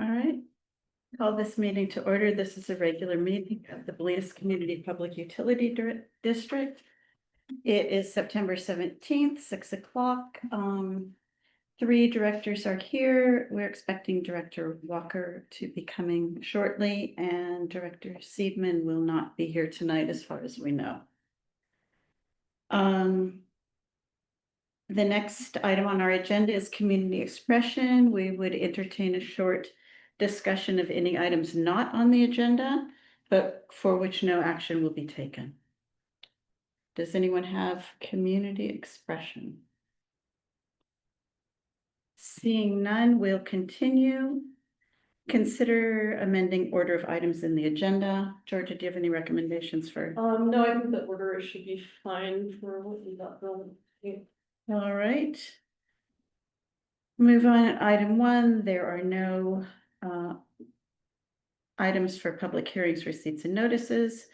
All right. Call this meeting to order. This is a regular meeting of the Belize Community Public Utility District. It is September 17th, 6 o'clock. Three directors are here. We're expecting Director Walker to be coming shortly, and Director Seidman will not be here tonight as far as we know. The next item on our agenda is community expression. We would entertain a short discussion of any items not on the agenda, but for which no action will be taken. Does anyone have community expression? Seeing none, we'll continue. Consider amending order of items in the agenda. Georgia, do you have any recommendations for? No, I think the order should be fine for what we got going. All right. Move on. Item 1, there are no items for public hearings, receipts, and notices.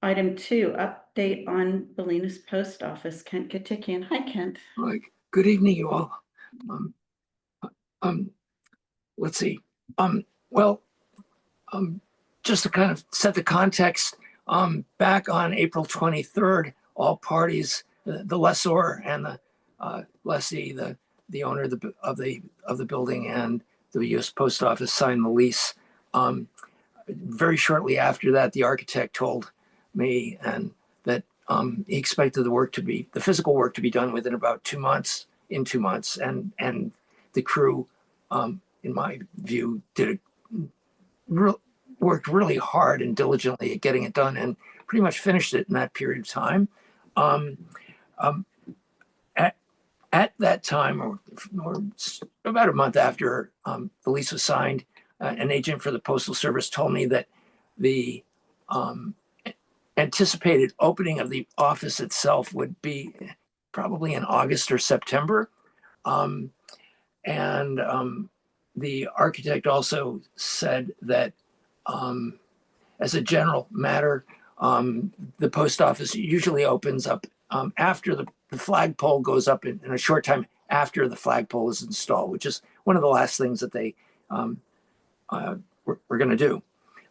Item 2, update on Bolinas Post Office. Kent Katikian. Hi, Kent. Good evening, you all. Let's see. Well, just to kind of set the context, back on April 23rd, all parties, the lessor and the lessee, the owner of the building and the U.S. Post Office signed the lease. Very shortly after that, the architect told me and that he expected the physical work to be done within about 2 months, and the crew, in my view, worked really hard and diligently at getting it done and pretty much finished it in that period of time. At that time, or about a month after the lease was signed, an agent for the Postal Service told me that the anticipated opening of the office itself would be probably in August or September. The architect also said that as a general matter, the post office usually opens up after the flagpole goes up in a short time after the flagpole is installed, which is one of the last things that they were going to do.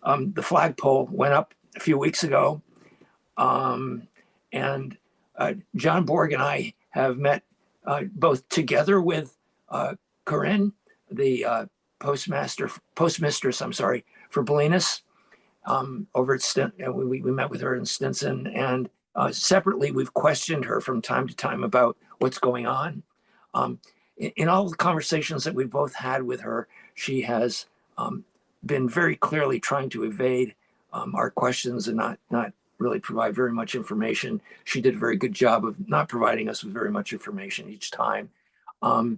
The flagpole went up a few weeks ago, and John Borg and I have met both together with Corinne, the postmistress, for Bolinas, over at Stinson. We met with her in Stinson, and separately we've questioned her from time to time about what's going on. In all the conversations that we've both had with her, she has been very clearly trying to evade our questions and not really provide very much information. She did a very good job of not providing us with very much information each time. At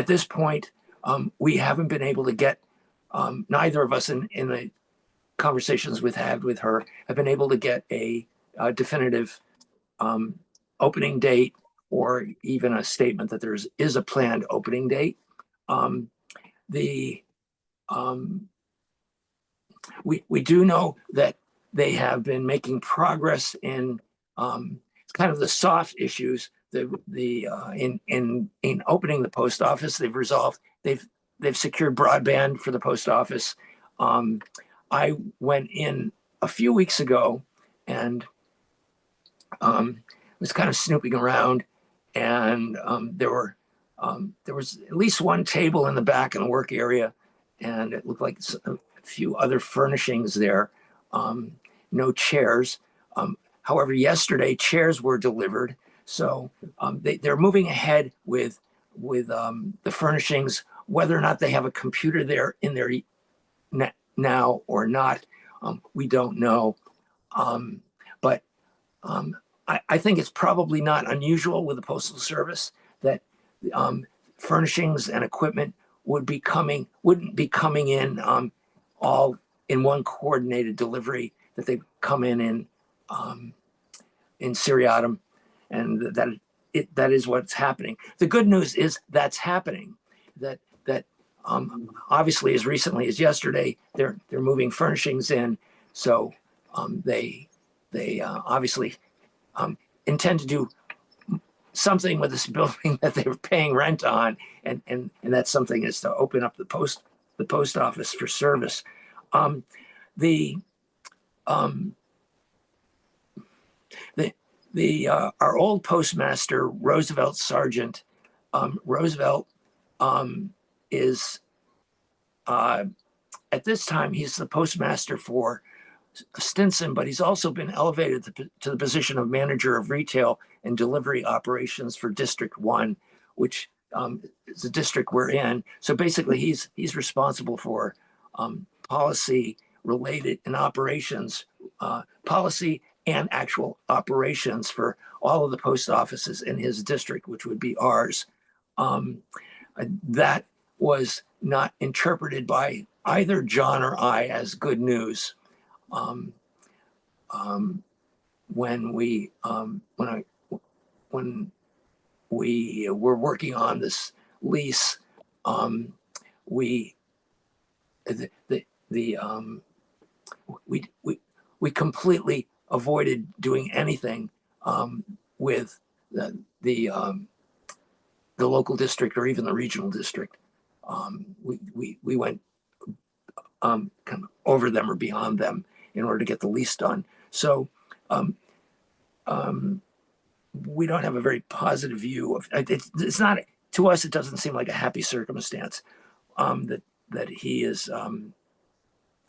this point, we haven't been able to get, neither of us in the conversations we've had with her have been able to get a definitive opening date or even a statement that there is a planned opening date. We do know that they have been making progress in kind of the soft issues. In opening the post office, they've secured broadband for the post office. I went in a few weeks ago and was kind of snooping around, and there was at least one table in the back in the work area, and it looked like a few other furnishings there. No chairs. However, yesterday chairs were delivered, so they're moving ahead with the furnishings. Whether or not they have a computer there in there now or not, we don't know. But I think it's probably not unusual with the Postal Service that furnishings and equipment wouldn't be coming in all in one coordinated delivery, that they come in seriatim, and that is what's happening. The good news is that's happening. That obviously as recently as yesterday, they're moving furnishings in, so they obviously intend to do something with this building that they were paying rent on, and that something is to open up the post office for service. Um, the um, our old postmaster, Roosevelt Sargent, Roosevelt is at this time he's the postmaster for Stinson, but he's also been elevated to the position of manager of retail and delivery operations for District 1, which is the district we're in. So basically, he's responsible for policy related and operations, policy and actual operations for all of the post offices in his district, which would be ours. That was not interpreted by either John or I as good news. When we were working on this lease, we completely avoided doing anything with the local district or even the regional district. We went kind of over them or beyond them in order to get the lease done. So we don't have a very positive view of it. It's not, to us, it doesn't seem like a happy circumstance that he is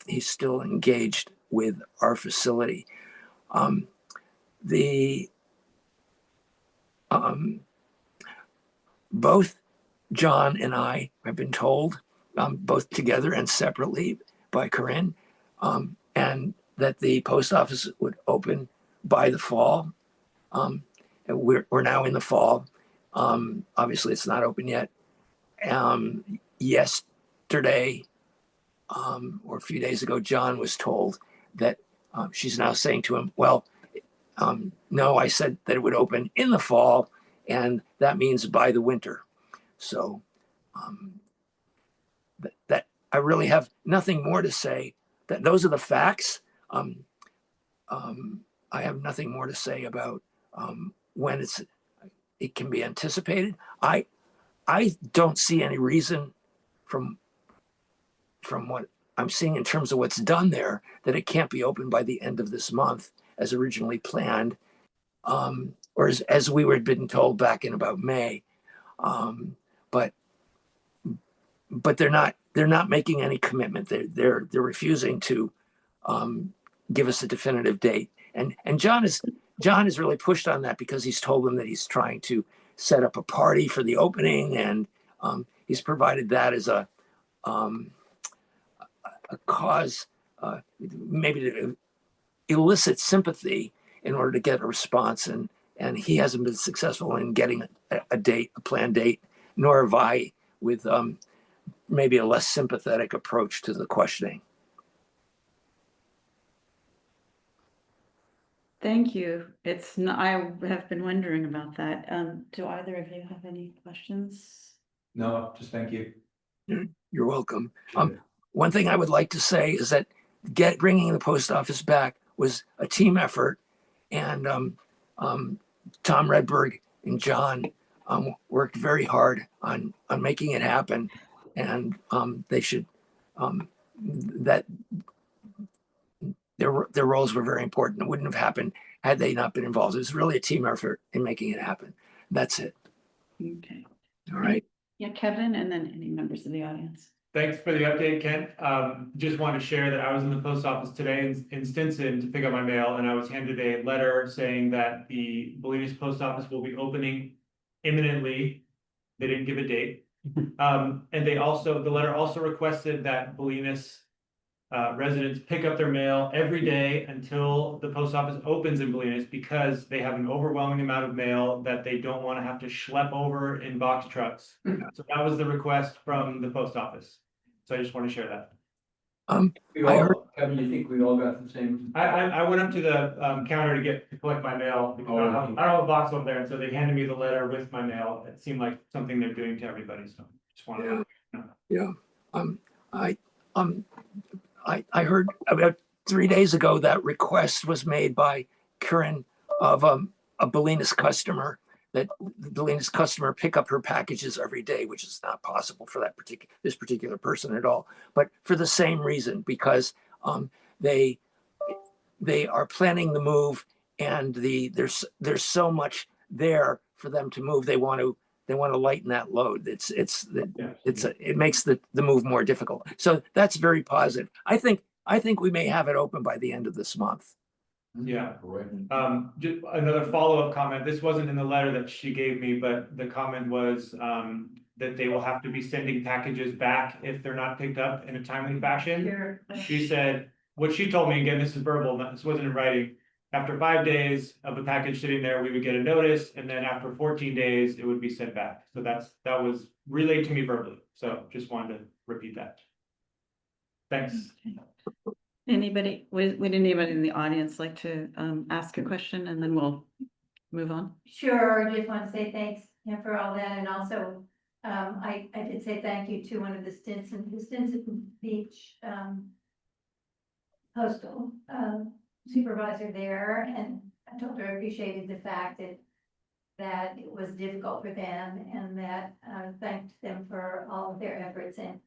he's still engaged with our facility. Both John and I have been told, both together and separately by Corinne, and that the post office would open by the fall. We're now in the fall. Obviously, it's not open yet. Yesterday, or a few days ago, John was told that she's now saying to him, well, no, I said that it would open in the fall, and that means by the winter. So that I really have nothing more to say. That those are the facts. I have nothing more to say about when it can be anticipated. I don't see any reason from what I'm seeing in terms of what's done there that it can't be open by the end of this month as originally planned, or as we were been told back in about May. But they're not making any commitment. They're refusing to give us a definitive date. And John has really pushed on that because he's told them that he's trying to set up a party for the opening, and he's provided that as a cause, maybe to elicit sympathy in order to get a response. And he hasn't been successful in getting a planned date, nor have I, with maybe a less sympathetic approach to the questioning. Thank you. It's not, I have been wondering about that. Do either of you have any questions? No, just thank you. You're welcome. One thing I would like to say is that bringing the post office back was a team effort, and Tom Redberg and John worked very hard on making it happen, and they should that their roles were very important. It wouldn't have happened had they not been involved. It was really a team effort in making it happen. That's it. Okay. All right. Yeah, Kevin, and then any members of the audience. Thanks for the update, Kent. Just want to share that I was in the post office today in Stinson to pick up my mail, and I was handed a letter saying that the Bolinas post office will be opening imminently. They didn't give a date. And the letter also requested that Bolinas residents pick up their mail every day until the post office opens in Bolinas, because they have an overwhelming amount of mail that they don't want to have to schlep over in box trucks. So that was the request from the post office. So I just want to share that. Kevin, you think we all got the same? I went up to the counter to collect my mail because I don't have a box over there, and so they handed me the letter with my mail. It seemed like something they're doing to everybody, so just wanted to know. Yeah. I heard about 3 days ago that request was made by Karen of a Bolinas customer that Delina's customer pick up her packages every day, which is not possible for this particular person at all. But for the same reason, because they are planning the move, and there's so much there for them to move. They want to lighten that load. It makes the move more difficult. So that's very positive. I think we may have it open by the end of this month. Yeah. Right. Just another follow-up comment. This wasn't in the letter that she gave me, but the comment was, that they will have to be sending packages back if they're not picked up in a timely fashion. Here, She said, what she told me, again, this is verbal, this wasn't in writing. After 5 days of the package sitting there, we would get a notice, and then after 14 days, it would be sent back. So that was relayed to me verbally. So just wanted to repeat that. Thanks. okay. Anybody, would anybody in the audience like to ask a question, and then we'll move on? Sure, just want to say thanks, for all that, and also, I did say thank you to one of the Stinson Beach, postal, supervisor there, and I told her I appreciated the fact that it was difficult for them, and that, thanked them for all of their efforts, and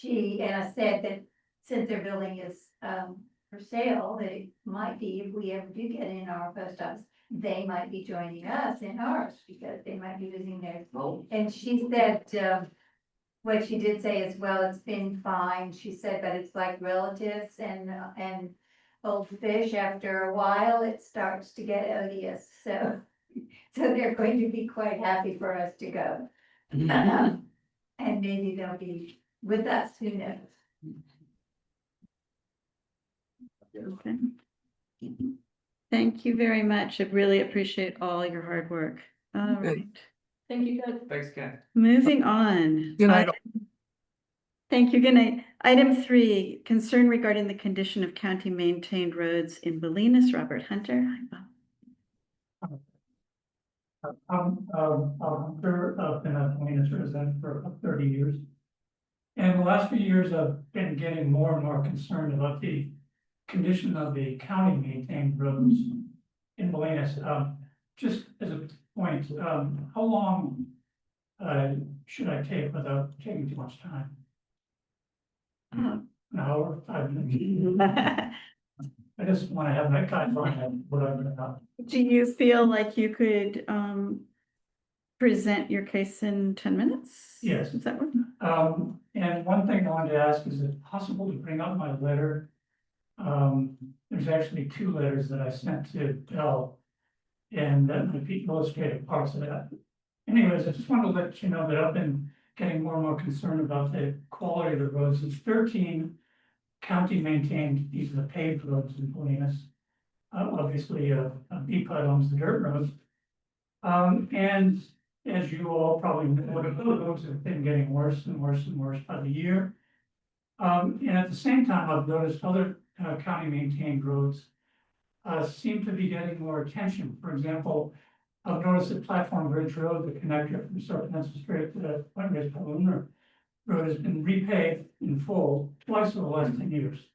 I said that since their building is, for sale, that it might be, if we ever do get in our post office, they might be joining us in ours, because they might be losing theirs. And she said, what she did say as well, it's been fine. She said, but it's like relatives and old fish. After a while, it starts to get odious. So they're going to be quite happy for us to go. And maybe they'll be with us, who knows? Okay. Thank you very much. I really appreciate all your hard work. All right, Thank you, Ken. Thanks, Ken. moving on. Good night. Thank you. Good night. Item 3, concern regarding the condition of county maintained roads in Bolinas. Robert Hunter. I've been a Bolinas resident for about 30 years. And the last few years, I've been getting more and more concerned about the condition of the county maintained roads in Bolinas. Just as a point, how long should I take without taking too much time? An hour, 5 minutes? I just want to have that guideline of what I'm gonna. Do you feel like you could present your case in 10 minutes? Yes. Does that work? And one thing I wanted to ask, is it possible to bring up my letter? There's actually 2 letters that I sent to Bill, and that might be illustrative parts of that. Anyways, I just wanted to let you know that I've been getting more and more concerned about the quality of the roads. There's 13 county maintained, these are the paved roads in Bolinas. Obviously, BPUD owns the dirt roads. And as you all probably know, the roads have been getting worse and worse and worse by the year. And at the same time, I've noticed other county maintained roads seem to be getting more attention. For example, I've noticed that Platform Bridge Road, the connector from South Pencil Street to the Point Reyes Palomar Road, has been repaved in full twice over the last 10 years.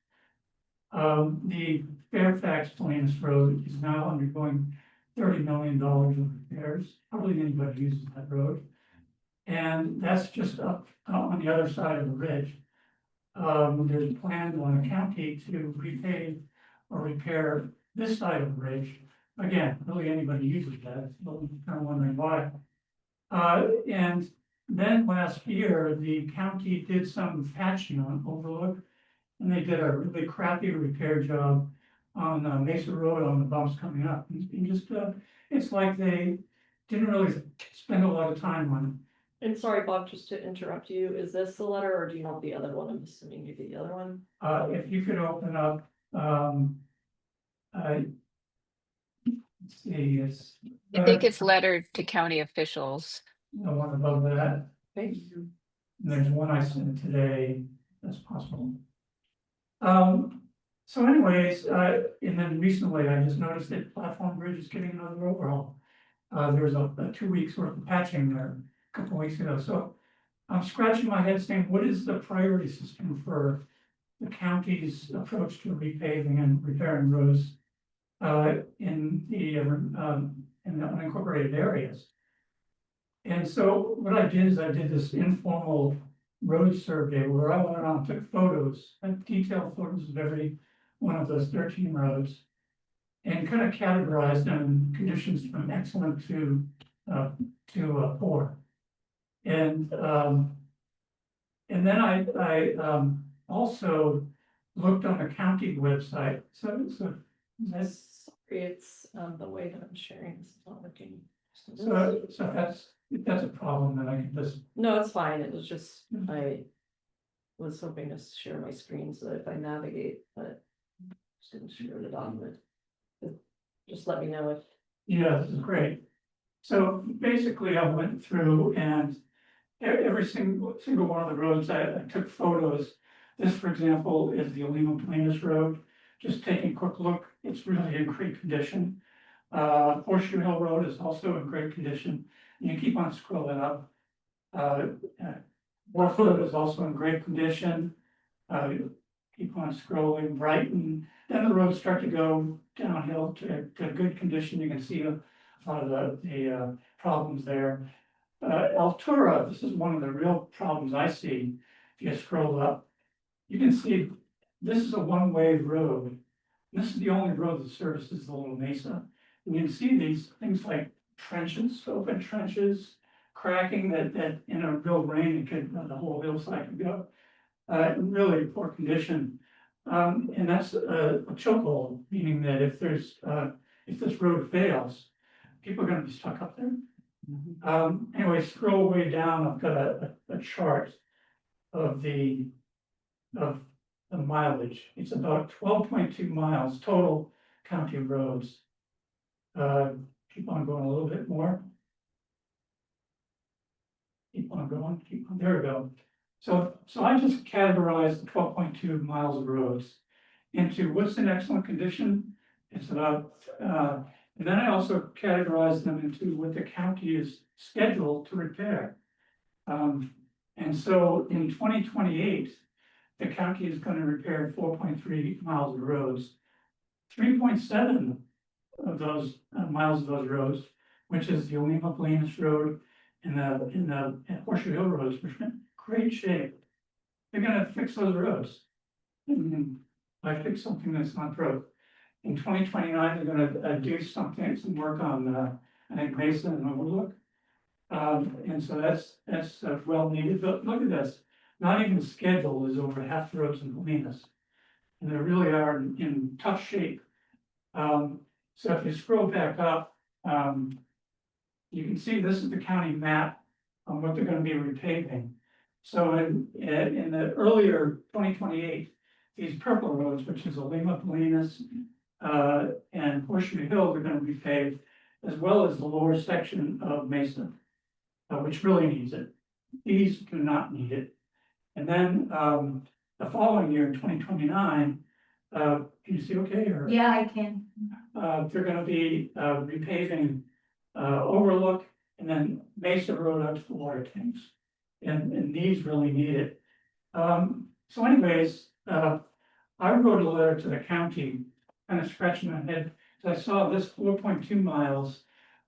The Fairfax Bolinas Road is now undergoing $30 million of repairs. Hardly anybody uses that road. And that's just up on the other side of the ridge. There's a plan on the county to repave or repair this side of the ridge. Again, really anybody uses that, so I'm kind of wondering why. And then last year, the county did some patching on Overlook, and they did a really crappy repair job on Mesa Road on the bumps coming up. And just, it's like they didn't really spend a lot of time on it. And sorry, Bob, just to interrupt you, is this the letter or do you want the other one? I'm assuming you get the other one. If you could open up, let's see, it's. I think it's letter to county officials. The one above that, Thank and there's one I sent today, that's possible. So anyways, and then recently I just noticed that Platform Bridge is getting another overhaul. There was a 2 weeks worth of patching there a couple weeks ago, so I'm scratching my head saying, what is the priority system for the county's approach to repaving and repairing roads in the unincorporated areas? And so what I did is I did this informal road survey where I went around, took photos, detailed photos of every one of those 13 roads. And kind of categorized them in conditions from excellent to poor. And then I also looked on the county website, so that's, Sorry, it's the way that I'm sharing this is not working. so if that's a problem, then I can just, No, it's fine, it was just, I was hoping to share my screen so that if I navigate, but just didn't share the document. Just let me know if, yeah, this is great. So basically I went through and every single one of the roads, I took photos. This, for example, is the Olima Plainus Road. Just taking a quick look, it's really in great condition. Horseshoe Hill Road is also in great condition. You keep on scrolling up. Wharf Road is also in great condition. Keep on scrolling, Brighton, then the roads start to go downhill to good condition. You can see a lot of the problems there. Altura, this is one of the real problems I see. If you scroll up, you can see this is a one-way road. This is the only road that services the Little Mesa. And you can see these things like trenches, open trenches, cracking that in a real rain, it could, the whole hillside could go. Really poor condition. And that's a chokehold, meaning that if this road fails, people are gonna be stuck up there. Anyway, scroll way down, I've got a chart of the mileage. It's about 12.2 miles total county roads. Keep on going a little bit more. Keep on going, there we go. So I just categorized the 12.2 miles of roads into what's in excellent condition. It's about, and then I also categorized them into what the county is scheduled to repair. And so in 2028, the county is going to repair 4.3 miles of roads. 3.7 of those miles of those roads, which is the Olima Plainus Road and the Horseshoe Hill roads, which are in great shape. They're gonna fix those roads. And I fix something that's not broke. In 2029, they're gonna do something, some work on I think Mesa and Overlook. And so that's well needed, but look at this, not even scheduled is over half the roads in Colinas. And they really are in tough shape. So if you scroll back up, you can see this is the county map on what they're gonna be repaving. So in the earlier 2028, these purple roads, which is Olima, Polinas, and Horseshoe Hill, are gonna be paved, as well as the lower section of Mesa, which really needs it. These do not need it. And then the following year, in 2029, can you see okay? Or Yeah, I can. they're gonna be repaving Overlook and then Mesa Road out to the water tanks. And these really need it. So anyways, I wrote a letter to the county, kind of scratching my head, so I saw this 4.2 miles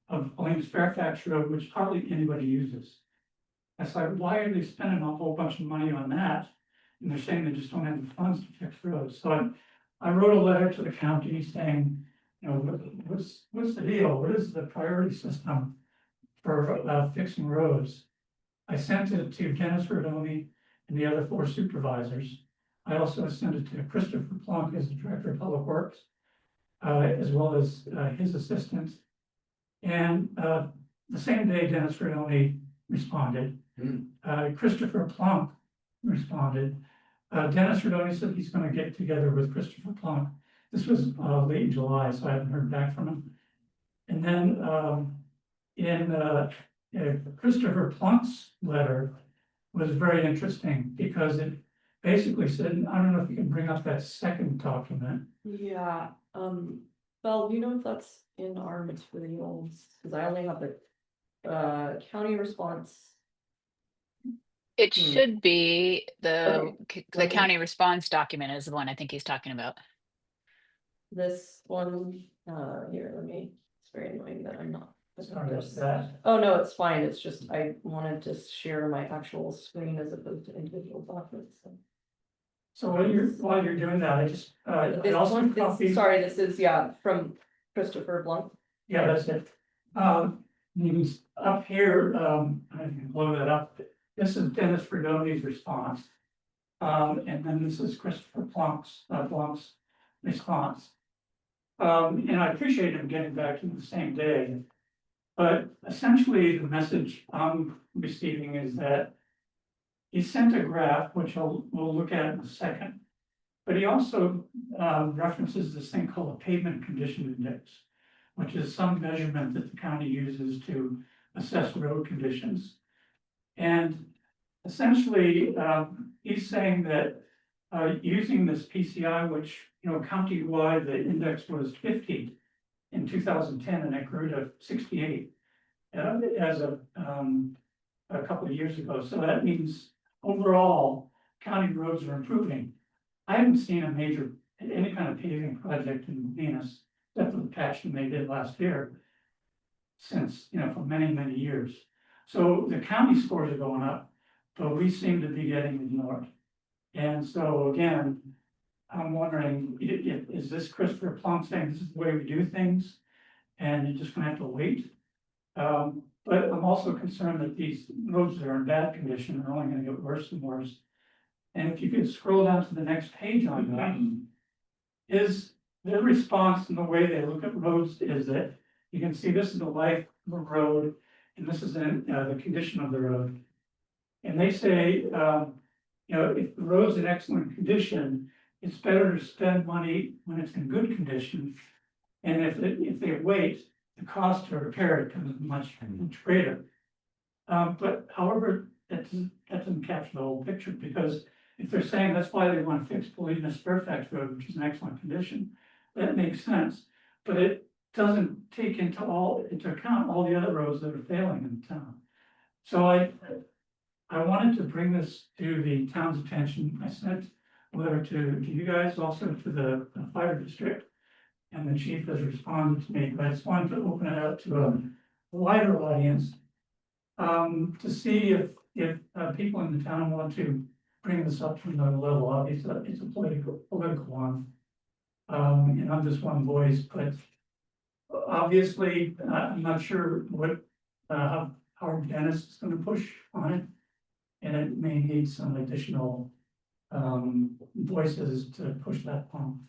of Olene's Fairfax Road, which hardly anybody uses. I said, why are they spending a whole bunch of money on that? And they're saying they just don't have the funds to fix roads. So I wrote a letter to the county saying, you know, what's the deal? What is the priority system for fixing roads? I sent it to Dennis Rodoni and the other 4 supervisors. I also sent it to Christopher Plunk as the Director of Public Works, as well as his assistant. And the same day Dennis Rodoni responded. Christopher Plunk responded. Dennis Rodoni said he's going to get together with Christopher Plunk. This was late in July, so I haven't heard back from him. And then Christopher Plunk's letter was very interesting because it basically said, I don't know if you can bring up that second document. yeah, Belle, do you know if that's in our materials? Cause I only have the county response. It Hmm. should be the let me- county response document is the one I think he's talking about. This one, here, let me, it's very annoying that I'm not. So Sorry about that. Oh, no, it's fine. It's just I wanted to share my actual screen as opposed to individual documents. So. So while you're doing that, I just, I This also one, copied. sorry, this is, yeah, from Christopher Blunt. Yeah, that's it. He's up here, I can blow that up. This is Dennis Fredoni's response. And then this is Christopher Plunk's response. And I appreciate him getting back to the same day. But essentially, the message I'm receiving is that he sent a graph, which we'll look at in a second. But he also references this thing called a pavement condition index, which is some measurement that the county uses to assess road conditions. And essentially, he's saying that using this PCI, which, countywide, the index was 50 in 2010, and it grew to 68 as a couple of years ago. So that means overall, county roads are improving. I haven't seen any kind of paving project in Venus, except for the patch that they did last year, since, for many, many years. So the county scores are going up, but we seem to be getting ignored. And so again, I'm wondering, is this Christopher Plum saying this is the way we do things? And you're just gonna have to wait? But I'm also concerned that these roads that are in bad condition are only gonna get worse and worse. And if you could scroll down to the next page on that, is their response and the way they look at roads is that you can see this is the life of a road, and this is the condition of the road. And they say, if the road's in excellent condition, it's better to spend money when it's in good condition. And if they wait, the cost to repair it becomes much greater. But however, that doesn't capture the whole picture, because if they're saying that's why they want to fix Polina Fairfax Road, which is in excellent condition, that makes sense. But it doesn't take into account all the other roads that are failing in the town. So I wanted to bring this to the town's attention. I sent a letter to you guys, also to the fire district. And the chief has responded to me, but I just wanted to open it up to a wider audience. To see if people in the town want to bring this up to another level. Obviously, it's a political one. And I'm just one voice, but obviously, I'm not sure how hard Dennis is gonna push on it. And it may need some additional voices to push that on.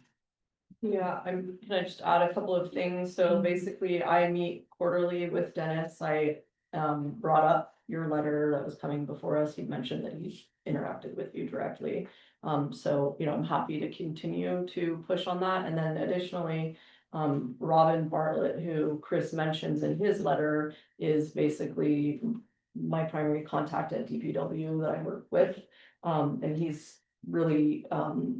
Yeah, can I just add a couple of things? So basically, I meet quarterly with Dennis. I brought up your letter that was coming before us. He mentioned that he's interacted with you directly. So, I'm happy to continue to push on that. And then additionally, Robin Bartlett, who Chris mentions in his letter, is basically my primary contact at DPW that I work with. And he's really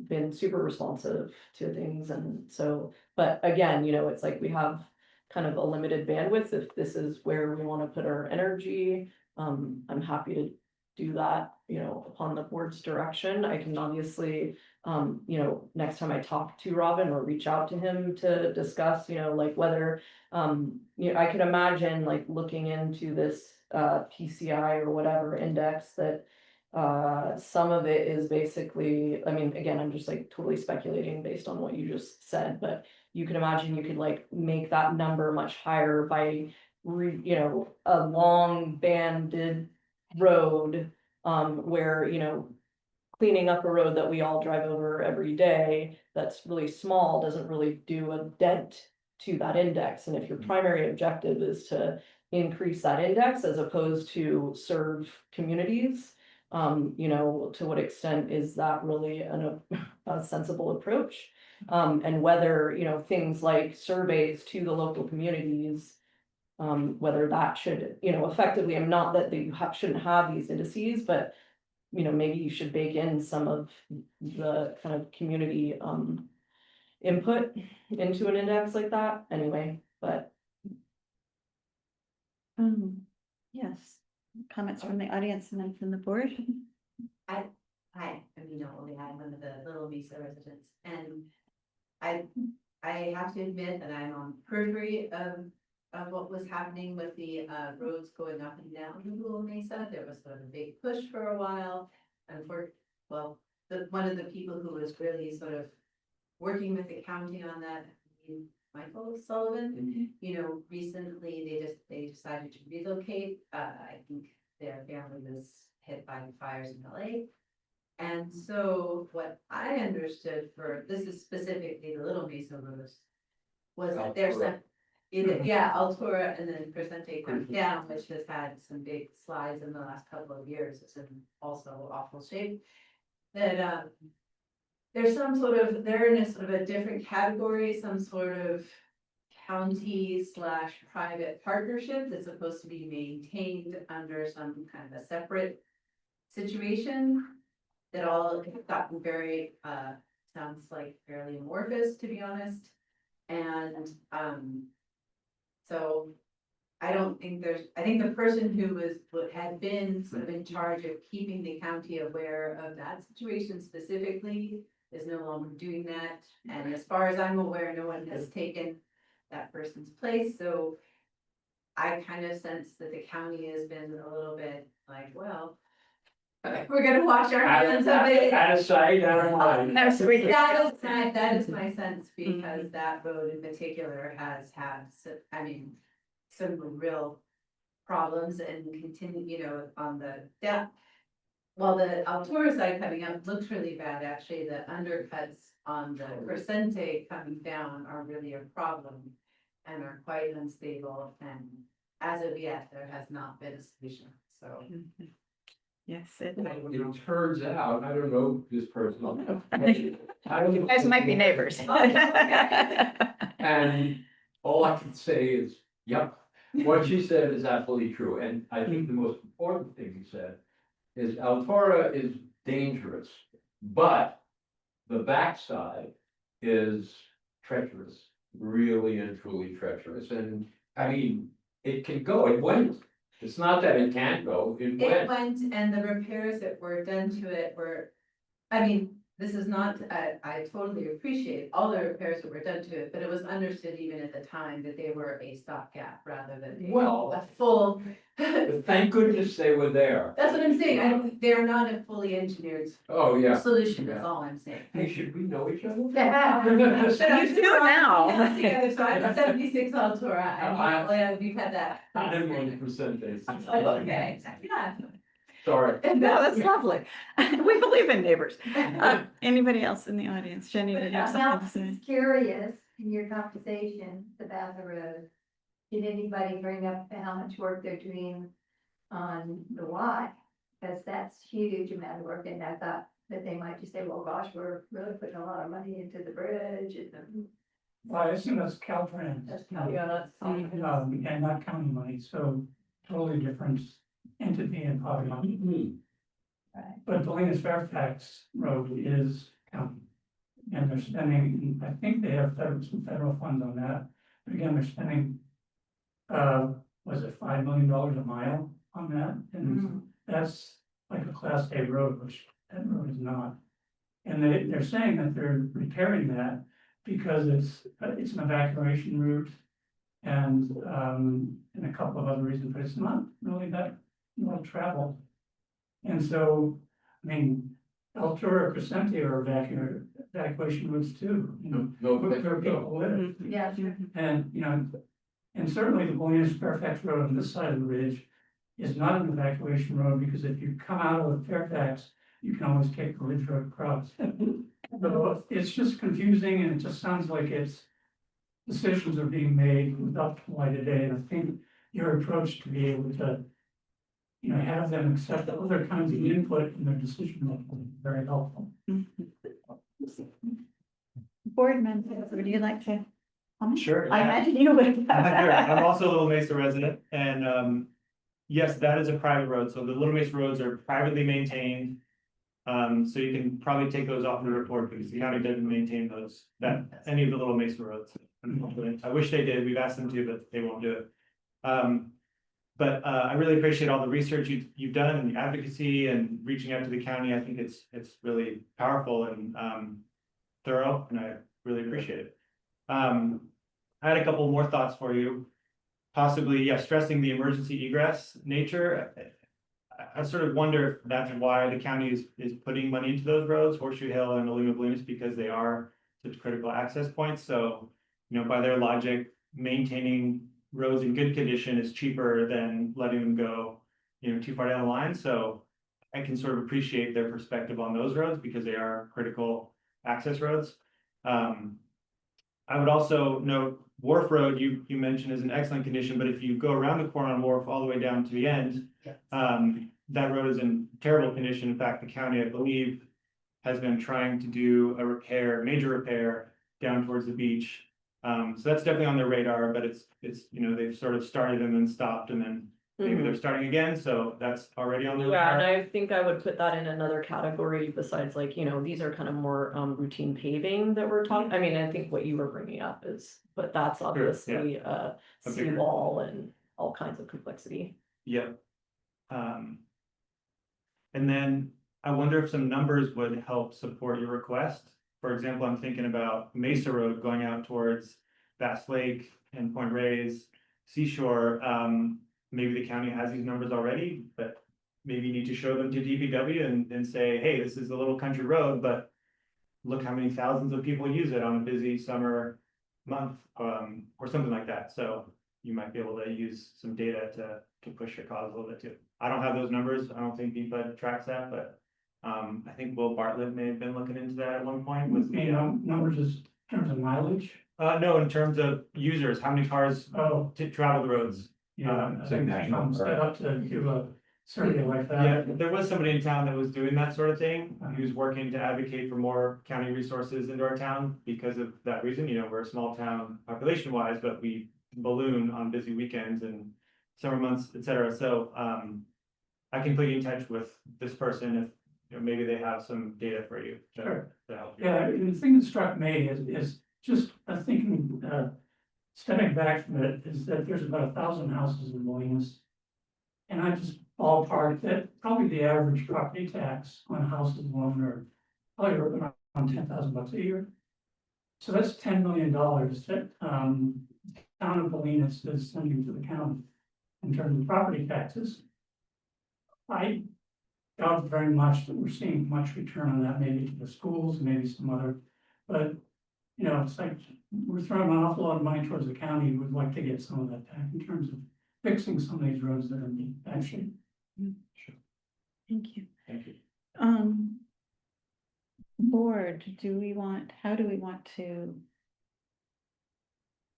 been super responsive to things. And so, but again, it's like we have kind of a limited bandwidth. If this is where we want to put our energy, I'm happy to do that, upon the board's direction. I can obviously, next time I talk to Robin or reach out to him to discuss, like whether, I can imagine like looking into this PCI or whatever index that some of it is basically, I mean, again, I'm just like totally speculating based on what you just said, but you can imagine you could like make that number much higher by a long banded road, where, cleaning up a road that we all drive over every day, that's really small, doesn't really do a dent to that index. And if your primary objective is to increase that index as opposed to serve communities, to what extent is that really a sensible approach? And whether, things like surveys to the local communities, whether that should, effectively, I'm not that you shouldn't have these indices, but, maybe you should bake in some of the kind of community, input into an index like that anyway, but. Yes, comments from the audience and then from the board. Hi, I'm Nina Oley. I'm one of the Little Vista residents, and I have to admit that I'm on periphery of of what was happening with the roads going up and down the Little Mesa. There was sort of a big push for a while. And one of the people who was really sort of working with the county on that, Michael Sullivan, you know, recently they decided to relocate. I think their family was hit by the fires in LA. And so what I understood this is specifically the Little Mesa roads, was that there's some, Altura and then Crescente comes down, which has had some big slides in the last couple of years. It's in also awful shape. That there's some sort of, they're in a sort of a different category, some sort of county/private partnership that's supposed to be maintained under some kind of a separate situation. That all have gotten very, sounds like fairly amorphous, to be honest. And, so I don't think I think the person who had been sort of in charge of keeping the county aware of that situation specifically is no longer doing that. And as far as I'm aware, no one has taken that person's place. So I kind of sense that the county has been a little bit like, well, we're gonna wash our hands of it. Out of sight, out of mind. No, sweet. That is my sense, because that road in particular has had, some real problems and continue, you know, on the depth. While the Altura side coming up looks really bad, actually, the undercuts on the Crescente coming down are really a problem and are quite unstable, and as of yet, there has not been a solution, so. Yes, it. It turns out, I don't know this person. You guys might be neighbors. And all I can say is, yep, what she said is absolutely true. And I think the most important thing he said is Altora is dangerous, but the backside is treacherous, really and truly treacherous. And I mean, it can go, it went. It's not that it can't go, it It went. went, and the repairs that were done to it were, this is not, I totally appreciate all the repairs that were done to it, but it was understood even at the time that they were a stopgap rather than a full. But thank goodness they were there. That's what I'm saying, they're not a fully engineered Oh, yeah. solution, that's all I'm saying. Hey, should we know each other? You do now. Yeah, so I'm 76 Altura, and we've had that. I'm 1%. Okay, yeah. Sorry. No, that's lovely. We believe in neighbors. Anybody else in the audience? Jenny, did you have something to say? Curious, in your conversation about the road, did anybody bring up how much work they're doing on the Y? Because that's huge amount of work, and I thought that they might just say, well, gosh, we're really putting a lot of money into the bridge and. Well, I assume that's Caltrans. That's Yeah, that's. And not county money, so totally different entity and power money. Right. But Bolinas Fairfax Road is county. And they're spending, I think they have some federal funds on that, but again, they're spending. Was it $5 million a mile on that? And that's like a class A road, which that road is not. And they're saying that they're repairing that because it's an evacuation route. And a couple of other reasons, but it's not really that well traveled. And so, I mean, Altura, Crescente are evacuation routes too, you know. No, There are people with it. Yeah, sure. And, you know, and certainly the Bolinas Fairfax Road on this side of the ridge is not an evacuation road, because if you come out of Fairfax, you can always take the ridge road across. So it's just confusing, and it just sounds like decisions are being made without light of day, and I think your approach to be able to, you know, have them accept other kinds of input in their decision making is very helpful. Board members, would you like to? comment? Sure. I imagine you would. Sure. I'm also a Little Mesa resident, and yes, that is a private road, so the Little Mesa roads are privately maintained. So you can probably take those off the report, because the county doesn't maintain those, any of the Little Mesa roads. Unfortunately, I wish they did, we've asked them to, but they won't do it. But I really appreciate all the research you've done, and the advocacy and reaching out to the county. I think it's really powerful and thorough, and I really appreciate it. I had a couple more thoughts for you. possibly, yeah, stressing the emergency egress nature. I sort of wonder if that's why the county is putting money into those roads, Horseshoe Hill and Aluma Balloons, because they are such critical access points. So, by their logic, maintaining roads in good condition is cheaper than letting them go, too far down the line. So I can sort of appreciate their perspective on those roads because they are critical access roads. I would also note Wharf Road, you mentioned is in excellent condition, but if you go around the corner on Wharf all the way down to the end, that road is in terrible condition. In fact, the county, I believe, has been trying to do a repair, major repair down towards the beach. So that's definitely on their radar, but it's, they've sort of started and then stopped and then maybe they're starting again, so that's already on their Yeah, and radar. I think I would put that in another category besides like, these are kind of more routine paving that we're talking, I mean, I think what you were bringing up is, but that's obviously a bigger- seawall and all kinds of complexity. Yep. And then I wonder if some numbers would help support your request. For example, I'm thinking about Mesa Road going out towards Bass Lake and Point Reyes, Seashore. Maybe the county has these numbers already, but maybe you need to show them to DPW and say, hey, this is a little country road, but look how many thousands of people use it on a busy summer month, or something like that. So you might be able to use some data to push your cause a little bit too. I don't have those numbers. I don't think DPW tracks that, but I think Will Bartlett may have been looking into that at one point with numbers is in terms of mileage. No, in terms of users, how many cars to travel the roads. Yeah, I It's like think national I'm set park. up to do a survey like Yeah, that. there was somebody in town that was doing that sort of thing. He was working to advocate for more county resources into our town because of that reason. We're a small town population wise, but we balloon on busy weekends and summer months, et cetera. So I can put you in touch with this person if maybe they have some data for you Sure. to help you. Yeah, and the thing that struck me is just thinking, stepping back from it, is that there's about 1,000 houses in Williams. And I just ballpark that probably the average property tax on houses alone are probably around $10,000 a year. So that's $10 million that town of Bolinas is sending to the county in terms of property taxes. I doubt very much that we're seeing much return on that, maybe to the schools, maybe some other, but it's like we're throwing an awful lot of money towards the county. We'd like to get some of that back in terms of fixing some of these roads that are in bad shape. Thank you. Thank you. Board, how do we want to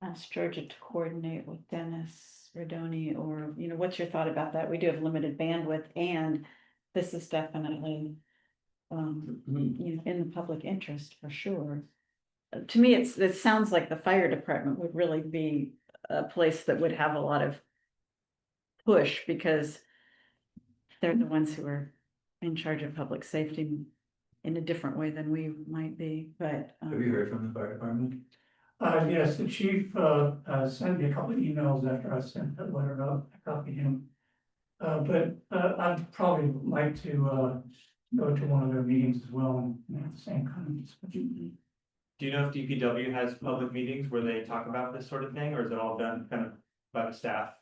ask Georgia to coordinate with Dennis Rodoni, or, what's your thought about that? We do have limited bandwidth, and this is definitely in the public interest for sure. To me, it sounds like the fire department would really be a place that would have a lot of push because they're the ones who are in charge of public safety in a different way than we might be, but. Have you heard from the fire department? Yes, the chief sent me a couple of emails after I sent that letter out. I copied him. But I'd probably like to go to one of their meetings as well and have the same kind of discussion. Do you know if DPW has public meetings where they talk about this sort of thing, or is it all done kind of by the staff?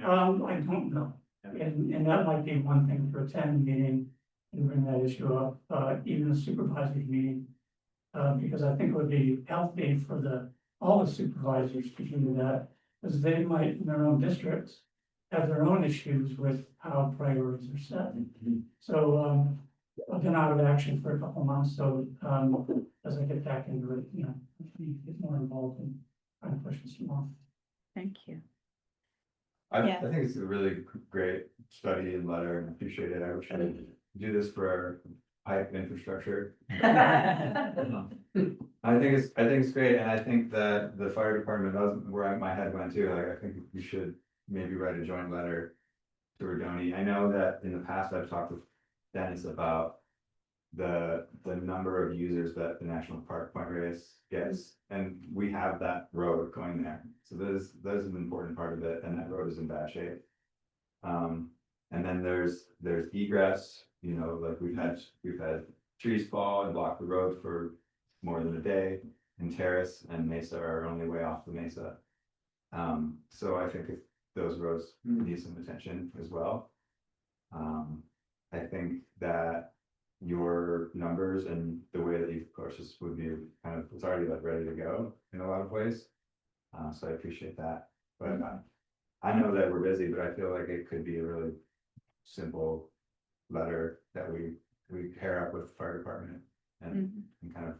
I don't know. And that might be one thing to attend a meeting and bring that issue up, even a supervisor's meeting. Because I think it would be healthy for all the supervisors to do that, because they might in their own districts have their own issues with how priorities are set. So, I've been out of action for a couple of months, so, as I get back into it, get more involved in trying to push this along. Thank you. I Yeah. think it's a really great study and letter and appreciate it. I wish I could do this for our pipe infrastructure. I think it's great, and I think that the fire department doesn't, where my head went to, like, I think we should maybe write a joint letter to Rodoni. I know that in the past I've talked with Dennis about the number of users that the National Park Point Reyes gets, and we have that road going there. So there's an important part of it, and that road is in bad shape. And then there's egress, like we've had trees fall and block the road for more than a day, and Terrace and Mesa are only way off the Mesa. So I think if those roads need some attention as well. I think that your numbers and the way that you've approached this would be kind of, it's already like ready to go in a lot of ways. So I appreciate that, but I know that we're busy, but I feel like it could be a really simple letter that we pair up with the fire department and kind of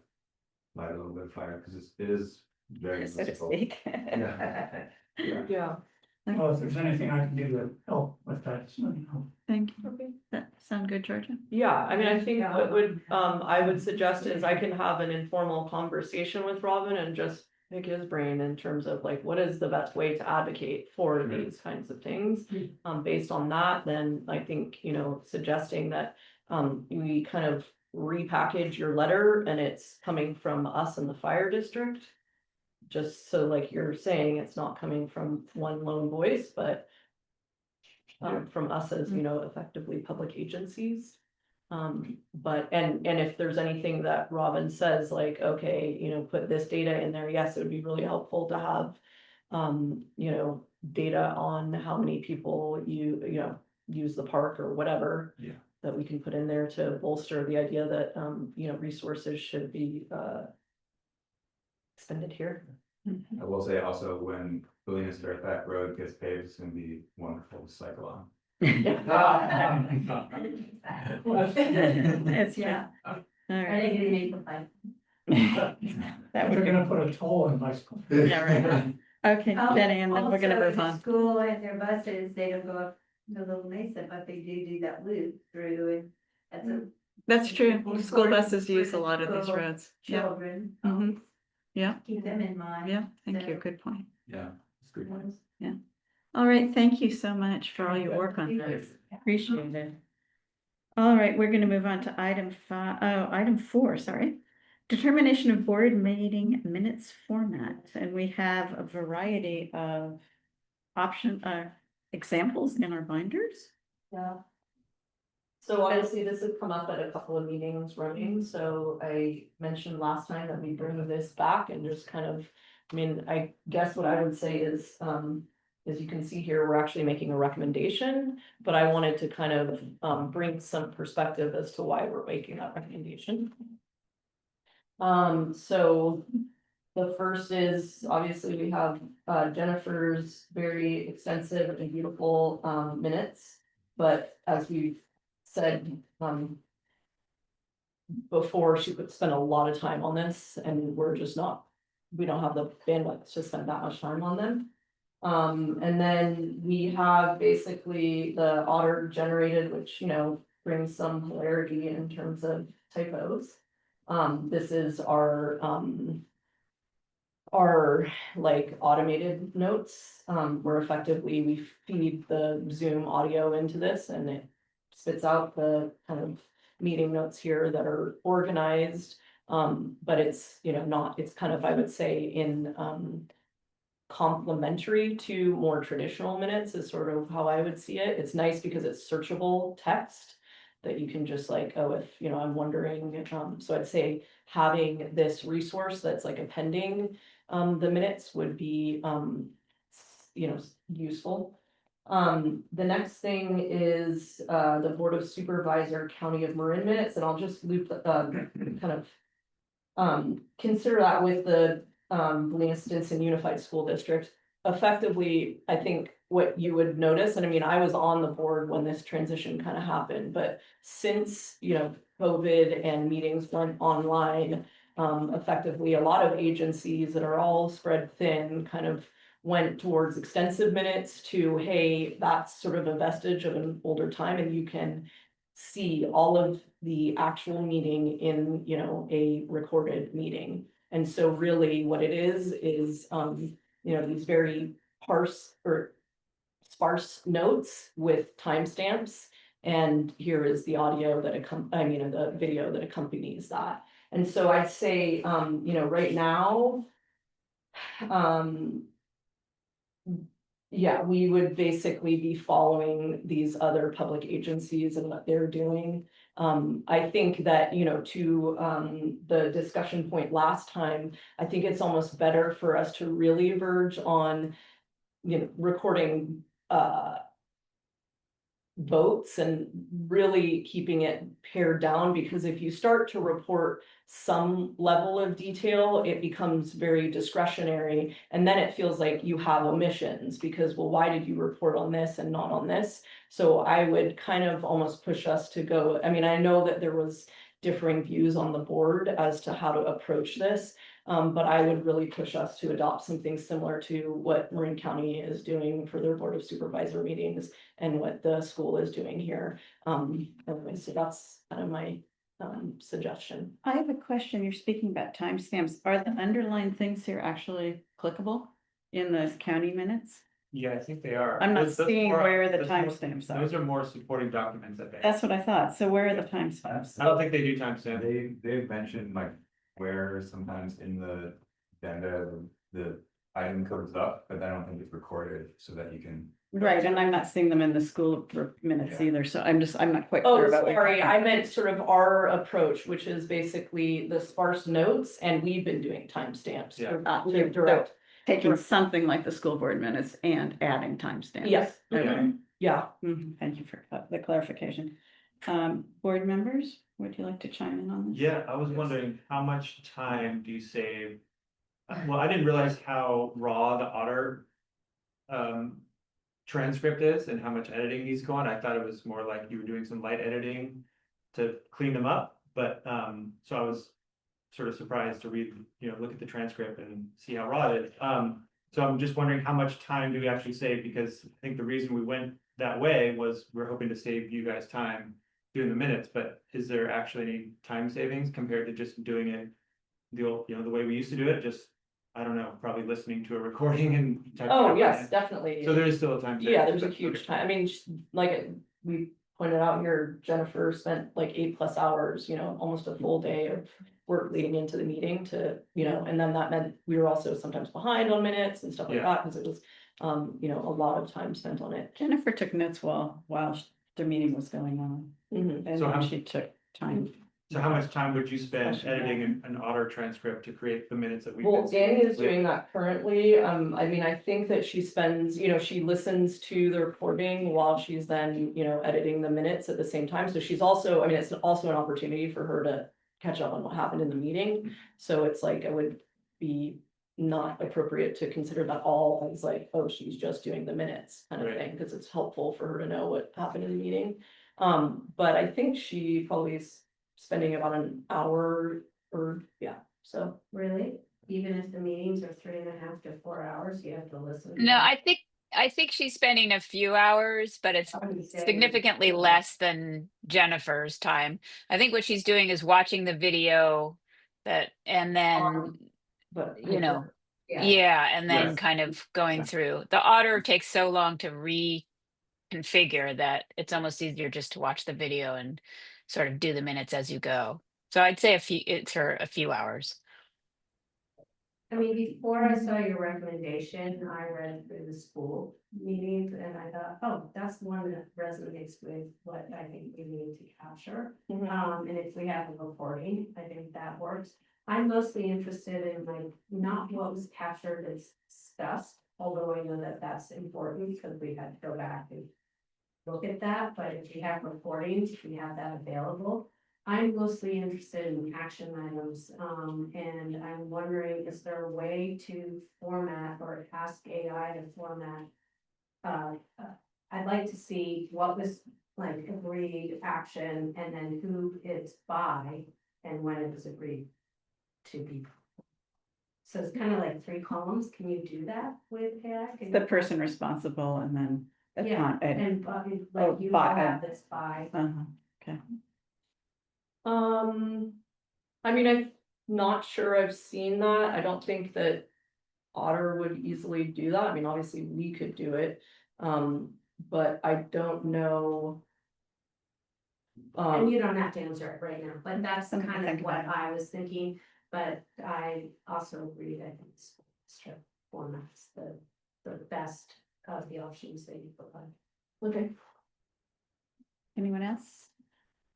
light a little bit of fire, because it is very So to difficult. speak. Yeah. Yeah. Well, if there's anything I can do to help with that, so, you know. Thank you. Okay. That sound good, Georgia? Yeah, I mean, I think what would, I would suggest is I can have an informal conversation with Robin and just pick his brain in terms of like, what is the best way to advocate for these kinds of things? Based on that, then I think, you know, suggesting that, we kind of repackage your letter and it's coming from us and the fire district. Just so like you're saying, it's not coming from one lone voice, but from us as, you know, effectively public agencies. But, and if there's anything that Robin says, like, okay, you know, put this data in there, yes, it would be really helpful to have, you know, data on how many people you know, use the park or whatever. Yeah. That we can put in there to bolster the idea that, you know, resources should be, expended here. I will say also, when Bolinas Fairfax Road gets paved, it's gonna be wonderful to cycle on. It's, Yeah. all Are right. they gonna make the fight? That would They're be, gonna put a toll in bicycle. yeah, right. Okay, Jenny, and then we're gonna Also, move the on. School and their buses, they don't go up the Little Mesa, but they do that loop through and that's a That's true. important School for buses use a the lot of these school roads. Yeah. children. Mhm. Yeah, Keep them in mind. yeah. Thank you. Good point. Yeah, it's good points. All right, thank you so much for all your work on this. Appreciate it. All right, we're gonna move on to item 4, sorry. Determination of board meeting minutes format, and we have a variety of examples in our binders. Yeah. So obviously this has come up at a couple of meetings running, so I mentioned last time that we bring this back and just kind of, I mean, I guess what I would say is, as you can see here, we're actually making a recommendation, but I wanted to kind of, bring some perspective as to why we're making that recommendation. So the first is, obviously, we have, Jennifer's very extensive and beautiful, minutes. But as we said, before, she would spend a lot of time on this and we're just not, we don't have the bandwidth to spend that much time on them. And then we have basically the otter generated, which, you know, brings some hilarity in terms of typos. This is our like automated notes, where effectively we feed the Zoom audio into this and it spits out the kind of meeting notes here that are organized. But it's, you know, not, it's kind of, I would say, in complementary to more traditional minutes is sort of how I would see it. It's nice because it's searchable text that you can just like, oh, if, you know, I'm wondering, so I'd say having this resource that's like appending the minutes would be, you know, useful. The next thing is the Board of Supervisor County of Marin minutes, and I'll just loop kind of consider that with the Bolinas Stinson Unified School District. Effectively, I think what you would notice, and I mean, I was on the board when this transition kind of happened, but since, you know, COVID and meetings went online, effectively, a lot of agencies that are all spread thin kind of went towards extensive minutes to, hey, that's sort of a vestige of an older time and you can see all of the actual meeting in, you know, a recorded meeting. And so really what it is, you know, these very sparse notes with timestamps. And here is the audio that the video that accompanies that. And so I'd say, you know, right now, yeah, we would basically be following these other public agencies and what they're doing. I think that, you know, to the discussion point last time, I think it's almost better for us to really verge on recording, votes and really keeping it pared down, because if you start to report some level of detail, it becomes very discretionary. And then it feels like you have omissions because, well, why did you report on this and not on this? So I would kind of almost push us to go, I mean, I know that there was differing views on the board as to how to approach this. But I would really push us to adopt something similar to what Marin County is doing for their Board of Supervisor meetings and what the school is doing here. Anyway, so that's kind of my suggestion. I have a question. You're speaking about timestamps. Are the underlined things here actually clickable in the county minutes? Yeah, I think they are. I'm not Those seeing more- where the those more- timestamps are. Those are more supporting documents, I think. That's what I thought. So where are the timestamps? I don't think they do timestamp. They've mentioned like where sometimes in the agenda, the item comes up, but I don't think it's recorded so that you can. Right, and I'm not seeing them in the school minutes either, so I'm not quite clear Oh, about. what you're sorry, talking I meant sort of our approach, which is basically the sparse notes, and we've been doing timestamps. Yeah. about. To direct, Taking something like the school board minutes and adding timestamps. yes, Okay. yeah. Thank you for the clarification. Board members, would you like to chime in on this? Yeah, I was wondering, how much time do you save? Well, I didn't realize how raw the Otter transcript is and how much editing needs to go on. I thought it was more like you were doing some light editing to clean them up, but so I was sort of surprised to read, look at the transcript and see how raw it is. So I'm just wondering how much time do we actually save? Because I think the reason we went that way was we're hoping to save you guys time doing the minutes, but is there actually any time savings compared to just doing it the old, the way we used to do it? Just, I don't know, probably listening to a recording and. typing Oh, up yes, it. definitely. So there is still a time. Yeah, savings, there's a but- huge time. I mean, like we pointed out here, Jennifer spent like 8+ hours, almost a full day of work leading into the meeting to, and then that meant we were also sometimes behind on minutes and stuff like Yeah. that, because it was, a lot of time spent on it. Jennifer took notes while the meeting was going on, Mhm. and So then how- she took time. So how much time would you spend Question, editing an Otter transcript to create the minutes that we? Well, Danny is doing that currently. I mean, I think that she spends, she listens to the recording while she's then, editing the minutes at the same time. So she's also, I mean, it's also an opportunity for her to catch up on what happened in the meeting. So it's like, it would be not appropriate to consider that all as like, oh, she's just doing the minutes kind of Right. thing, because it's helpful for her to know what happened in the meeting. But I think she probably is spending about an hour or, so. Really? Even if the meetings are 3.5 to 4 hours, you have to listen? No, I think she's spending a few hours, but it's I would say- significantly less than Jennifer's time. I think what she's doing is watching the video and then, But. yeah, and then Yes. kind of going through. The Otter takes so long to reconfigure that it's almost easier just to watch the video and sort of do the minutes as you go. So I'd say it's her a few hours. I mean, before I saw your recommendation, I read through the school meetings and I thought, oh, that's the one that resonates with what I think we need to capture. Mhm. And if we have a recording, I think that works. I'm mostly interested in like, not what was captured and discussed, although I know that that's important because we had to go back and look at that, but if we have recordings, if we have that available. I'm mostly interested in action items, and I'm wondering, is there a way to format or ask AI to format? I'd like to see what was like agreed action and then who it's by and when it was agreed to be. So it's kind of like 3 columns. Can you do that with AI? Can The you- person responsible and then. the Yeah, con- edit. and Oh, like you by- have this by. Uh-huh. I mean, I'm not sure I've seen that. I don't think that Otter would easily do that. I mean, obviously we could do it. But I don't know. And you don't have to answer it right now, but that's Something to kind think of what about. I was thinking, but I also agree that it's strip formats the best of the options that you provide. Okay. Anyone else?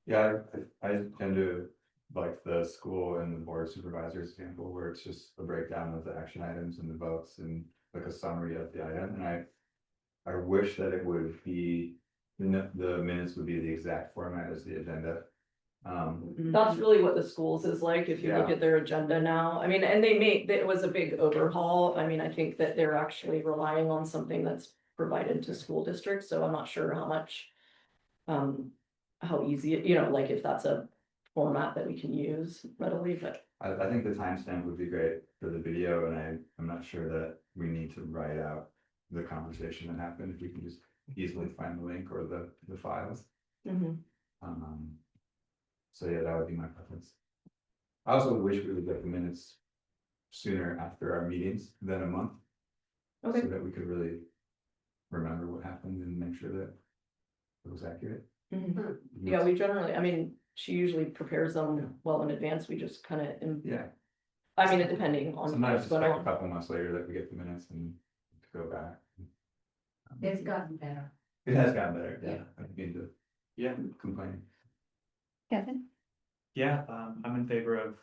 Yeah, I tend to like the school and the board of supervisors example where it's just a breakdown of the action items and the votes and like a summary of the item, and I wish that it would be, the minutes would be the exact format as the agenda. That's really what the schools is like, if you look Yeah. at their agenda now. I mean, and it was a big overhaul. I mean, I think that they're actually relying on something that's provided to school districts, so I'm not sure how much. How easy, like if that's a format that we can use readily, but I think the timestamp would be great for the video, and I'm not sure that we need to write out the conversation that happened, if we can just easily find the link or the files. So yeah, that would be my preference. I also wish we would get the minutes sooner after our meetings than a month. Okay. So that we could really remember what happened and make sure that it was accurate. yeah, we generally, I mean, she usually prepares them well in advance. We just kind of, Yeah, I mean, depending on sometimes what's it's going like a on. couple months later that we get the minutes and to go back. It's gotten better. It has gotten better, Yeah. yeah, I begin to Yeah, complain. Kevin? yeah, I'm in favor of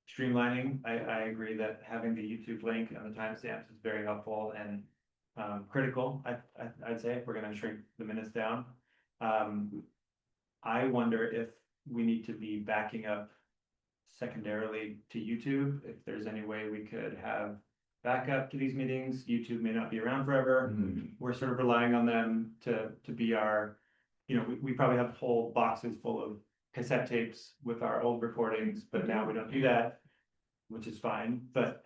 streamlining. I agree that having the YouTube link and the timestamps is very helpful and critical, I'd say, if we're gonna shrink the minutes down. I wonder if we need to be backing up secondarily to YouTube, if there's any way we could have backup to these meetings. YouTube may not be around forever. We're sort of relying on them to be our, we probably have whole boxes full of cassette tapes with our old recordings, but now we don't do that, which is fine, but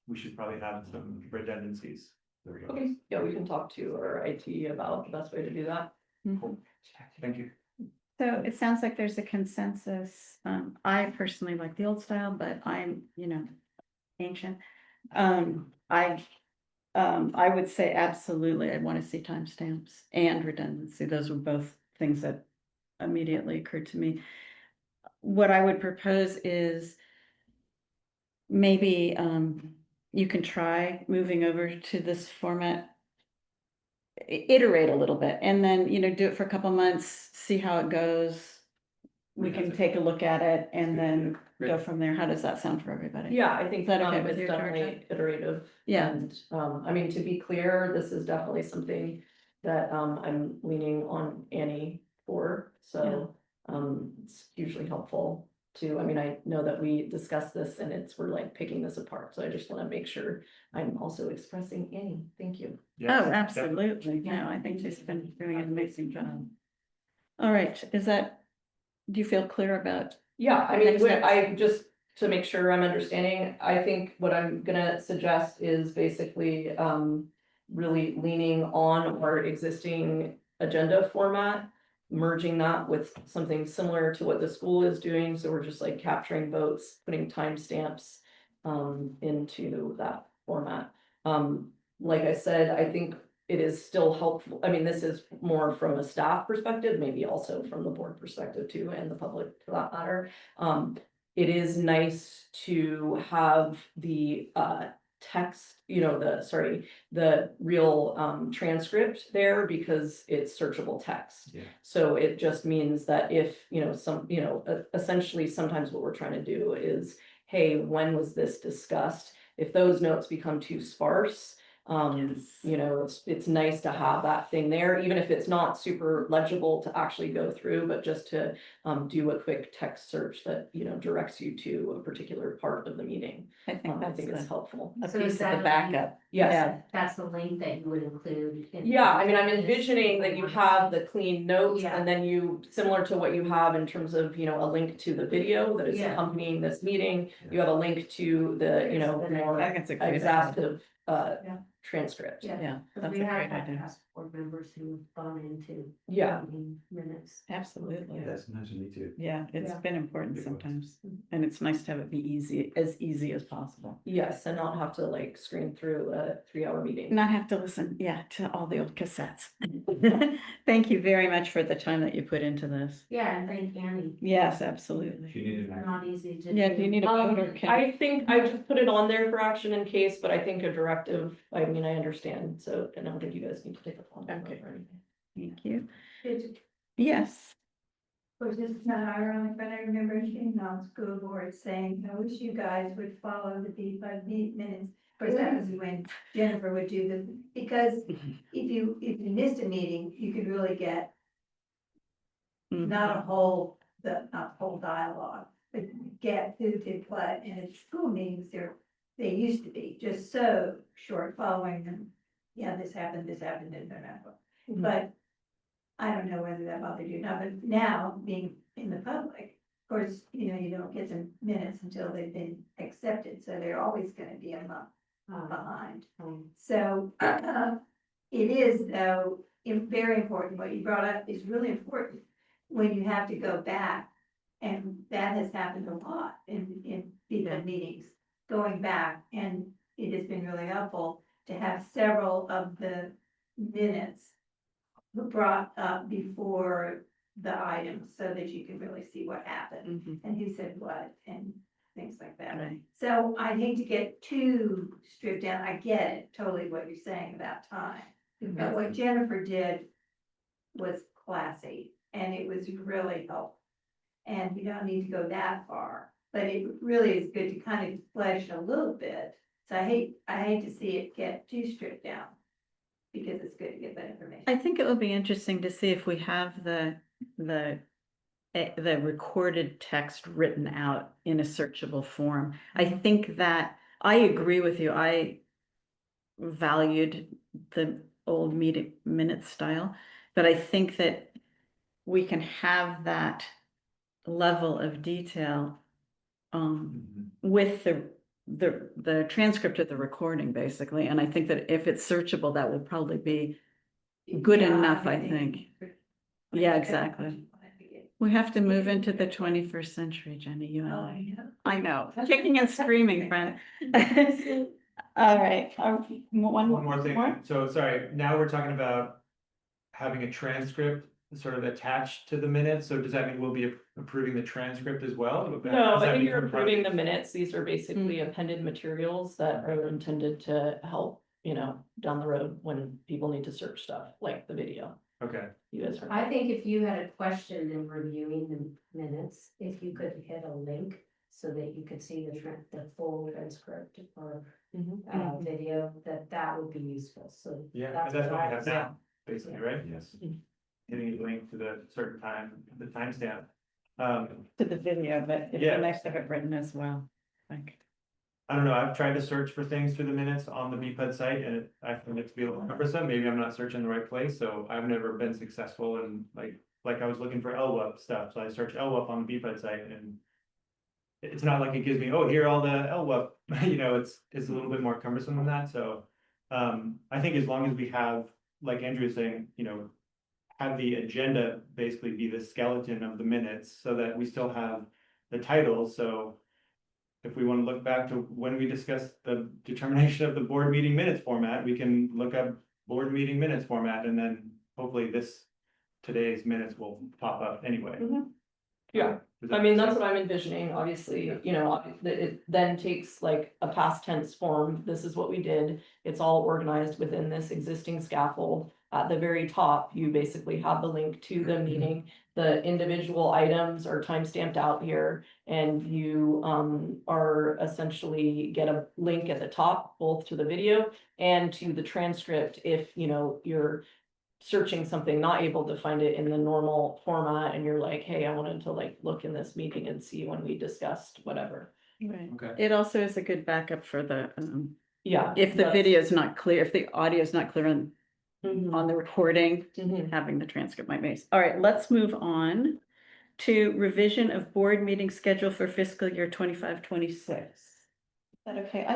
we should probably have some redundancies. There we go. Okay, yeah, we can talk to our IT about the best way to do that. Cool. Thank you. So it sounds like there's a consensus. I personally like the old style, but I'm, ancient. I would say absolutely, I want to see timestamps and redundancy. Those were both things that immediately occurred to me. What I would propose is maybe you can try moving over to this format. Iterate a little bit and then, do it for a couple months, see how it goes. We can take a look at it and then go from there. How does that sound for everybody? Yeah, I think Is that okay with it's you, definitely Georgia? iterative. Yeah. And, I mean, to be clear, this is definitely something that, I'm leaning on Annie for, so, it's hugely helpful too. I mean, I know that we discussed this and we're like picking this apart, so I just want to make sure I'm also expressing Annie. Thank you. Yeah, Oh, absolutely. No, I think she's been doing an amazing job. All right, do you feel clear about? Yeah, I mean, Next steps. I just, to make sure I'm understanding, I think what I'm gonna suggest is basically, really leaning on our existing agenda format, merging that with something similar to what the school is doing, so we're just like capturing votes, putting timestamps, into that format. Like I said, I think it is still helpful. I mean, this is more from a staff perspective, maybe also from the board perspective too, and the public for that matter. It is nice to have the text, the real transcript there because it's searchable text. Yeah. So it just means that if, essentially sometimes what we're trying to do is, hey, when was this discussed? If those notes become too sparse, it's nice to have that thing there, even if it's not super legible to actually go through, but just to do a quick text search that, directs you to a particular part of the meeting. I think I that's think it's the- helpful. a So piece is of that the a link? backup. Yes. Yeah. That's the link that you would include. Yeah, I mean, I'm envisioning that you have the clean notes Yeah. and then you, similar to what you have in terms of, a link to the video that is Yeah. accompanying this meeting. You have a link to the, more I think it's a great idea. exhaustive, Yeah. transcript. Yeah, that's We a have great had idea. past board members who've gone into. Yeah. Minutes. Absolutely. Yeah, sometimes you need to. Yeah, it's Yeah. been important Big ones. sometimes, and it's nice to have it be as easy as possible. Yes, and not have to like screen through a 3-hour meeting. Not have to listen, to all the old cassettes. Thank you very much for the time that you put into this. Yeah, and thank Annie. Yes, absolutely. If you need It's an not easy to. Yeah, do you need a vote or can? I think I just put it on there for action in case, but I think a directive, I mean, I understand, so I don't think you guys need to take a phone. Okay. Thank you. It's, Yes, of course, it's not ironic, but I remember hearing on school board saying, I wish you guys would follow the B5 minutes. course, that was when Jennifer would do the, because if you missed a meeting, you could really get not a whole, not whole dialogue, but get who did what, and at school meetings, they used to be just so short following them. Yeah, this happened, and but I don't know whether that bothered you now, but now, being in the public, of course, you know, you don't get the minutes until they've been accepted, so they're always gonna be a month behind. So, it is, though, very important, what you brought up is really important, when you have to go back, and that has happened a lot in people meetings, going back, and it has been really helpful to have several of the minutes brought up before the items, so that you can really see what happened, and who said what, and things like that. Right. So I hate to get too stripped down, I get it, totally what you're saying about time, but what Jennifer did was classy, and it was really helpful. And you don't need to go that far, but it really is good to kind of flesh a little bit. So I hate to see it get too stripped down, because it's good to get that information. I think it would be interesting to see if we have the recorded text written out in a searchable form. I think that, I agree with you, I valued the old meeting minute style, but I think that we can have that level of detail with the transcript of the recording, basically, and I think that if it's searchable, that will probably be good enough, I think. Yeah, exactly. We have to move into the 21st century, Jenny, you and I. I know, kicking and screaming, friend. All right, One more thing, so sorry, now we're talking about having a transcript sort of attached to the minutes, so does that mean we'll be approving the transcript as well? No, Does that I think mean you're for approving the projects? minutes. These are basically appended materials that are intended to help, you know, down the road when people need to search stuff, like the video. Okay, You guys are. I think if you had a question in reviewing the minutes, if you could hit a link so that you could see the full transcript or video, that would be useful, so. yeah, That's that's what what we I have was- now, basically, right? Yes. Hitting a link to the certain time, the timestamp. To the video, but it'd Yeah. be nice to have it written as well, like. I don't know, I've tried to search for things through the minutes on the BPUD site and I find it to be a little cumbersome, maybe I'm not searching the right place, so I've never been successful and like I was looking for LWUP stuff, so I searched LWUP on the BPUD site and it's not like it gives me, oh, here are all the LWUP, you know, it's a little bit more cumbersome than that, so I think as long as we have, like Andrew was saying, you know, have the agenda basically be the skeleton of the minutes so that we still have the titles, so if we want to look back to when we discussed the determination of the board meeting minutes format, we can look up board meeting minutes format and then hopefully today's minutes will pop up anyway. Yeah, Does I that mean, make that's sense? what I'm envisioning, obviously, you know, it then takes like a past tense form, this is what we did. It's all organized within this existing scaffold. At the very top, you basically have the link to the meeting. The individual items are time stamped out here. And you are essentially get a link at the top, both to the video and to the transcript if, you know, you're searching something, not able to find it in the normal format, and you're like, hey, I wanted to like look in this meeting and see when we discussed whatever. Right. Okay. It also is a good backup for the, Yeah. if the that's- video is not clear, if the audio is not clear Mhm, on the recording, mhm. having the transcript might be. All right, let's move on to revision of board meeting schedule for fiscal year 25-26. Is that okay?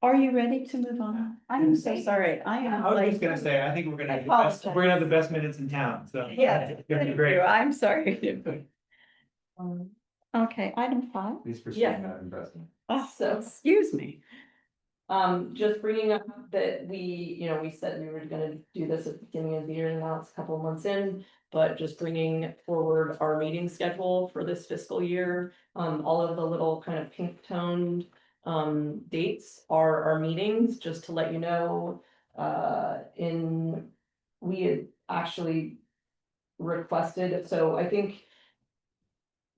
Are you ready to move on? I'm so sorry. I am I was like. just gonna say, I think we're gonna I have the best, apologize. we're gonna have the best minutes in town, so. Yeah, It's gonna be thank great. you. I'm sorry. Okay, item 5. Please proceed, Yeah. Madam President. Oh, So- excuse me. Just bringing up that you know, we said we were gonna do this at the beginning of the year, and now it's a couple of months in. But just bringing forward our meeting schedule for this fiscal year, all of the little kind of pink toned dates are our meetings, just to let you know. We had actually requested, so I think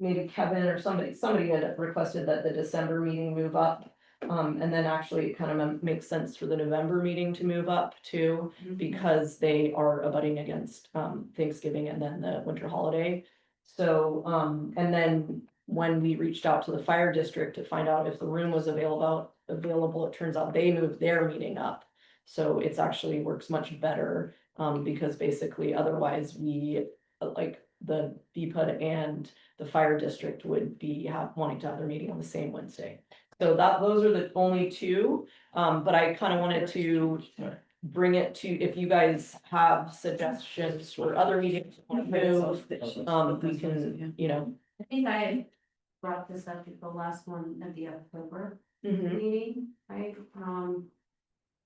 maybe Kevin or somebody had requested that the December meeting move up. And then actually it kind of makes sense for the November meeting to move up too, because they are abutting against Thanksgiving and then the winter holiday. So, and then when we reached out to the fire district to find out if the room was available, it turns out they moved their meeting up. So it's actually works much better, because basically otherwise we, like, the BPUD and the fire district would be wanting to have their meeting on the same Wednesday. So those are the only two, but I kind of wanted to bring it to, if you guys have suggestions for other meetings, to move, we can, you know. I think I brought this up at the last one at the October Mhm. meeting, right?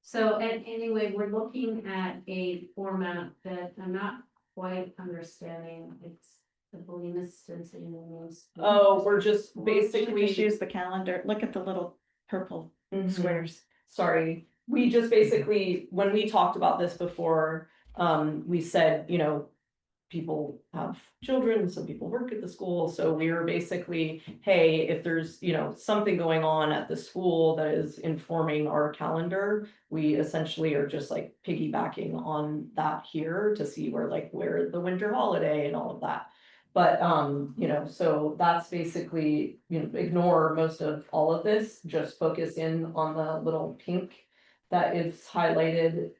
So, and anyway, we're looking at a format that I'm not quite understanding. It's the Bolinas Stinson News. Oh, we're just We basically. just use the calendar, look at the little purple squares. Sorry, we just basically, when we talked about this before, we said, you know, people have children, some people work at the school, so we were basically, hey, if there's, you know, something going on at the school that is informing our calendar, we essentially are just like piggybacking on that here to see where the winter holiday and all of that. But, you know, so that's basically, you know, ignore most of all of this, just focus in on the little pink that is highlighted,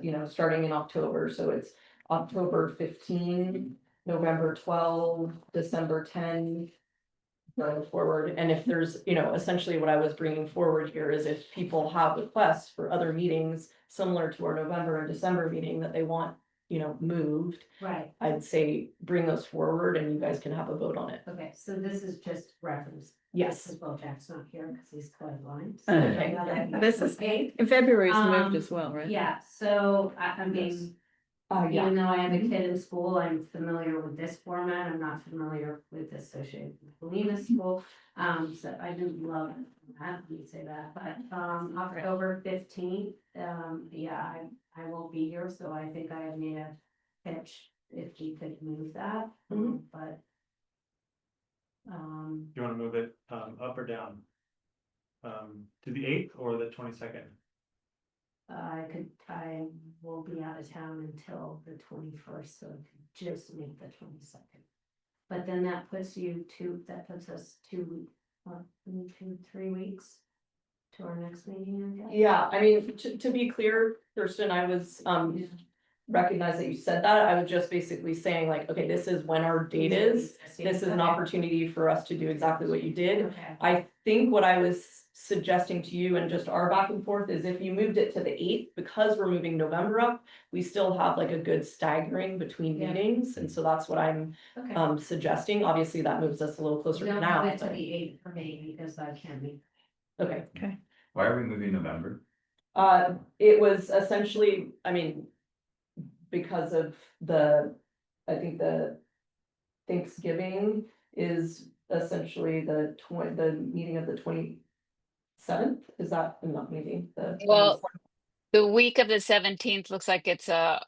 you know, starting in October, so it's October 15, November 12, December 10. Going forward, and if there's, you know, essentially what I was bringing forward here is if people have requests for other meetings similar to our November and December meeting that they want, you know, moved, Right, I'd say bring those forward and you guys can have a vote on it. okay, so this is just reference. Yes. Because Will Jack's not here because he's colorblind. Okay. This is, Okay, February's Um, moved as well, right? yeah, so I mean, Yeah, even though I have a kid in school, I'm familiar with this format, I'm not familiar with the associated with Bolinas school. So I didn't love that, let me say that, but, October 15th, yeah, I won't be here, so I think I made a pitch if we could move that, but. You wanna move it up or down? To the 8th or the 22nd? I will be out of town until the 21st, so I could just make the 22nd. But then that puts us 3 weeks to our next meeting, I guess. yeah, I mean, to be clear, Thurston, I was, recognize that you said that, I was just basically saying like, okay, this is when our date is. This is an opportunity for us to do exactly what you did. Okay, I think what I was suggesting to you and just our back and forth is if you moved it to the 8th, because we're moving November up, we still have like a good staggering between Yeah. meetings, and so that's what I'm okay. suggesting. Obviously, that moves us a little closer to Don't now. move it to but- the 8th for me because I can't make. Okay, Why are we moving November? it was essentially, I mean, because of I think the Thanksgiving is essentially the meeting of the 27th, is that, not meeting, the. Well, the week of the 17th looks like it's a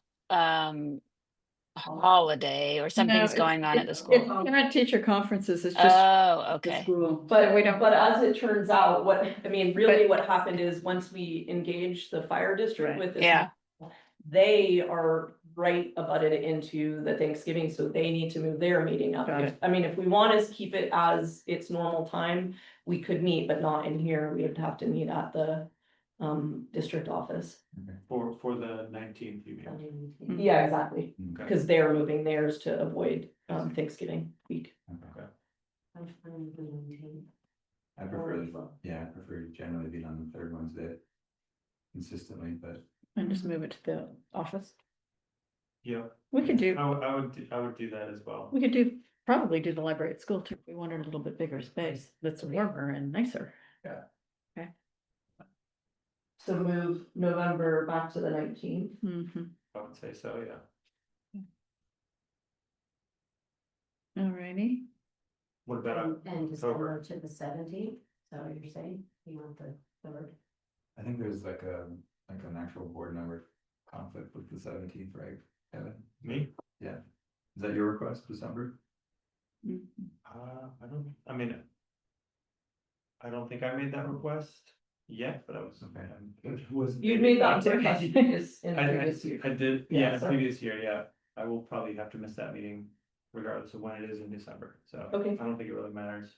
holiday or something's going on at the It's school. parent teacher conferences, it's just Oh, the okay. school. But we don't. but as it turns out, really what happened is once we engaged the fire district Right. with this. Yeah. They are right abutted into the Thanksgiving, so they need to move their meeting up. Got it. I mean, if we want to keep it as its normal time, we could meet, but not in here. We would have to meet at the district office. For the 19th, you mean? Yeah, exactly, Okay. because they're moving theirs to avoid Thanksgiving week. Okay. I'm fine with the 19th. I prefer to generally be on the third Wednesday consistently, but And just move it to the office. Yeah. We could do, I would do that as well. we could probably do the library at school too. We wanted a little bit bigger space that's warmer and nicer. So move November back to the 19th. I would say so, yeah. Alrighty, What about And October? December to the 17th, is that what you're saying? You want the third? I think there's like an actual board member conflict with the 17th, right, Kevin? Me? Yeah. Is that your request, December? I don't think I made that request. Yeah, but I was. Okay. Wasn't. You made that clear last previous in I previous year. I did, Yeah, yeah, so- previous year, yeah. I will probably have to miss that meeting regardless of when it is in December, so. Okay. I don't think it really matters.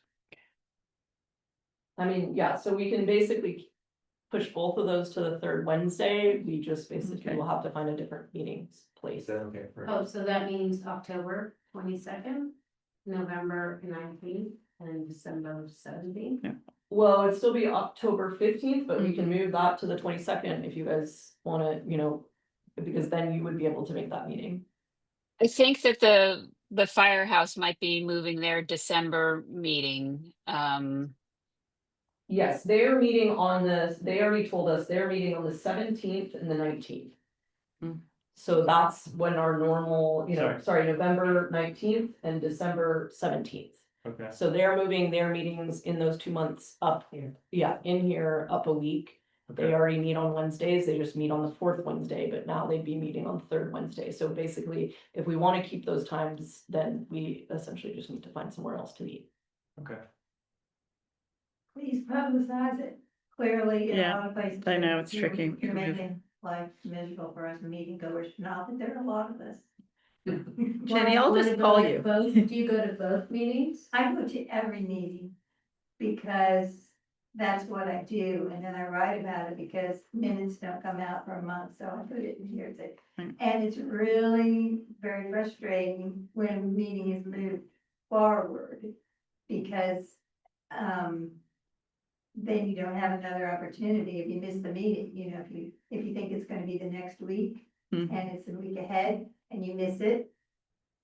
I mean, yeah, so we can basically push both of those to the third Wednesday. We just basically Okay. will have to find a different meetings place. Is that okay for? Oh, so that means October 22nd, November 19th, and December 17th? Well, it'd still be October 15th, but we can Mhm. move that to the 22nd if you guys wanna, because then you would be able to make that meeting. I think that the firehouse might be moving their December meeting. Yes, they already told us they're meeting on the 17th and the 19th. Hmm. So that's when our normal, Sorry. November 19th and December 17th. Okay, So they're moving their meetings in those 2 months up here, in here up a week. They okay, already meet on Wednesdays, they just meet on the fourth Wednesday, but now they'd be meeting on the third Wednesday. So basically, if we wanna keep those times, then we essentially just need to find somewhere else to meet. okay. Please publicize it clearly in a Yeah, lot of places. I know, it's You're- tricky. You're making life miserable for us meeting goers, not that there are a lot of us. Jenny, I'll just call you. Do you go to both meetings? I go to every meeting because that's what I do, and then I write about it because minutes don't come out for a month, so I put it in here. Mm. And it's really very frustrating when a meeting is moved forward because, then you don't have another opportunity if you miss the meeting, if you think it's gonna be the next week Mhm. and it's the week ahead and you miss it.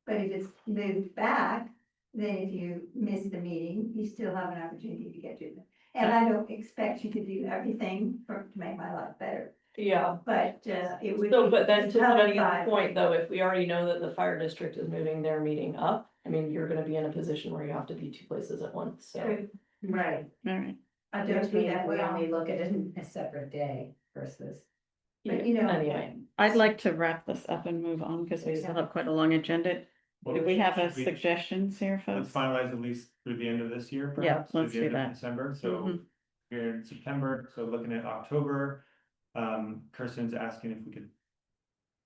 But if it's moved back, then if you miss the meeting, you still have an opportunity to get to it. And I don't expect you to do everything to make my life better, Yeah, but, it would. so, but then to Jenny's publicize. point, though, if we already know that the fire district is moving their meeting up, I mean, you're gonna be in a position where you have to be two places at once, so. True. Right. All right. I Which don't do means that we well. only look at it in a separate day versus. But Anyway, I'd like to wrap this up and move on because we still have quite a long agenda. Do we have a Should suggestions here, Let's folks? finalize at least through the end of this year, Yeah, perhaps. through let's the do end of that. December, so Mhm. we're in September, so looking at October. Kirsten's asking if we could.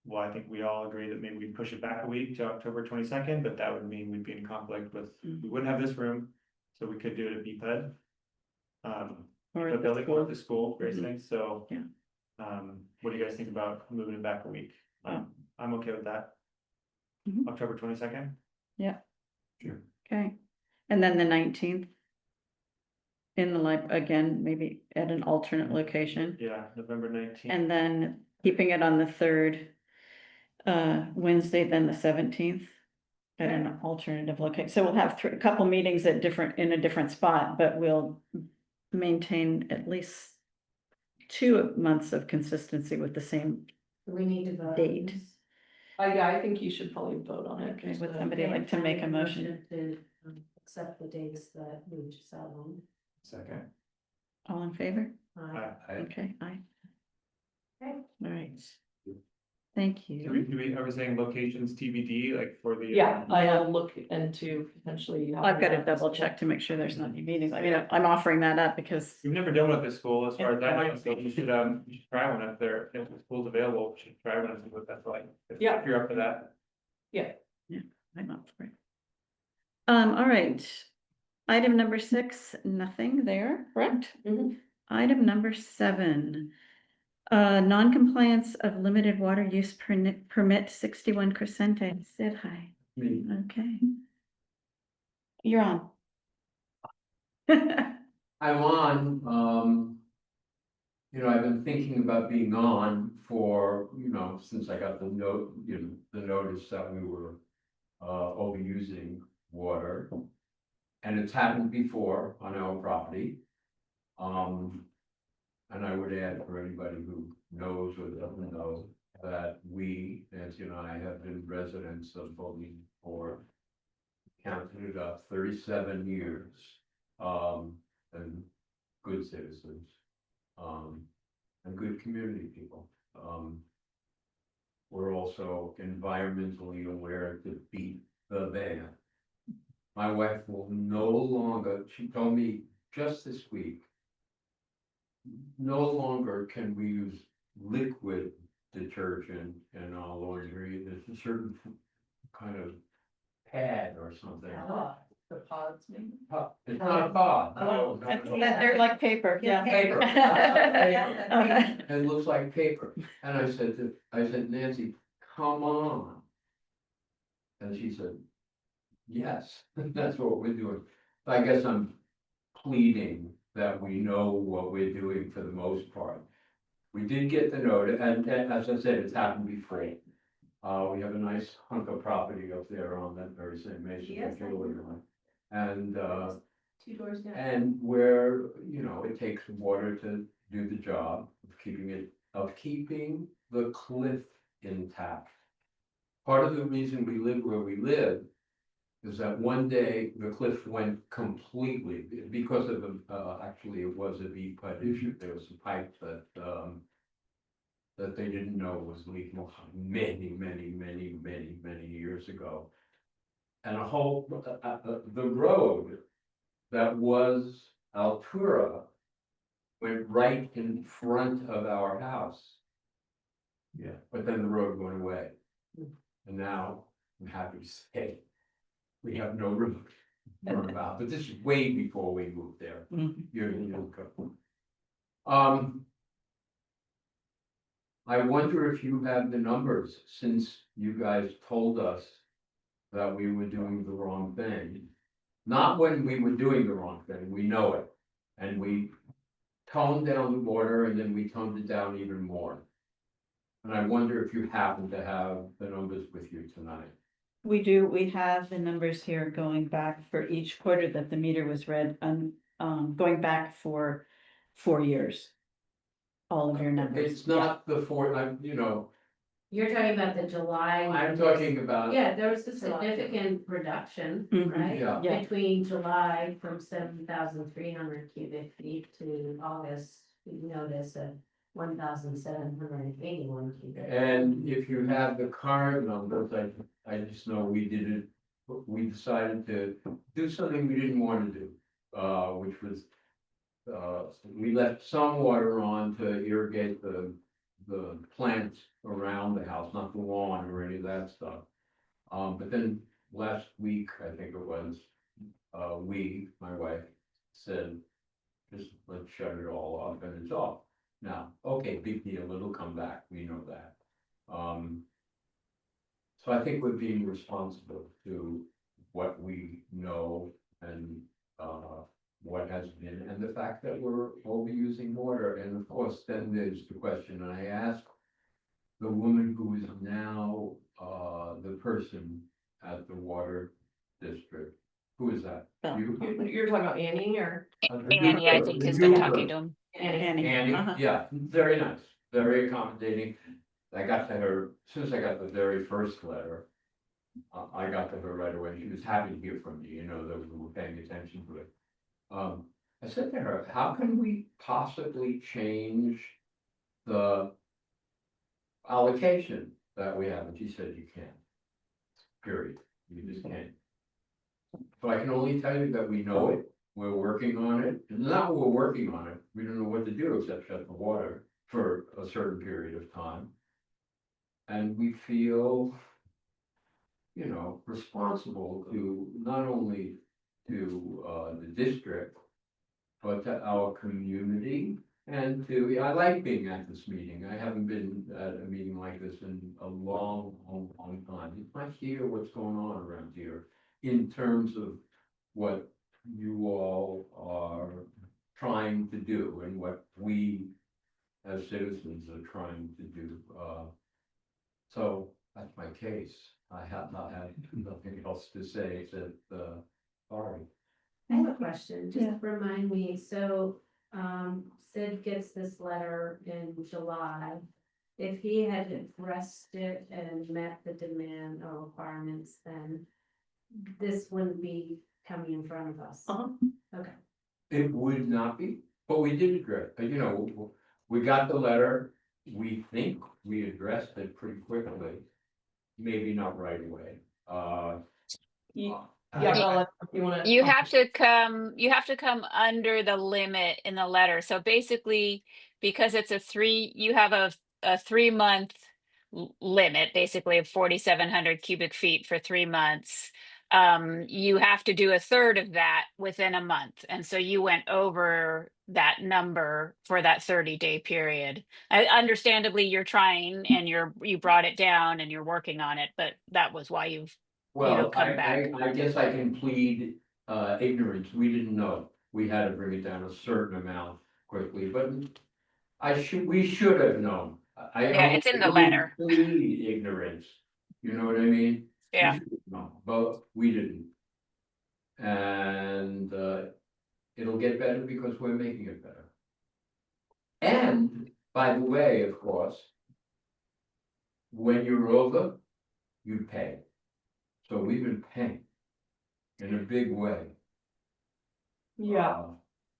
Well, I think we all agree that maybe we push it back a week to October 22nd, but that would mean we'd be in conflict with, we wouldn't have this room, so we could do it at BPED. Or The at the building or school. at the school, Grace Mhm. thinks, so. Yeah. What do you guys think about moving it back a week? I'm okay with that. Mhm. October 22nd? Okay, and then the 19th. In the again, maybe at an alternate location, Yeah, November 19th. and then keeping it on the third. Wednesday, then the 17th. At an alternative location, so we'll have a couple meetings in a different spot, but we'll maintain at least 2 months of consistency with the same. We need to vote. on Date. this. I think you should probably vote on it. Okay, just would to- somebody like to make a motion? To accept the dates that we just outlined. Second. All in favor? I, Okay, aye. Okay. All right. Thank you. Are we saying locations TBD, like for the? Yeah, I'll look into potentially. I've got to double check to make sure there's not any meetings. I mean, I'm offering that up because, We've never done one at the school, as far as I know, Yeah. so you should try one if the school's available, you should try one and see what that's like. If Yeah. you're up for that. I'm up for it. All right. Item number 6, nothing there, correct? Mhm. Item number 7. Non-compliance of limited water use permit 61 Crescente. Sid, hi. Me. Okay. You're on. I'm on, I've been thinking about being on for, since I got the the notice that we were overusing water. And it's happened before on our property. And I would add for anybody who knows or doesn't know, that we, Nancy and I, have been residents of Bowling for, counted it up, 37 years. And good citizens, and good community people. We're also environmentally aware to beat the ban. My wife will no longer, she told me just this week, no longer can we use liquid detergent in our laundry. There's a certain kind of pad or something. The pods maybe. It's not a pod. Oh, No, no, no. They're like paper, yeah. Paper. Okay. It looks like paper. And I said, Nancy, come on. And she said, yes, that's what we're doing. I guess I'm pleading that we know what we're doing for the most part. We did get the note, and as I said, it's happened before. We have a nice hunk of property up there on that very same Mason. Yes, I know. And, 2 doors down. and where, it takes water to do the job of keeping the cliff intact. Part of the reason we live where we live is that one day the cliff went completely because of actually it was a deep pipe issue. There was a pipe that they didn't know was leaking many years ago. And a whole, the road that was Altura went right in front of our house. Yeah, but then the road went away. And now I'm happy to say we have no road about, but this is way before we moved there. Years ago. I wonder if you have the numbers, since you guys told us that we were doing the wrong thing. Not when we were doing the wrong thing, we know it. And we toned down the water and then we toned it down even more. And I wonder if you happen to have the numbers with you tonight. We do, we have the numbers here going back for each quarter that the meter was read, going back for 4 years. All of your numbers. It's not the four, You're talking about the July. I'm talking about. Yeah, there was a significant reduction, Mhm. right? Yeah. Yeah. Between July from 7,300 cubic feet to August, you notice a 1,781 cubic. And if you have the current numbers, I just know we decided to do something we didn't want to do, which was, we left some water on to irrigate the plants around the house, not the lawn or any of that stuff. But then last week, I think it was, my wife said, just let's shut it all off, and it's off. Now, okay, big deal, it'll come back, we know that. So I think we're being responsible to what we know and, what has been, and the fact that we're overusing water, and of course, then there's the question, and I asked the woman who is now, the person at the water district, who is that? Oh. You're talking about Annie or? Annie, I think, has been talking to him. Annie. Annie, Uh-huh. yeah, very nice, very accommodating. I got to her, as soon as I got the very first letter, I got to her right away. She was happy to hear from me, that we were paying attention to it. I said to her, how can we possibly change the allocation that we have? And she said, you can't. Period. You just can't. So I can only tell you that we know it, we're working on it. It's not that we're working on it, we don't know what to do except shut the water for a certain period of time. And we feel, responsible to not only to the district, but to our community and to, I like being at this meeting. I haven't been at a meeting like this in a long time. It's nice to hear what's going on around here in terms of what you all are trying to do and what we as citizens are trying to do. So that's my case. I have nothing else to say except, sorry. I have a question, Yeah. just remind me, so, Sid gets this letter in July. If he had addressed it and met the demand or requirements, then this wouldn't be coming in front of us. Uh-huh. Okay. It would not be, but we did address, we got the letter, we think we addressed it pretty quickly. Maybe not right away. You- Yeah, Bella, if you wanna. You have to come under the limit in the letter. So basically, because it's you have a 3 month limit, basically of 4,700 cubic feet for 3 months. You have to do a third of that within a month. And so you went over that number for that 30-day period. Understandably, you're trying and you brought it down and you're working on it, but that was why you've Well, come back. I guess I can plead, ignorance, we didn't know, we had to bring it down a certain amount quickly, but we should have known. Yeah, it's in the letter. Plead ignorance, you know what I mean? We Yeah. should have known, but we didn't. And, it'll get better because we're making it better. And, by the way, of course, when you're over, you pay. So we've been paying in a big way. Yeah,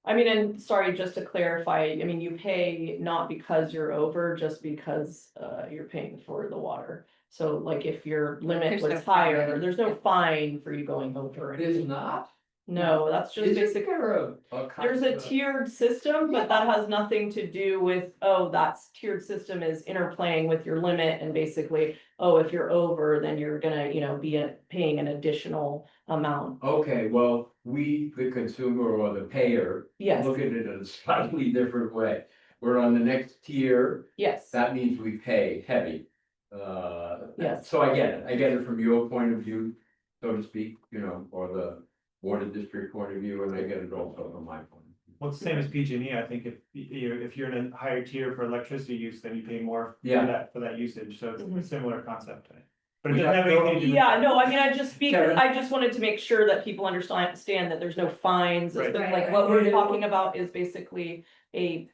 I mean, and sorry, just to clarify, I mean, you pay not because you're over, just because you're paying for the water. So like if your limit There's no was higher, fine. there's no fine for you going over. It is not. No, that's just Isn't basic. there a There's a kind of tiered system, but that has nothing to do with, oh, that's tiered system is interplaying with your limit and basically, oh, if you're over, then you're gonna, be paying an additional amount. Okay, well, we, the consumer or the payer, Yes, look at it in a slightly different way. We're on the next tier, yes, that means we pay heavy. Yes. So I get it from your point of view, so to speak, or the water district point of view, and I get it also from my point of view. Well, it's the same as PG&E. I think if you're in a higher tier for electricity use, then you pay more Yeah. for that usage. So it's Mhm. a similar concept. But it We doesn't have have anything to do with. yeah, no, I mean, Karen? I just wanted to make sure that people understand that there's no fines. Right. Like what we're talking about is basically a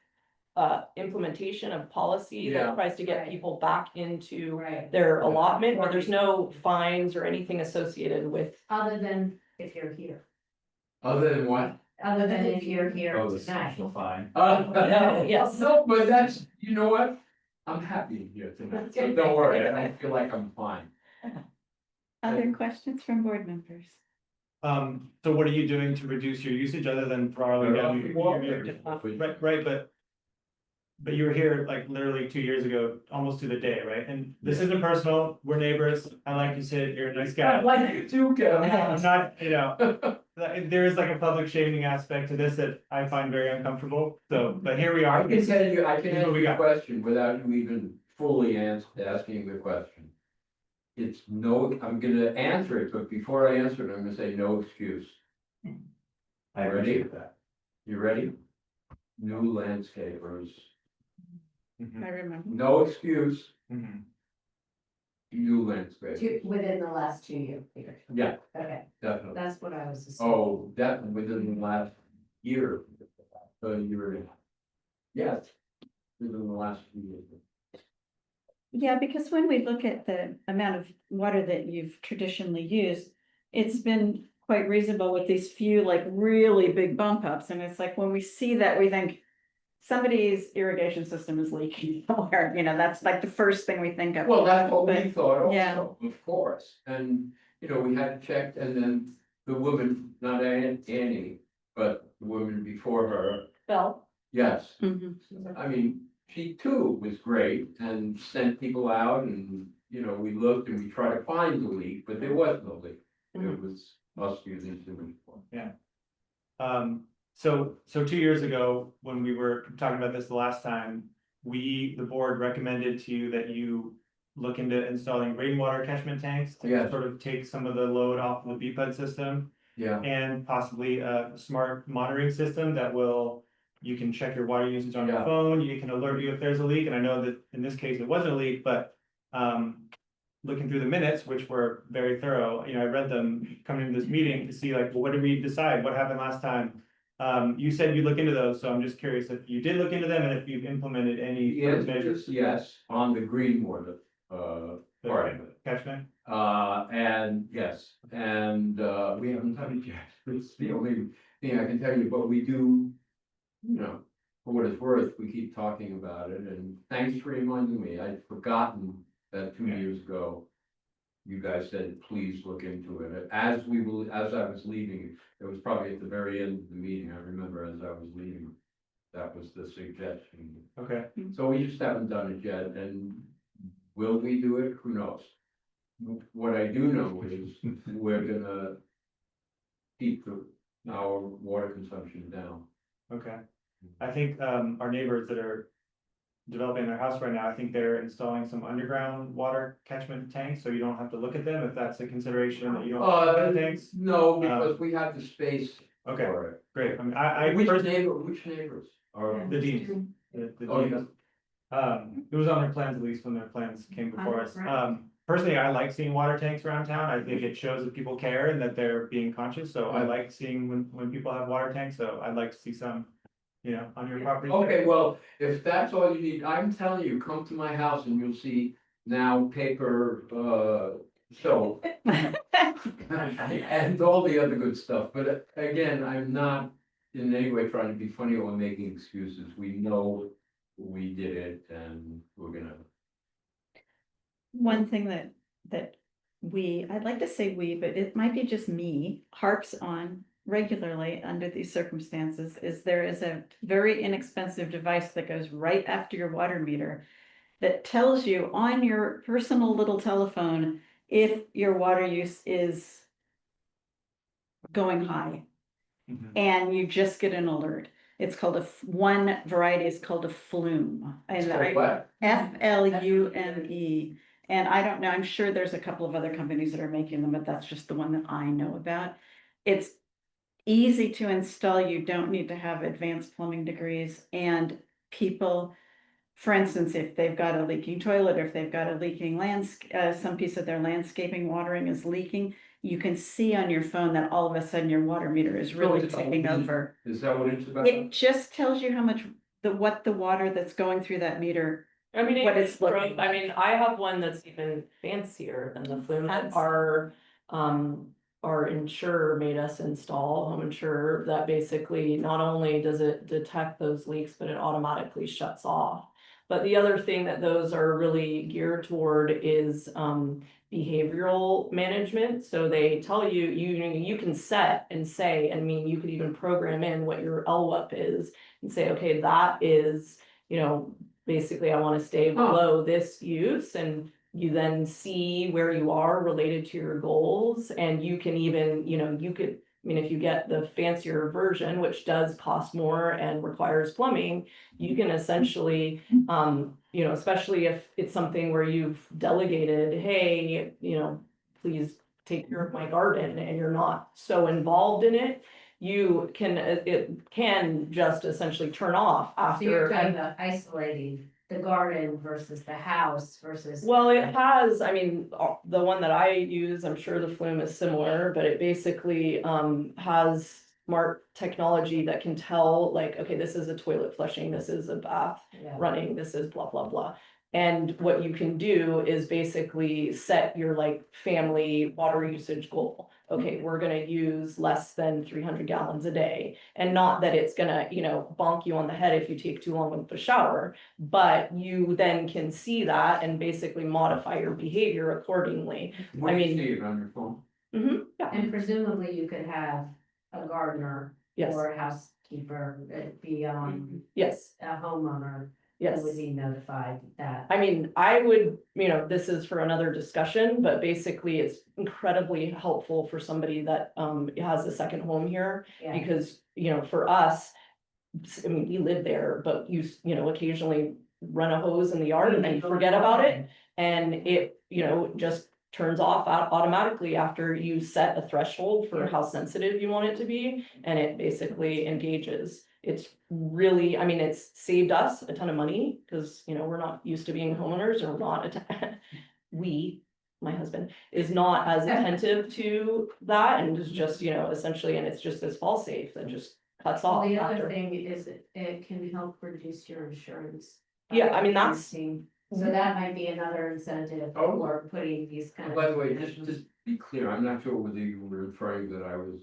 implementation of policy Yeah. that tries to get Right. people back into Right, their allotment, where there's no fines or anything associated with. other than if you're here, Other than what? other than if you're here Oh, the tonight. special fine. No, yes. No, but that's, you know what? I'm happy here tonight, so don't worry, I don't feel like I'm fine. Other questions from board members? So what are you doing to reduce your usage other than throttling down? Right, but you were here like literally 2 years ago, almost to the day, right? And this isn't personal, we're neighbors, I like you, Sid, you're a nice guy. Like you too, Kevin. I'm not, there is like a public shaming aspect to this that I find very uncomfortable, so, but here we I are. can tell you, I can This is what answer we your got. question without you even fully asking the question. It's no, I'm gonna answer it, but before I answer it, I'm gonna say no excuse. I appreciate that. You ready? New landscapers, Mhm, I remember. no excuse, mhm. new landscapers. Within the last 2 years. Yeah, Okay, definitely. that's what I was assuming. Oh, that within the last year, year and a half. Yes, within the last few years. Yeah, because when we look at the amount of water that you've traditionally used, it's been quite reasonable with these few like really big bump ups. And it's like when we see that, we think somebody's irrigation system is leaking somewhere, that's like the first thing we think of. Well, that's what we But, thought yeah. also, of course, and, we had checked, and then the woman, not Annie, but the woman before her, Bell, yes. Mhm. I mean, she too was great and sent people out and, we looked and we tried to find the leak, but there was no leak. It was us using too much water. So 2 years ago, when we were talking about this the last time, the board recommended to you that you look into installing rainwater catchment tanks to Yes. sort of take some of the load off the BPUD system Yeah, and possibly a smart monitoring system you can check your water usage on your Yeah. phone, you can alert you if there's a leak, and I know that in this case it wasn't a leak, but looking through the minutes, which were very thorough, I read them coming into this meeting to see like, well, what did we decide? What happened last time? You said you look into those, so I'm just curious if you did look into them and if you've implemented any the sort of answer measures. is yes, on the green water, part of it. Catchment? And yes, and, we haven't done it yet, it's the only thing I can tell you, but we do, for what it's worth, we keep talking about it, and thanks for reminding me, I'd forgotten that 2 years ago. you guys said, please look into it. As I was leaving, it was probably at the very end of the meeting, I remember as I was leaving, that was the suggestion. Okay, So we just haven't done it yet, and will we do it? Who knows? What I do know is we're gonna keep our water consumption down. okay. I think, our neighbors that are developing their house right now, I think they're installing some underground water catchment tanks, so you don't have to look at them, if that's a consideration that you don't. look at the tanks. No, because we have the space Okay, for it. great. I mean, I Which personally, neighbors are? the Deans, the Oh, Deans. It was on their plans, at least when their plans came before us. Right. Personally, I like seeing water tanks around town. I think it shows that people care and that they're being conscious, so I like seeing when people have water tanks, so I'd like to see some, on your property. Okay, well, if that's all you need, I'm telling you, come to my house and you'll see now paper, soap. And all the other good stuff, but again, I'm not in any way trying to be funny or making excuses. We know we did it and we're gonna. One thing that I'd like to say we, but it might be just me, harps on regularly under these circumstances is there is a very inexpensive device that goes right after your water meter that tells you on your personal little telephone if your water use is going high. Mhm. And you just get an alert. It's called one variety is called a flume. It's called what? FLUME. And I don't know, I'm sure there's a couple of other companies that are making them, but that's just the one that I know about. It's easy to install. You don't need to have advanced plumbing degrees, and people, for instance, if they've got a leaking toilet, or if they've got a leaking some piece of their landscaping watering is leaking, you can see on your phone that all of a sudden your water meter is really it's ticking all- over. Is that what it's about? It just tells you how much, what the water that's going through that meter. I mean, What even it's looking I mean, I have one that's even fancier than the flume that our insurer made us install, home insurer, that basically not only does it detect those leaks, but it automatically shuts off. But the other thing that those are really geared toward is behavioral management. So they tell you, you can set and say, I mean, you could even program in what your LWAP is and say, okay, that is, basically I want to stay below this use, and you then see where you are related to your goals. And you can even, if you get the fancier version, which does cost more and requires plumbing, you can essentially, especially if it's something where you've delegated, hey, please take care of my garden, and you're not so involved in it, it can just essentially turn off So you're talking after. about isolating the garden versus the house versus. Well, it has, I mean, the one that I use, I'm sure the Flume is similar, but it basically has smart technology that can tell, like, okay, this is a toilet flushing, this is a bath Yeah. running, this is blah, blah, blah. And what you can do is basically set your family water usage goal. Okay, we're gonna use less than 300 gallons a day, and not that it's gonna, bonk you on the head if you take too long with the shower, but you then can see that and basically modify your behavior accordingly. What do I you mean- see it on your phone? Yeah, And presumably you could have a gardener yes, or a housekeeper be on yes, a homeowner who yes. would be notified that. I mean, I would, this is for another discussion, but basically it's incredibly helpful for somebody that has a second home here. Yeah. Because, for us, I mean, we live there, but you occasionally run a hose in the yard and then forget about it. And it, just turns off automatically after you set a threshold for how sensitive you want it to be. And it basically engages. It's really, I mean, it's saved us a ton of money because, we're not used to being homeowners, or we're not, my husband is not as attentive to that, and is just, essentially, and it's just this fall safe that just cuts Well, off the other after. thing is it can help reduce your insurance. Yeah, I mean, that's- So that might be another incentive Oh. for putting these kind of. By the way, just be clear, I'm not sure whether you were referring that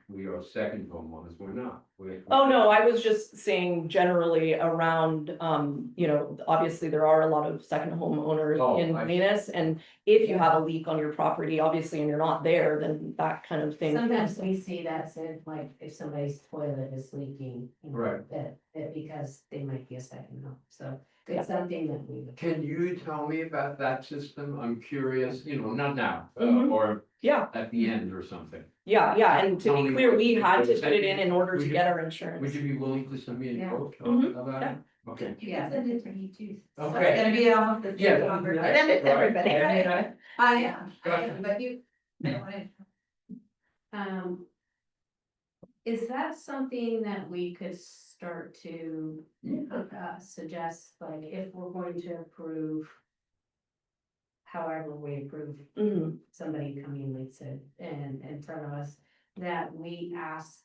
we are second homeowners, we're not. Oh, no, I was just saying generally around, obviously there are a lot of second homeowners Oh, in I see. Venus. And if you have a leak on your property, obviously, and you're not there, then that kind of thing. Sometimes we see that said, like, if somebody's toilet is leaking. you know, Right. That because they might be a second home, so it's something that we. Can you tell me about that system? I'm curious, not now, Mhm. or Yeah, at the end or something. yeah, and to Tell be me clear, what- we had to what- put it in order would to you- get our Would insurance. you be willing to send me a Yeah. quote Mhm. about Yeah. it? Okay. You can send it to me too. So Okay. It's gonna be on the. Yeah. Send it to everybody. I am, Gotcha. but you, I don't wanna. Is that something that we could start to suggest, like, if we're going to approve? However we approve Mhm. somebody coming leads it in front of us, that we ask,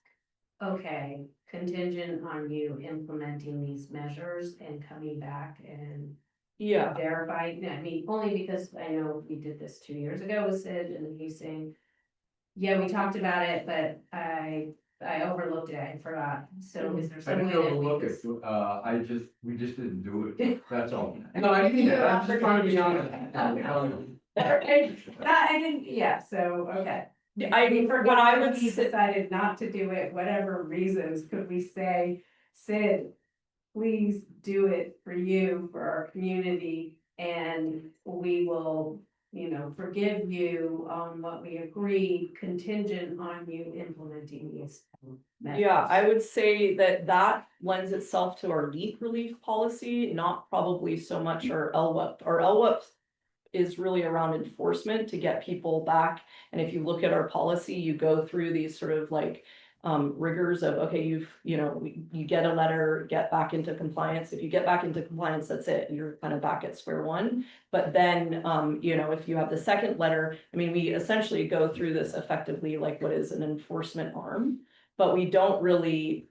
okay, contingent on you implementing these measures and coming back and Yeah, verifying, I mean, only because I know we did this 2 years ago with Sid, and he's saying, yeah, we talked about it, but I overlooked it, I forgot, so is there I some way didn't that we overlook could? it, we just didn't do it, that's all. No, I mean, I'm just trying to be honest. Okay, I didn't, yeah, so, okay. I We mean, what forgot I that would he say, decided not to do it, whatever reasons, could we say, Sid, please do it for you, for our community, and we will, forgive you on what we agreed, contingent on you implementing these measures. yeah, I would say that lends itself to our leak relief policy, not probably so much our LWUP. Our LWUP is really around enforcement to get people back. And if you look at our policy, you go through these sort of like rigors of, okay, you get a letter, get back into compliance. If you get back into compliance, that's it. You're kind of back at square one. But then, if you have the second letter, I mean, we essentially go through this effectively like what is an enforcement arm. But we don't really,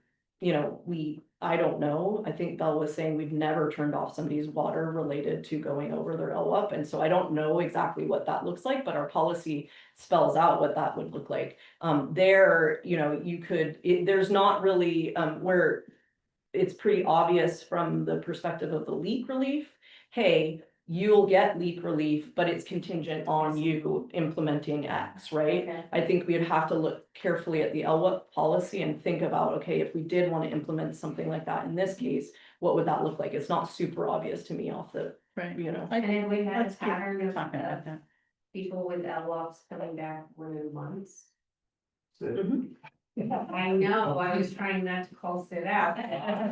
I don't know. I think Belle was saying we've never turned off somebody's water related to going over their LWUP. And so I don't know exactly what that looks like, but our policy spells out what that would look like. There's not really, where it's pretty obvious from the perspective of the leak relief. Hey, you'll get leak relief, but it's contingent on you implementing X, right? Okay. I think we'd have to look carefully at the LWUP policy and think about, okay, if we did want to implement something like that in this case, what would that look like? It's not super obvious to me off the, Right. And then we had a Let's keep pattern of talking about that. people with LWOPs coming back within months. Mhm. I know, I was trying not to call Sid out,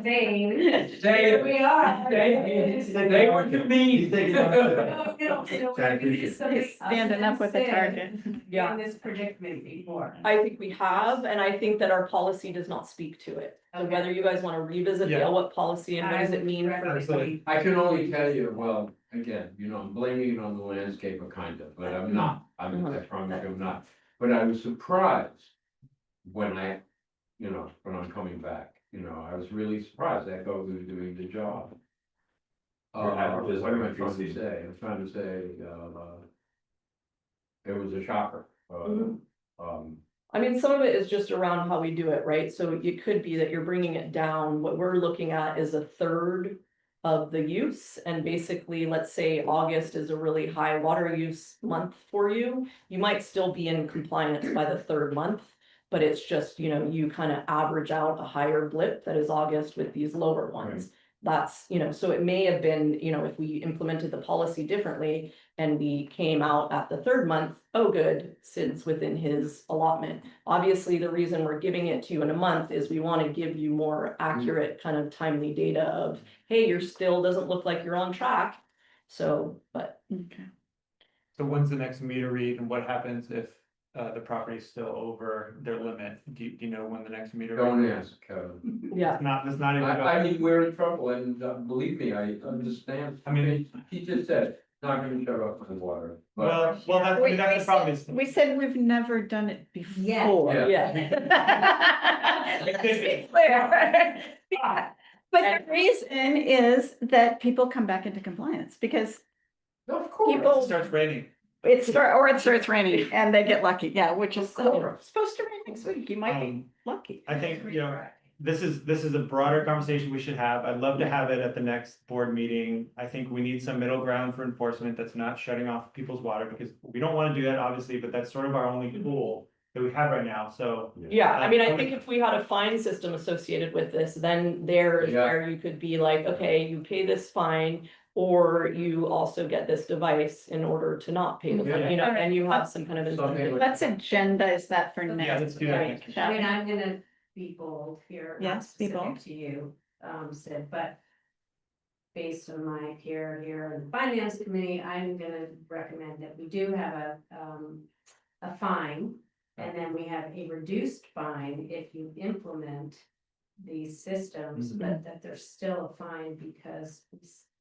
saying, Say here it. we are. They were to me. Standing up with a target. Yeah. In this predicament before. I think we have, and I think that our policy does not speak to it. So Okay. whether you guys want to revisit the Yeah. LWUP policy and what does it mean for. Absolutely. I can only tell you, well, again, I'm blaming it on the landscaper kind of, but I'm not, I promise I'm not. But I was surprised when when I'm coming back, I was really surprised, I thought we were doing the job. Your averages What am I are trying to increasing. say? I'm trying to say, it was a shocker. Mhm. Um, I mean, some of it is just around how we do it, right? So it could be that you're bringing it down. What we're looking at is a third of the use. And basically, let's say August is a really high water use month for you. You might still be in compliance by the third month, but it's just, you kind of average out a higher blip that is August with these lower ones. That's, so it may have been, if we implemented the policy differently and we came out at the third month, oh, good, Sid's within his allotment. Obviously, the reason we're giving it to you in a month is we want to give you more accurate kind of timely data of, hey, you're still doesn't look like you're on track. So, but Okay. So when's the next meter read and what happens if the property's still over their limit? Do you know when the next meter? Don't read? ask, Kevin. yeah, That's not even. I mean, we're in trouble and believe me, I understand. I mean- He just said, not gonna shut off my water. But Well, that's, I mean, that's the problem is. We said we've never done it before. yeah. Let's be clear. But the reason is that people come back into compliance because of course. It starts raining. or it starts raining and they get lucky, yeah, which is supposed to rain next week, you might be lucky. I think, this is a broader conversation we should have. I'd love to have it at the next board meeting. I think we need some middle ground for enforcement that's not shutting off people's water, because we don't want to do that, obviously, but that's sort of our only tool that we have right now, so. Yeah, I mean, I think if we had a fine system associated with this, then there is Yeah. where you could be like, okay, you pay this fine. Or you also get this device in order to not pay the fine, you know, and you have some kind of Something incentive. Let's agendize that for Yeah, next let's do that week. next week. I mean, I'm gonna be bold here, not Yes, be specific bold. to you, Sid, but. Based on my peer here in the finance committee, I'm gonna recommend that we do have a fine. And then we have a reduced fine if you implement these systems, but that there's still a fine because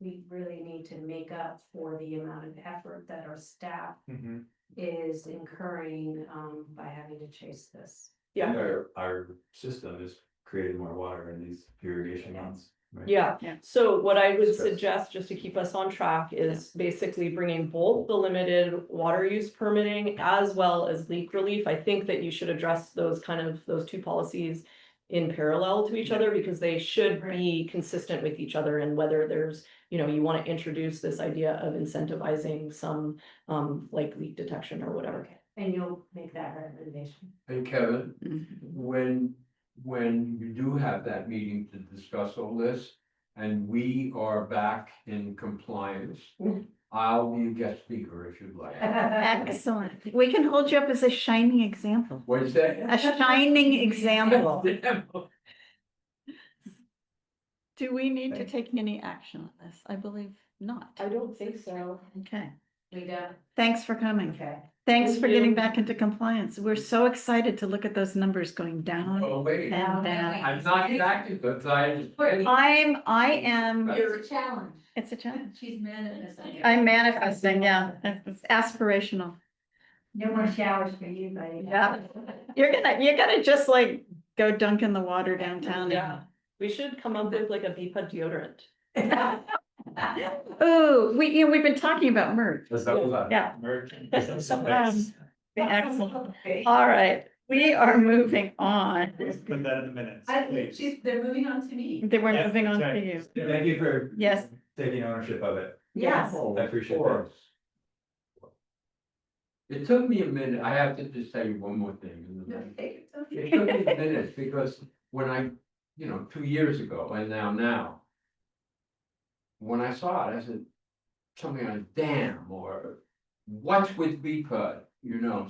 we really need to make up for the amount of effort that our staff Mhm. is incurring, by having to chase this. Yeah. Our system is creating more water in these irrigation months. Right? Yeah, Yeah. so what I would Stress. suggest, just to keep us on track, is basically bringing both the limited water use permitting as well as leak relief. I think that you should address those two policies in parallel to each other, because they should be consistent with each other, and whether there's, you want to introduce this idea of incentivizing some, like leak detection or whatever. Okay, and you'll make that recommendation. And Kevin, Mhm. when you do have that meeting to discuss all this, and we are back in compliance, I'll be a guest speaker if you'd like. Excellent, we can hold you up as a shining example, What is that? a shining example. Do we need to take any action on this? I believe not. I don't think so. Okay, We don't, thanks for coming. okay. Thanks Thank for getting you. back into compliance. We're so excited to look at those numbers going down Oh, wait, and down. I'm not exactly, but I I am, It's a challenge. it's a challenge. She's manifesting. I'm manifesting, yeah, it's aspirational. No more showers for you, buddy. Yeah. You're gonna just like go dunk in the water downtown. Yeah, we should come up with like a BPA deodorant. Oh, we've been talking about merch. Let's double that. Yeah. Merchant. Excellent. All right, we are moving on. Please put that in the minutes, please. They're moving on to me. Then we're Yeah, moving on to sorry. you. Thank you for Yes. taking ownership of it. Yes. I appreciate Of that. course. It took me a minute, I have to just tell you one more thing. and then It took me a minute, because when I, 2 years ago and now. When I saw it, I said, something on a dam or what's with BPUD,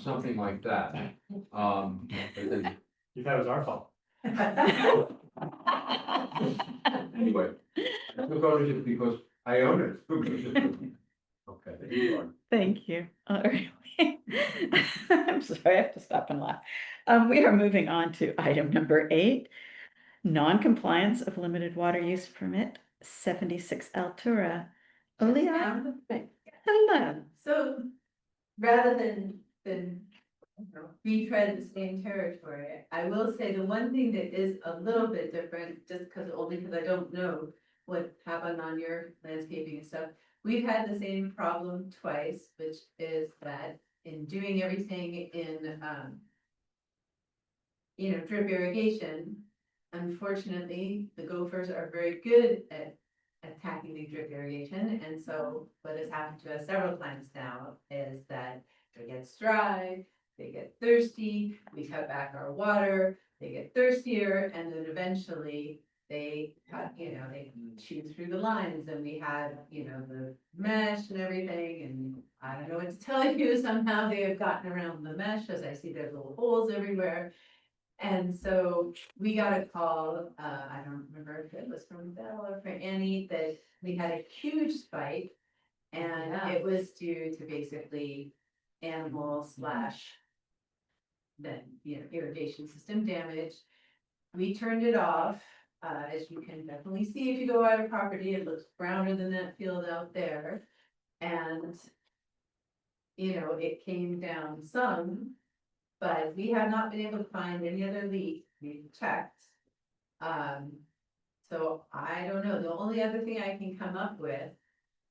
something like that. You thought it was our fault. Anyway, I took ownership because I own it. Okay. Thank you. All right. I'm sorry, I have to stop and laugh. We are moving on to item number 8. Non-compliance of limited water use permit 76 Altura. Olia, hello. So rather than retread the same territory, I will say the one thing that is a little bit different, only because I don't know what happened on your landscaping and stuff. We've had the same problem twice, which is that in doing everything in drip irrigation, unfortunately, the gophers are very good at attacking the drip irrigation, and so what has happened to us several times now is that it gets dry, they get thirsty, we cut back our water, they get thirstier, and then eventually they chew through the lines, and we had, the mesh and everything, and I don't know what to tell you, somehow they have gotten around the mesh, as I see there's little holes everywhere. And so we got a call, I don't remember if it was from Belle or from Annie, that we had a huge spike. And it was due to basically animal / irrigation system damage. We turned it off, as you can definitely see if you go out of property, it looks browner than that field out there. And, it came down some. But we have not been able to find any other leak, we've checked. So I don't know, the only other thing I can come up with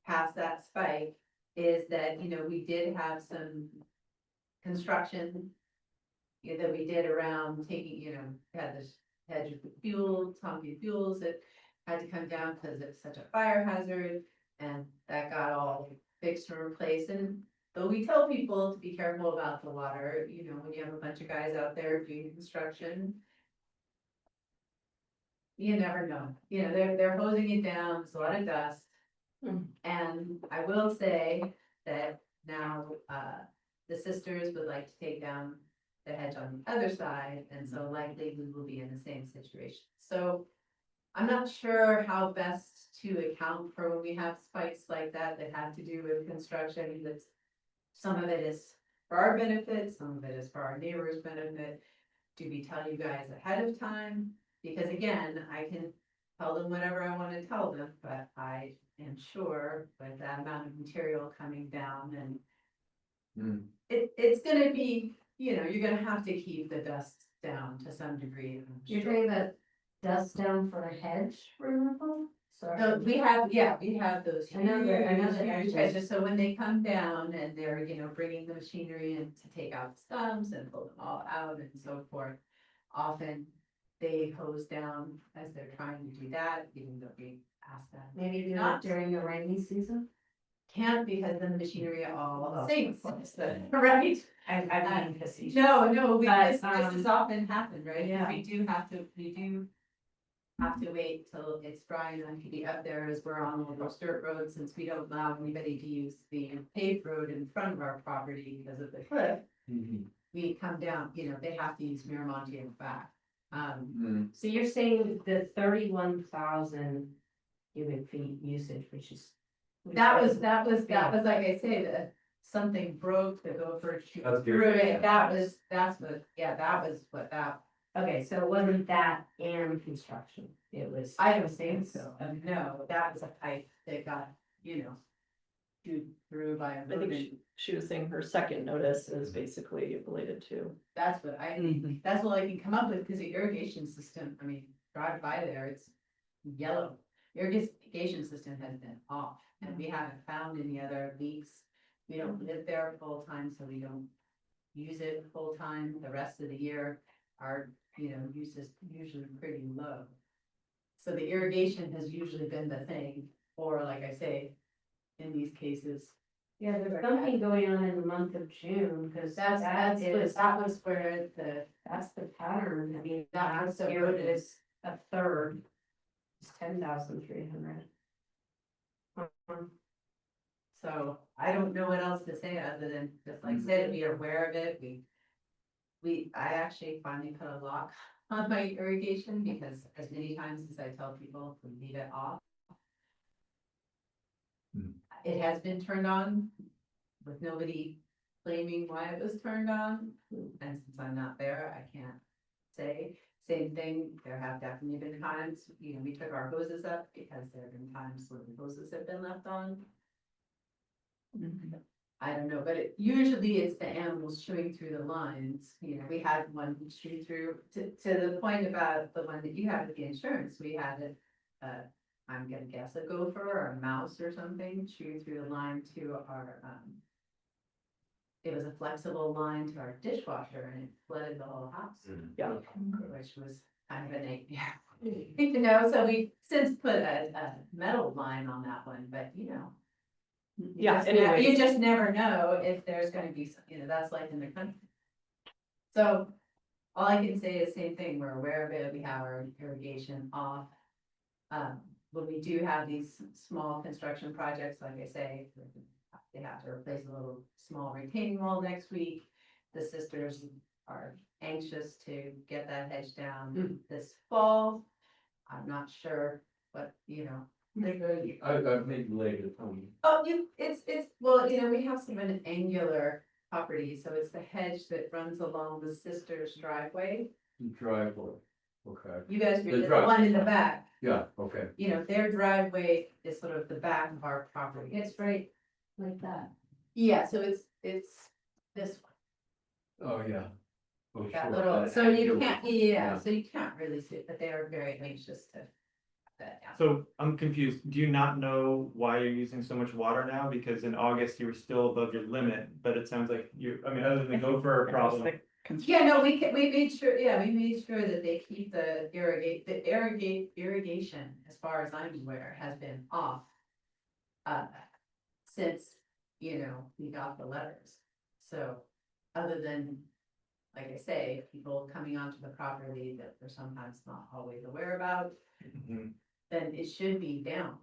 past that spike is that, you know, we did have some construction that we did around taking, you know, had this hedge of fuel, Tonkin fuels that had to come down because it's such a fire hazard, and that got all fixed and replaced. And though we tell people to be careful about the water, you know, when you have a bunch of guys out there doing construction, you never know, you know, they're hosing it down, it's a lot of dust. And I will say that now, the sisters would like to take down the hedge on the other side, and so likely we will be in the same situation. So I'm not sure how best to account for when we have spikes like that that have to do with construction, that's, some of it is for our benefit, some of it is for our neighbors' benefit. Do we tell you guys ahead of time? Because again, I can tell them whatever I want to tell them, but I am sure with that amount of material coming down and it's gonna be, you know, you're gonna have to keep the dust down to some degree. I'm You're sure. talking about dust down for a hedge removal? Sorry. No, we have those. I know that huge hedges. hedges. So when they come down and they're, you know, bringing the machinery in to take out the stumps and pull them all out and so forth. Often they hose down as they're trying to do that, even though we ask them. Maybe do Not- it during the rainy season? Can't because then the machinery all Oh, sinks, of course. right? I mean, facetious. No, But, this has often happened, right? yeah. We do have to wait till it's dry enough to be up there as we're on all those dirt roads, since we don't allow anybody to use the paved road in front of our property because of the cliff. We come down, you know, they have to use Miramonte in the back. So you're saying the 31,000 cubic feet usage, which is. That was like I say, that something broke the gopher That's through good. it, that was what that. Okay, so it wasn't that and construction, it was. I don't think so, no, that was a pipe that got, you know, chewed through by a I think rodent. she was saying her second notice is basically related to. That's what I think, that's what I can come up with, because the irrigation system, I mean, drive by there, it's yellow. Irrigation system has been off, and we haven't found any other leaks. We don't live there full time, so we don't use it full time. The rest of the year, our, you know, use is usually pretty low. So the irrigation has usually been the thing, or like I say, in these cases. Yeah, there's something going on in the month of June, because That was where that's the pattern, I mean, That was last so year good. it is a third. It's 10,300. so I don't know what else to say other than just like I said, be aware of it. I actually finally put a lock on my irrigation because as many times as I tell people to leave it off. It has been turned on with nobody claiming why it was turned on. And since I'm not there, I can't say. Same thing, there have definitely been times, you know, we took our hoses up because there have been times when the hoses have been left on. I don't know, but usually it's the animals chewing through the lines, you know, we had one chew through, to the point about the one that you had with the insurance, we had I'm gonna guess a gopher or a mouse or something chew through the line to our, it was a flexible line to our dishwasher and it flooded the whole house. Yeah. Which was kind of a nightmare. You know, so we since put a metal line on that one, but you know. Yeah, You anyways. just never know if there's gonna be, you know, that's like in the country. So, all I can say is same thing, we're aware of it, we have our irrigation off. When we do have these small construction projects, like I say, they have to replace a little small retaining wall next week. The sisters are anxious to get that hedge down this fall. I'm not sure, but you know. I've made later, Oh, it's, well, you know, we have some an angular property, so it's the hedge that runs along the sister's driveway. driveway, okay, You guys, The the drive- one in the back, yeah, okay. you know, their driveway is sort of the back of our property. It's right like that. Yeah, so it's this one, Oh, yeah. Oh, that sure, little, that so you angle. can't, yeah, so you can't really see it, but they are very anxious to that down. So I'm confused. Do you not know why you're using so much water now? Because in August you were still above your limit, but it sounds like you, I mean, other than the gopher problem. Yeah, no, we made sure, yeah, we made sure that they keep the irrigation, as far as I'm aware, has been off. Since, you know, we got the letters, so, other than, like I say, people coming onto the property that they're sometimes not always aware about, Mhm. then it should be down,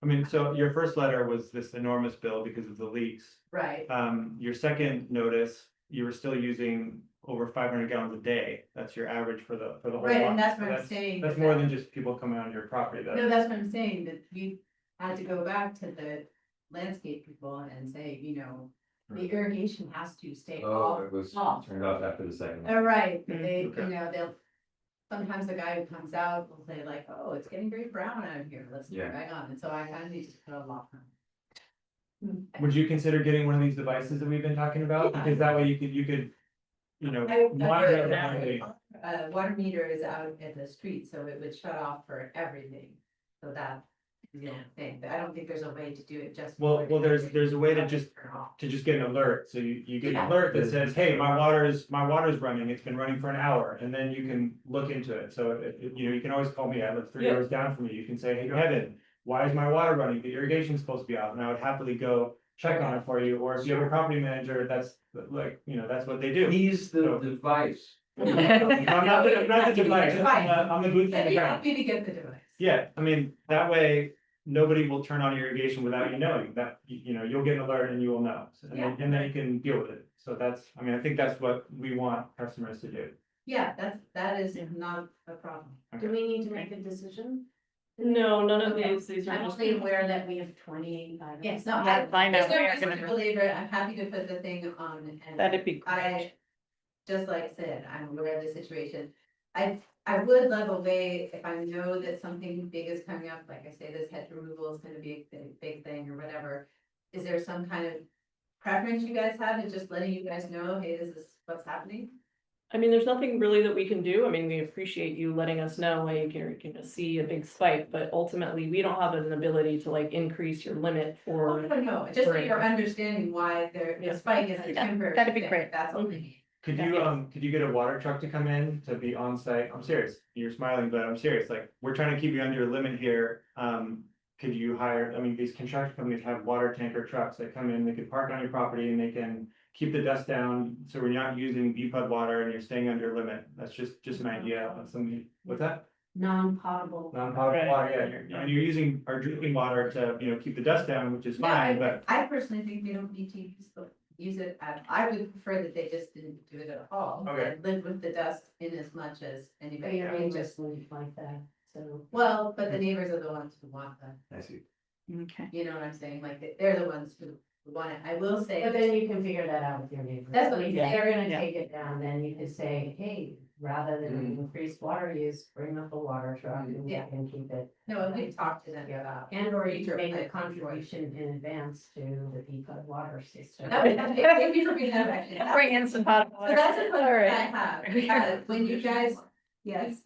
I mean, so your first letter was this enormous bill because of the leaks. right? Your second notice, you were still using over 500 gallons a day. That's your average for the whole Right, and month. that's So what I'm saying. That's more than just people coming onto your property. No, that's what I'm saying, that we had to go back to the landscape people and say, you know, the irrigation has to stay Oh, off. it was off. turned off after the second. All right, but they, Okay. you know, they'll, sometimes the guy who comes out will say like, oh, it's getting very brown out here, let's turn Yeah. it back on, and so I finally just put a lock on. Would you consider getting one of these devices that we've been talking about? Because that way you could, you know, monitor it remotely. Water meter is out in the street, so it would shut off for everything, so that, you know, thing, but I don't think there's a way to do it just. Well, for the there's irrigation. a way to just Turn off. get an alert. So you get an Yeah. alert that says, hey, my water's running. It's been running for an hour. And then you can look into it. So you know, you can always call me. I live 3 Yeah. hours down from you. You can say, hey, Kevin, why is my water running? The irrigation's supposed to be out. And I would happily go check on it for you. Or if you have a property manager, that's like, you know, that's what they do. He's the So- device. I'm not the device. I'm the booth on I'd the be ground. happy to get the device. Yeah, I mean, that way, nobody will turn on irrigation without you knowing that, you know, you'll get an alert and you will know. And then you can deal with it. So that's, I mean, I think that's what we want customers to do. Yeah, that is not a problem. Do we need to make a decision? No, none of Okay. these are I'm just. only aware that we have 28 items. Yes, no, Yeah, I know, there's no we are reason gonna- to belabor it, I'm happy to put the thing on and. That'd be I, just like I said, I'm aware of the situation. I would love a way, if I know that something big is coming up, like I say, this hedge removal is gonna be a big thing or whatever. Is there some kind of preference you guys have in just letting you guys know, hey, this is what's happening? I mean, there's nothing really that we can do. I mean, we appreciate you letting us know, like, you can see a big spike, but ultimately, we don't have an ability to like increase your limit Oh, for. no, just so you're understanding why the Yeah. spike is a Yeah, temporary. that'd be thing, great. That's all I need. Could you get a water truck to come in to be on site? I'm serious. You're smiling, but I'm serious. Like, we're trying to keep you under your limit here. Could you hire, I mean, these construction companies have water tanker trucks that come in, they could park on your property and they can keep the dust down. So we're not using BPUD water and you're staying under your limit. That's just an idea of something. What's that? Non-potable. Non-potable water, yeah. You're using our drinking water to, you know, keep the dust down, which is No, fine, but. I personally think they don't need to use it, I would prefer that they just didn't do it at all. Okay. And live with the dust in as much as But anybody. your I mean, neighbors just, wouldn't like that, so. well, but the neighbors are the ones who want them, I see. Okay. you know what I'm saying, like, they're the ones who want it, I will say. But then you can figure that out with your neighbors. That's what If I'm they're gonna Yeah. take it down, then you could say, hey, rather than increase water use, bring up a water truck and we Yeah. can keep it. No, we've talked to them about. And or you Future can make a pipe contribution in advance to the BPUD water system. Thank you for bringing that back. That's- Bring in some hot So water. that's a question All I right. have, when you guys, yes,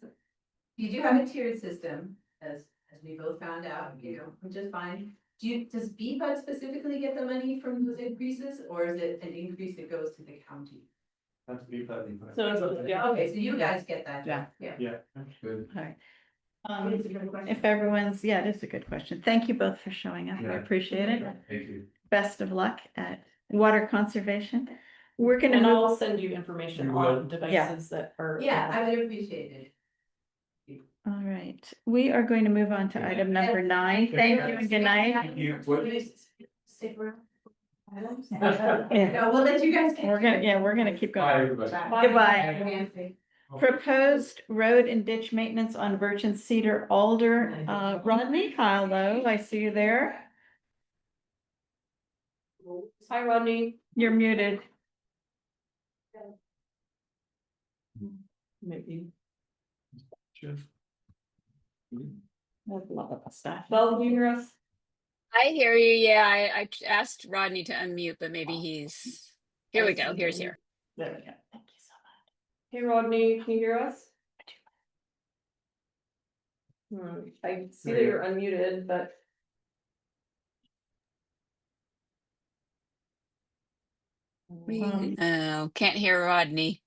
you do have a tiered system, as we both found out, you know, which is fine. Does BPUD specifically get the money from those increases, or is it an increase that goes to the county? That's BPUD. So it's, yeah, Okay, so you guys get that. Yeah. Yeah. Good. All right. It's a good question. If everyone's, yeah, it is a good question. Thank you both for showing up. I Yeah. appreciate it. Thank you. Best of luck at water conservation. We're gonna and move. I'll send you information You will? on devices that are. Yeah, I would appreciate it. All right, we are going to move on to item number 9. Thank you and good night. Stick around. Yeah. No, we'll let you guys. We're gonna keep Bye, going. everybody. Goodbye. Proposed road and ditch maintenance on Birch and Cedar Alder. Rodney, hello, I see you there. Hi, Rodney. You're muted. Maybe. That's a lot of stuff. Belle, can you hear us? I hear you. Yeah, I asked Rodney to unmute, but maybe he's, here we go. Here's here. There we go. Thank you so much. Hey, Rodney, can you hear us? I see that you're unmuted, but. Oh, can't hear Rodney.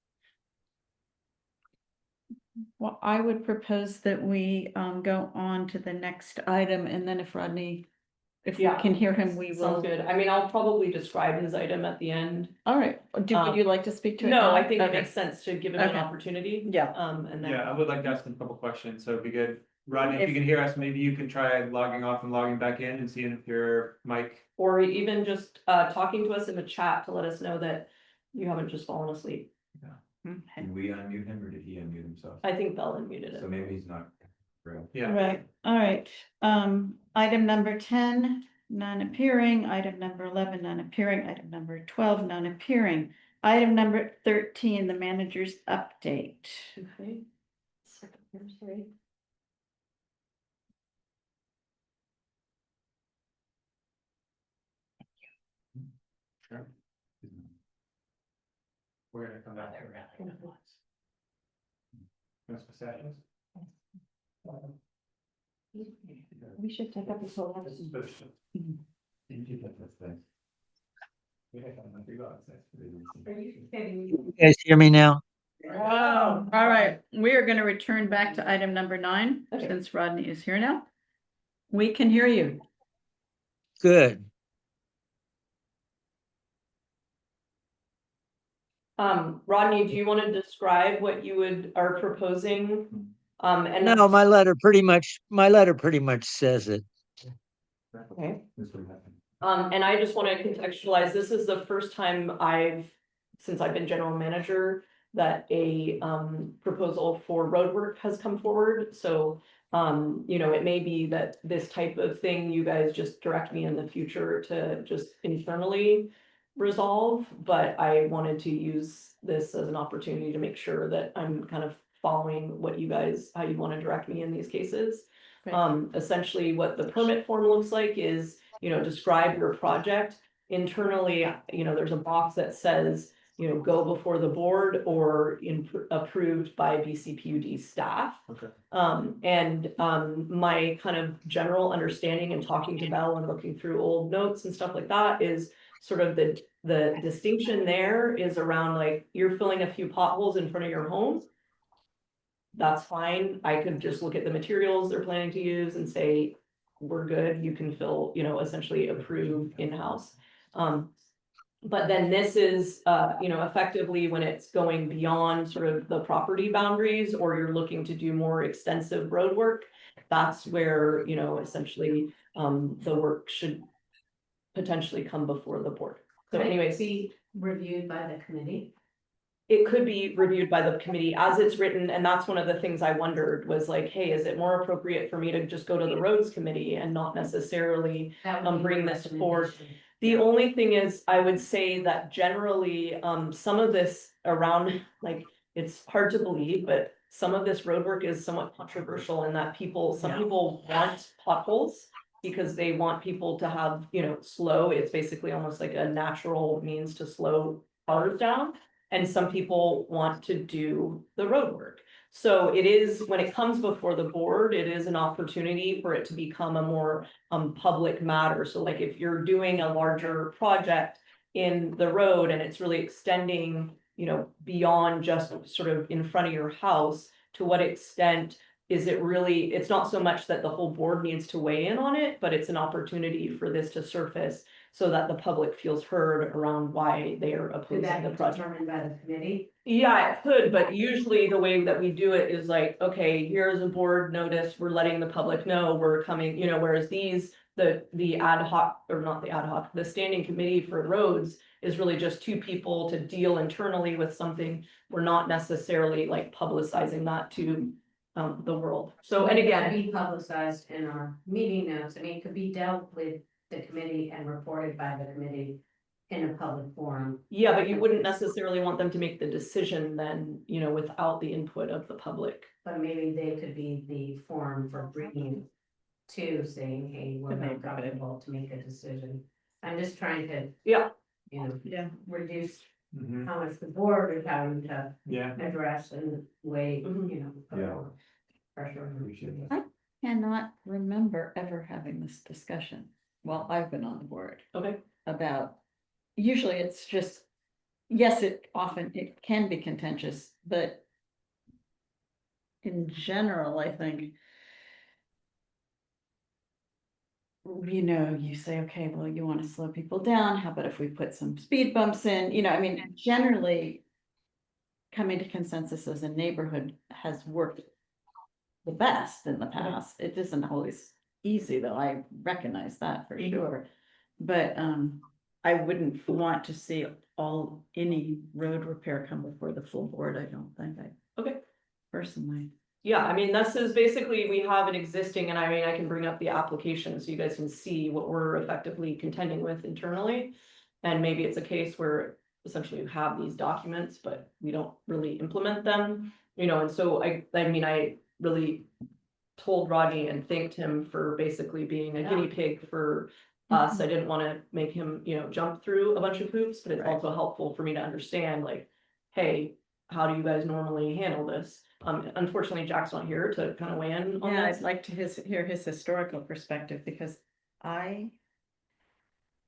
Well, I would propose that we go on to the next item, and then if Rodney, if we Yeah, can hear him, we Sounds will. good. I mean, I'll probably describe his item at the end. All right, would you like to speak to it No, now? I think it Okay. makes sense to give him an Okay. opportunity. Yeah. And then. Yeah, I would like to ask him a couple questions, so it'd be good. Rodney, if you If- can hear us, maybe you can try logging off and logging back in and seeing if your mic. Or even just talking to us in the chat to let us know that you haven't just fallen asleep. Okay. Did we unmute him or did he unmute himself? I think Bell unmuted So it. maybe he's not real. Yeah. Right, all right. Item number 10, non-appearing. Item number 11, non-appearing. Item number 12, non-appearing. Item number 13, the manager's update. Okay. Second here, sorry. Sure. We're gonna come back. That's what that is. We should take up this whole This is episode. bullshit. That's nice. You guys hear me now? Oh, all right, we are gonna return back to item number 9, Okay. since Rodney is here now. We can hear you. Good. Rodney, do you want to describe what you are proposing? And No, my letter pretty much says it. okay. This would happen. And I just want to contextualize, this is the first time since I've been general manager, that a proposal for road work has come forward. So, it may be that this type of thing, you guys just direct me in the future to just internally resolve, but I wanted to use this as an opportunity to make sure that I'm kind of following how you want to direct me in these cases. Right. Essentially what the permit form looks like is, describe your project. Internally, there's a box that says, go before the board or approved by BCPUD staff. Okay. My kind of general understanding and talking to Bell and looking through old notes and stuff like that is sort of the distinction there is around like, you're filling a few potholes in front of your home. That's fine. I could just look at the materials they're planning to use and say, we're good, you can fill, essentially approve in-house. But then this is, effectively when it's going beyond sort of the property boundaries, or you're looking to do more extensive road work. That's where, essentially, the work should potentially come before the board. So anyways, Be reviewed by the committee. it could be reviewed by the committee as it's written, and that's one of the things I wondered was like, hey, is it more appropriate for me to just go to the roads committee and not necessarily That would be bring my this forward? recommendation. The only thing is, I would say that generally, some of this around, like, it's hard to believe, but some of this road work is somewhat controversial in that some people want potholes because they want people to have, slow, it's basically almost like a natural means to slow cars down. And some people want to do the road work. So it is, when it comes before the board, it is an opportunity for it to become a more public matter. So like if you're doing a larger project in the road and it's really extending, beyond just sort of in front of your house, to what extent is it really, it's not so much that the whole board needs to weigh in on it, but it's an opportunity for this to surface so that the public feels heard around why they are Could opposing that the be project. determined by the committee? Yeah, it could, but usually the way that we do it is like, okay, here's a board notice, we're letting the public know we're coming, whereas the ad hoc, or not the ad hoc, the standing committee for roads is really just two people to deal internally with something. We're not necessarily like publicizing that to the world. So, and Would again. that be publicized in our meeting notes? I mean, it could be dealt with the committee and reported by the committee in a public forum. Yeah, but you wouldn't necessarily want them to make the decision then, without the input of the public. But maybe they could be the forum for bringing to saying, hey, we're not comfortable to make a decision. I'm just trying to, Yeah. Yeah. reduce Mhm. how much the board is having to Yeah. address and weigh, Mhm. put Yeah. more pressure on them. Appreciate that. cannot remember ever having this discussion while I've been on the board Okay, about, usually it's just, yes, it can be contentious, but in general, I think, you know, you say, okay, well, you want to slow people down. How about if we put some speed bumps in? You know, I mean, generally coming to consensus as a neighborhood has worked the best in the past. It isn't always easy, though. I recognize that for sure. But I wouldn't want to see any road repair come before the full board, I don't think. okay. Personally. Yeah, I mean, this is basically, we have an existing, and I mean, I can bring up the application so you guys can see what we're effectively contending with internally. And maybe it's a case where essentially you have these documents, but we don't really implement them, you know, and so I mean, I really told Rodney and thanked him for basically being a guinea pig for us. I didn't want to make him, you know, jump through a bunch of hoops, but it's Right. also helpful for me to understand, like, hey, how do you guys normally handle this? Unfortunately, Jack's not here to kind of weigh in on Yeah, this. I'd like to hear his historical perspective because I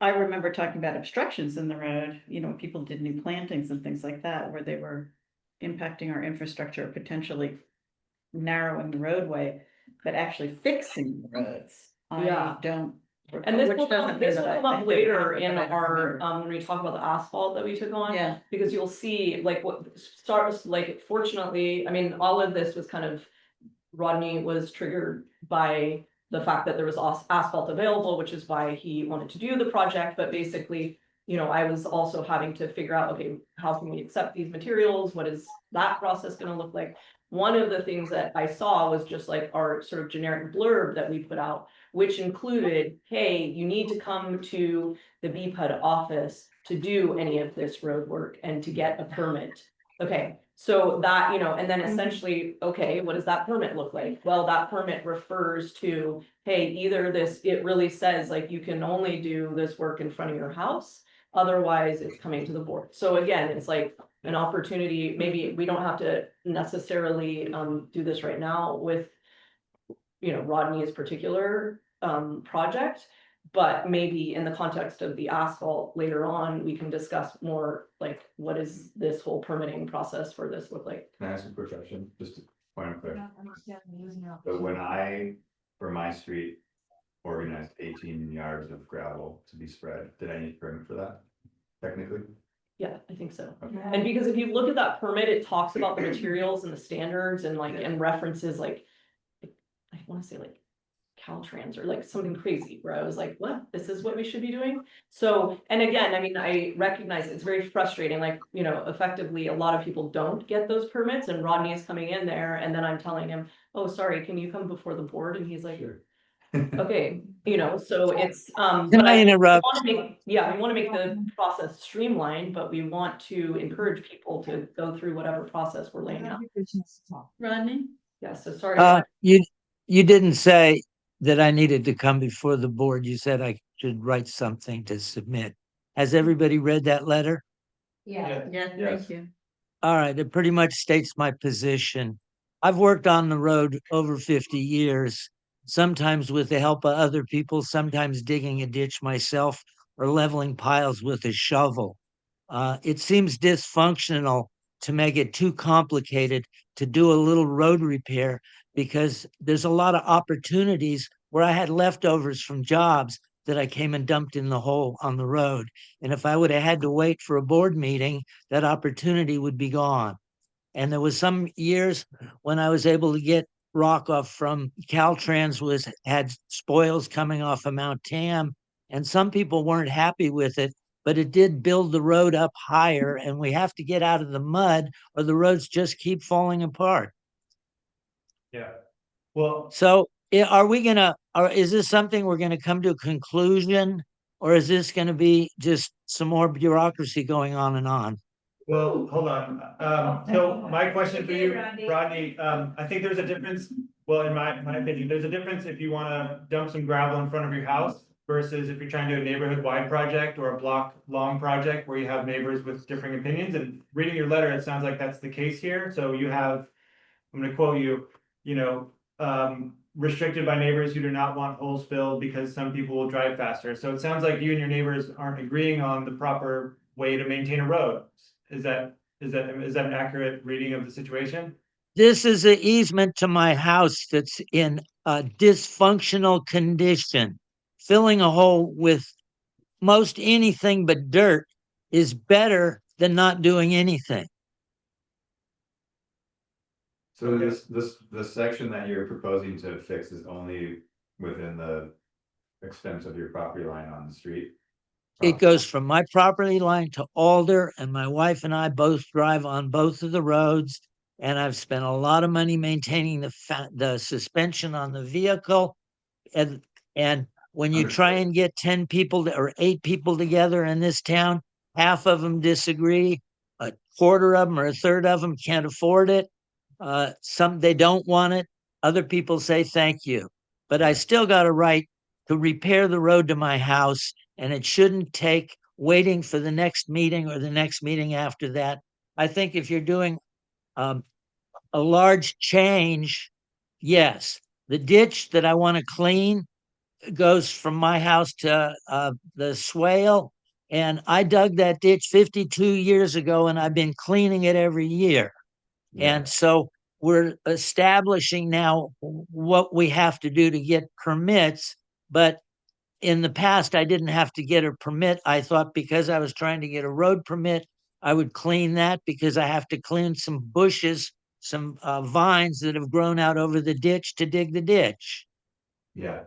remember talking about obstructions in the road, you know, when people did new plantings and things like that, where they were impacting our infrastructure, potentially narrowing the roadway, but actually fixing the roads. Yeah. I don't. And this which will doesn't come, mean this that will I come up think it would later happen, in but I don't our, remember. when we talk about the asphalt that we took on. Yeah, Because you'll see, like, what starts, like, fortunately, I mean, all of this was kind of, Rodney was triggered by the fact that there was asphalt available, which is why he wanted to do the project, but basically, you know, I was also having to figure out, okay, how can we accept these materials? What is that process gonna look like? One of the things that I saw was just like our sort of generic blurb that we put out, which included, hey, you need to come to the BPUD office to do any of this road work and to get a permit. Okay, so that, you know, and then essentially, okay, what does that permit look like? Well, that permit refers to, hey, either this, it really says like you can only do this work in front of your house. Otherwise, it's coming to the board. So again, it's like an opportunity, maybe we don't have to necessarily do this right now with, you know, Rodney's particular project. But maybe in the context of the asphalt later on, we can discuss more like, what is this whole permitting process for this look like? Can I ask a quick question, just to point of clarity? So when I, for my street, organized 18 yards of gravel to be spread, did I need a permit for that? Technically? Yeah, I think so. Okay. And because if you look at that permit, it talks about the materials and the standards and like, and references like, I wanna say like Caltrans or like something crazy where I was like, what, this is what we should be doing? So, and again, I mean, I recognize it's very frustrating, like, you know, effectively, a lot of people don't get those permits and Rodney is coming in there and then I'm telling him, oh, sorry, can you come before the board? And he's like, Sure. okay, you know, so it's, Can but I interrupt? yeah, we wanna make the process streamlined, but we want to encourage people to go through whatever process we're laying out. Rodney? Yeah, so sorry. You didn't say that I needed to come before the board. You said I should write something to submit. Has everybody read that letter? Yeah. Yeah, Yes. thank you. All right, it pretty much states my position. I've worked on the road over 50 years, sometimes with the help of other people, sometimes digging a ditch myself or leveling piles with a shovel. It seems dysfunctional to make it too complicated to do a little road repair because there's a lot of opportunities where I had leftovers from jobs that I came and dumped in the hole on the road. And if I would have had to wait for a board meeting, that opportunity would be gone. And there was some years when I was able to get rock off from Caltrans had spoils coming off of Mount Tam, and some people weren't happy with it, but it did build the road up higher, and we have to get out of the mud or the roads just keep falling apart. Yeah. Well, So are we gonna, or is this something we're gonna come to a conclusion? Or is this gonna be just some more bureaucracy going on and on? well, hold on. So my question for you, Rodney, I think there's a difference. Well, in my opinion, there's a difference if you wanna dump some gravel in front of your house versus if you're trying to do a neighborhood-wide project or a block-long project where you have neighbors with differing opinions. And reading your letter, it sounds like that's the case here. So you have, I'm gonna quote you, you know, restricted by neighbors who do not want holes filled because some people will drive faster. So it sounds like you and your neighbors aren't agreeing on the proper way to maintain a road. Is that an accurate reading of the situation? This is an easement to my house that's in a dysfunctional condition. Filling a hole with most anything but dirt is better than not doing anything. So Okay. this section that you're proposing to fix is only within the extent of your property line on the street? It goes from my property line to Alder, and my wife and I both drive on both of the roads. And I've spent a lot of money maintaining the suspension on the vehicle. And when you try and get 10 people or 8 people together in this town, half of them disagree, a quarter of them or a third of them can't afford it. Some they don't want it. Other people say thank you. But I still got a right to repair the road to my house, and it shouldn't take waiting for the next meeting or the next meeting after that. I think if you're doing a large change, yes. The ditch that I want to clean goes from my house to the swale, and I dug that ditch 52 years ago, and I've been cleaning it every year. Yeah. And so we're establishing now what we have to do to get permits. But in the past, I didn't have to get a permit. I thought because I was trying to get a road permit, I would clean that because I have to clean some bushes, some vines that have grown out over the ditch to dig the ditch. Yeah,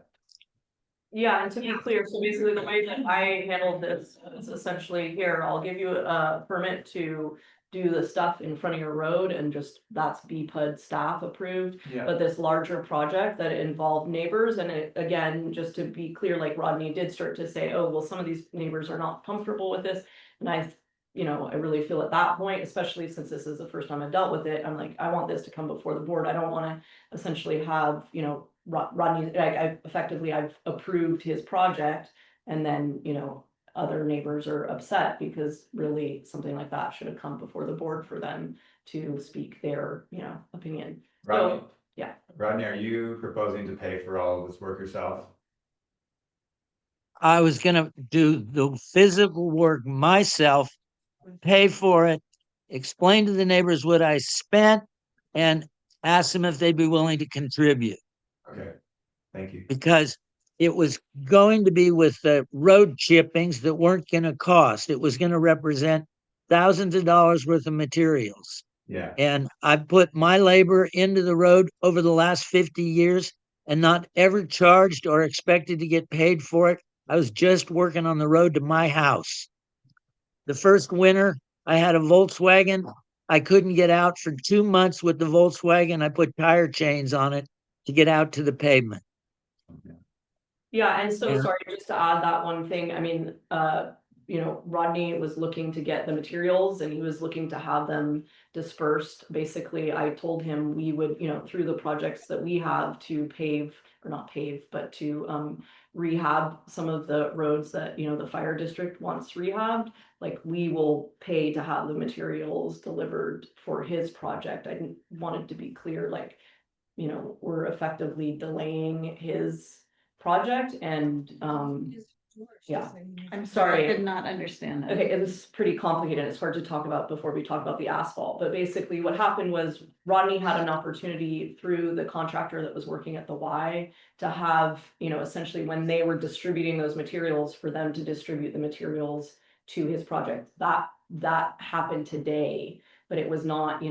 Yeah, and to be clear, so basically the way that I handled this is essentially here, I'll give you a permit to do the stuff in front of your road and just that's BPUD staff approved. Yeah. But this larger project that involved neighbors and it, again, just to be clear, like Rodney did start to say, oh, well, some of these neighbors are not comfortable with this. And I really feel at that point, especially since this is the first time I've dealt with it, I'm like, I want this to come before the board. I don't wanna essentially have, Rodney, I've approved his project. And then, other neighbors are upset because really something like that should have come before the board for them to speak their, opinion. Rodney. So, yeah. Rodney, are you proposing to pay for all of this work yourself? I was going to do the physical work myself, pay for it, explain to the neighbors what I spent, and ask them if they'd be willing to contribute. Okay, thank you. Because it was going to be with the road chippings that weren't going to cost. It was going to represent thousands of dollars worth of materials. Yeah, And I put my labor into the road over the last 50 years and not ever charged or expected to get paid for it. I was just working on the road to my house. The first winter, I had a Volkswagen. I couldn't get out for 2 months with the Volkswagen. I put tire chains on it to get out to the pavement. Yeah, and so Yeah. sorry, just to add that one thing, I mean, Rodney was looking to get the materials and he was looking to have them dispersed. Basically, I told him we would, through the projects that we have to pave, or not pave, but to rehab some of the roads that, the fire district wants rehabbed, like we will pay to have the materials delivered for his project. I didn't want it to be clear, like, we're effectively delaying his project and, yeah. I'm Sorry. I did not understand that. Okay, it was pretty complicated. It's hard to talk about before we talk about the asphalt, but basically what happened was Rodney had an opportunity through the contractor that was working at the Y to have, essentially when they were distributing those materials for them to distribute the materials to his project. That happened today, but it was not,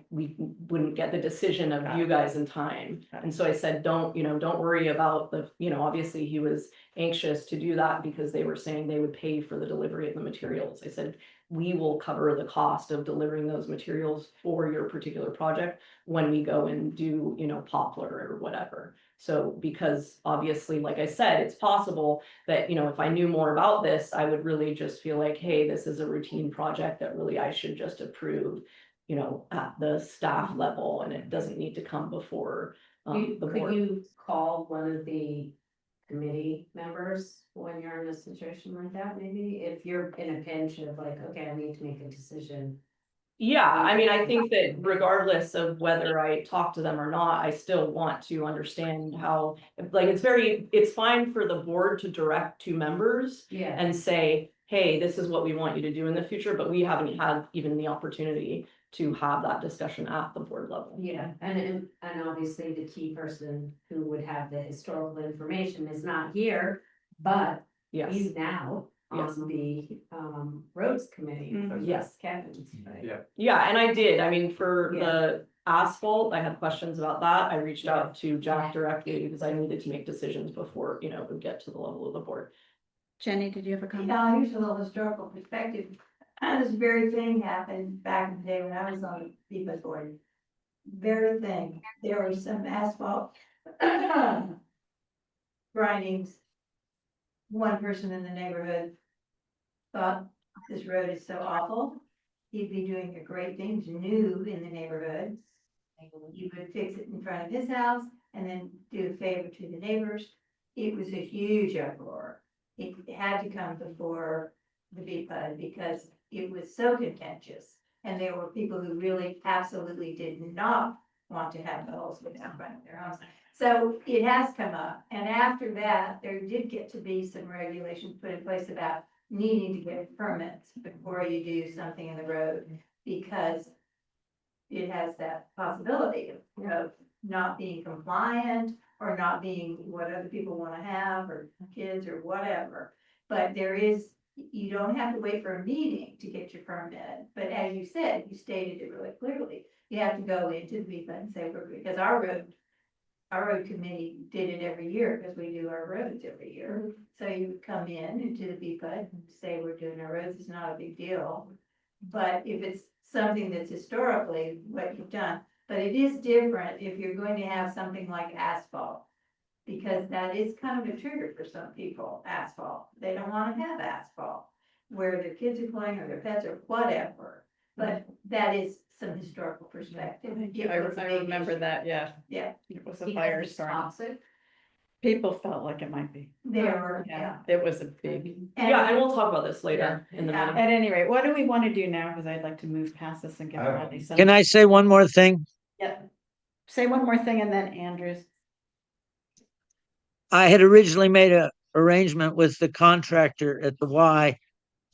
we wouldn't get the decision of you guys in time. And so I said, don't worry about the, obviously he was anxious to do that because they were saying they would pay for the delivery of the materials. I said, we will cover the cost of delivering those materials for your particular project when we go and do, Poplar or whatever. So because obviously, like I said, it's possible that, if I knew more about this, I would really just feel like, hey, this is a routine project that really I should just approve, at the staff level, and it doesn't need to come before the Could board. you call one of the committee members when you're in a situation like that, maybe? If you're in a pinch of like, okay, I need to make a decision, Yeah, I mean, I think that regardless of whether I talk to them or not, I still want to understand how, like, it's fine for the board to direct to members Yeah. and say, hey, this is what we want you to do in the future, but we haven't had even the opportunity to have that discussion at the board level. Yeah, and obviously the key person who would have the historical information is not here, but Yes, he's now Yes. on the roads committee. Mhm. Yes. Kevin's, right? Yeah. yeah, and I did, I mean, for Yeah. the asphalt, I had questions about that, I reached out to Jack directly because I needed to make decisions before, it would get to the level of the board. Jenny, did you have a comment? Now, here's a little historical perspective. This very thing happened back in the day when I was on the FEMA board. Very thing, there was some asphalt grindings. One person in the neighborhood thought this road is so awful. He'd be doing a great thing, he's new in the neighborhood. He would fix it in front of his house and then do a favor to the neighbors. It was a huge uproar. It had to come before the BPUD because it was so contentious. And there were people who really absolutely did not want to have the holes put down in front of their house. So it has come up. And after that, there did get to be some regulations put in place about needing to get permits before you do something in the road. Because it has that possibility of not being compliant or not being what other people want to have or kids or whatever. But you don't have to wait for a meeting to get your permit. But as you said, you stated it really clearly. You have to go into the BPUD and say, because our road committee did it every year because we do our roads every year. So you would come in into the BPUD and say, we're doing our roads, it's not a big deal. But if it's something that's historically what you've done, but it is different if you're going to have something like asphalt. Because that is kind of a trigger for some people, asphalt. They don't want to have asphalt where their kids are playing or their pets or whatever. But that is some historical perspective. It was a big issue. that, yeah. Yeah, It was a Because it's toxic. People felt like it might be. there were, yeah. It was a big. Yeah, and we'll talk about this later in the Yeah. meeting. At any rate, what do we want to do now? Because I'd like to move past this and get I- Rodney some. Can I say one more thing? Yeah. Say one more thing and then Andrews. I had originally made a arrangement with the contractor at the Y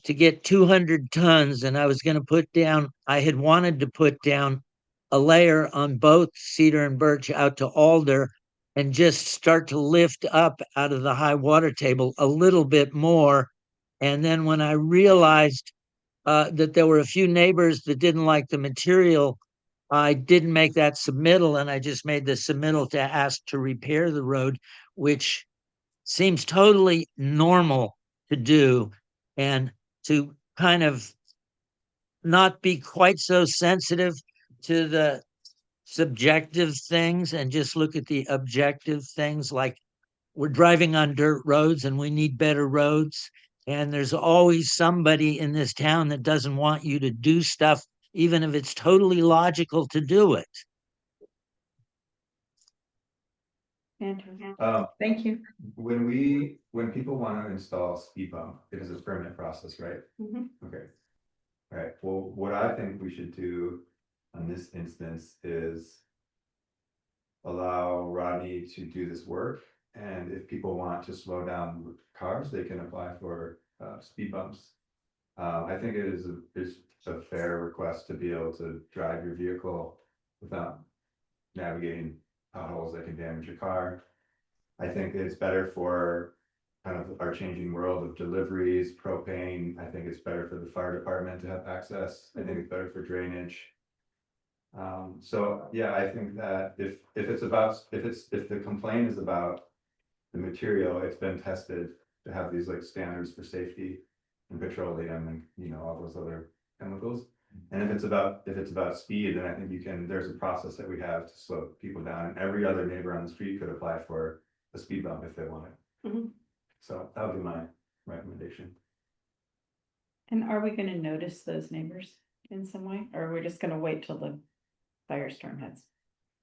to get 200 tons, and I was going to I had wanted to put down a layer on both cedar and birch out to alder and just start to lift up out of the high water table a little bit more. And then when I realized that there were a few neighbors that didn't like the material, I didn't make that submittal, and I just made the submittal to ask to repair the road, which seems totally normal to do, and to kind of not be quite so sensitive to the subjective things and just look at the objective things, like we're driving on dirt roads and we need better roads. And there's always somebody in this town that doesn't want you to do stuff, even if it's totally logical to do it. Andrew, Um, thank you. when people want to install speed bump, it is a permit process, right? Mhm. Okay. All right, well, what I think we should do on this instance is allow Rodney to do this work, and if people want to slow down cars, they can apply for speed bumps. I think it is a fair request to be able to drive your vehicle without navigating potholes that can damage your car. I think it's better for kind of our changing world of deliveries, propane. I think it's better for the fire department to have access. I think it's better for drainage. So yeah, I think that if the complaint is about the material, it's been tested to have these like standards for safety and petroleum and all those other chemicals. And if it's about speed, then I think there's a process that we have to slow people down, and every other neighbor on the street could apply for a speed bump if they want it. Mhm. So that would be my recommendation. And are we gonna notice those neighbors in some way, or are we just gonna wait till the firestorm hits?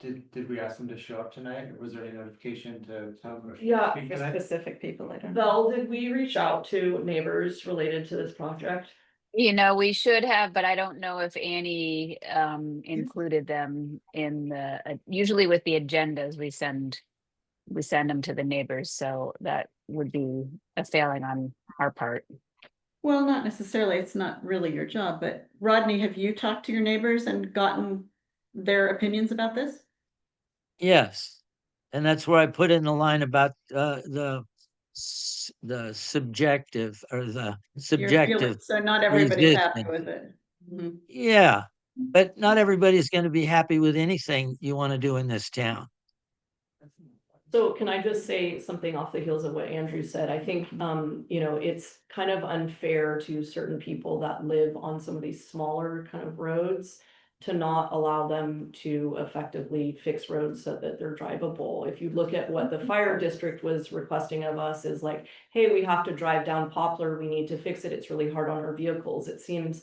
Did we ask them to show up tonight, or was there any notification to tell them? Yeah, For specific people, I don't know. Val, did we reach out to neighbors related to this project? You know, we should have, but I don't know if Annie included them in the, usually with the agendas, we send them to the neighbors, so that would be a failing on our part. Well, not necessarily, it's not really your job, but Rodney, have you talked to your neighbors and gotten their opinions about this? Yes. And that's where I put in the line about the subjective or the Your feeling- subjective So not everybody's happy resistance. with it. Mhm. Yeah, but not everybody's going to be happy with anything you want to do in this town. So can I just say something off the heels of what Andrew said? I think, you know, it's kind of unfair to certain people that live on some of these smaller kind of roads to not allow them to effectively fix roads so that they're drivable. If you look at what the fire district was requesting of us is like, hey, we have to drive down Poplar, we need to fix it, it's really hard on our vehicles. It seems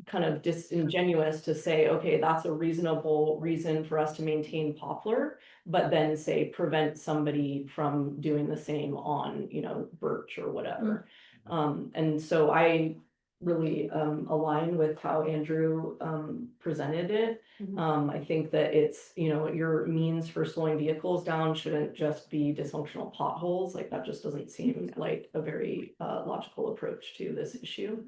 kind of disingenuous to say, okay, that's a reasonable reason for us to maintain Poplar, but then say prevent somebody from doing the same on, you know, Birch or whatever. And so I really align with how Andrew presented it. I think that it's, you know, your means for slowing vehicles down shouldn't just be dysfunctional potholes. Like that just doesn't seem like a very logical approach to this issue.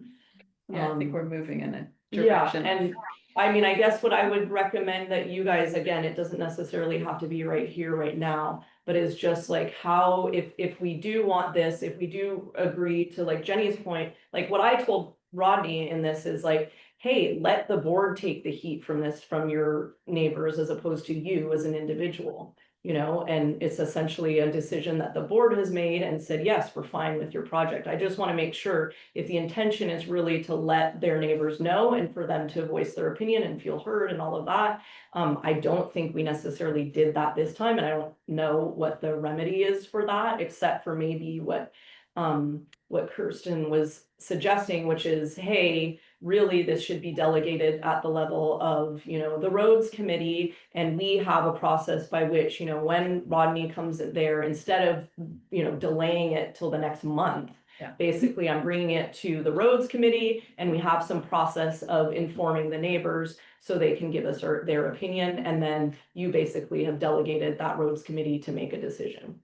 Yeah, I think we're moving in a Yeah, direction. and I mean, I guess what I would recommend that you guys, again, it doesn't necessarily have to be right here, right now, but is just like how, if we do want this, if we do agree to like Jenny's point, like what I told Rodney in this is like, hey, let the board take the heat from this, from your neighbors as opposed to you as an individual. You know, and it's essentially a decision that the board has made and said, yes, we're fine with your project. I just want to make sure if the intention is really to let their neighbors know and for them to voice their opinion and feel heard and all of that. I don't think we necessarily did that this time, and I don't know what the remedy is for that, except for maybe what Kirsten was suggesting, which is, hey, really this should be delegated at the level of, you know, the roads committee, and we have a process by which, you know, when Rodney comes there, instead of, you know, delaying it till the next month, basically I'm bringing it to the roads committee and we have some process of informing the neighbors so they can give us their opinion, and then you basically have delegated that roads committee to make a decision.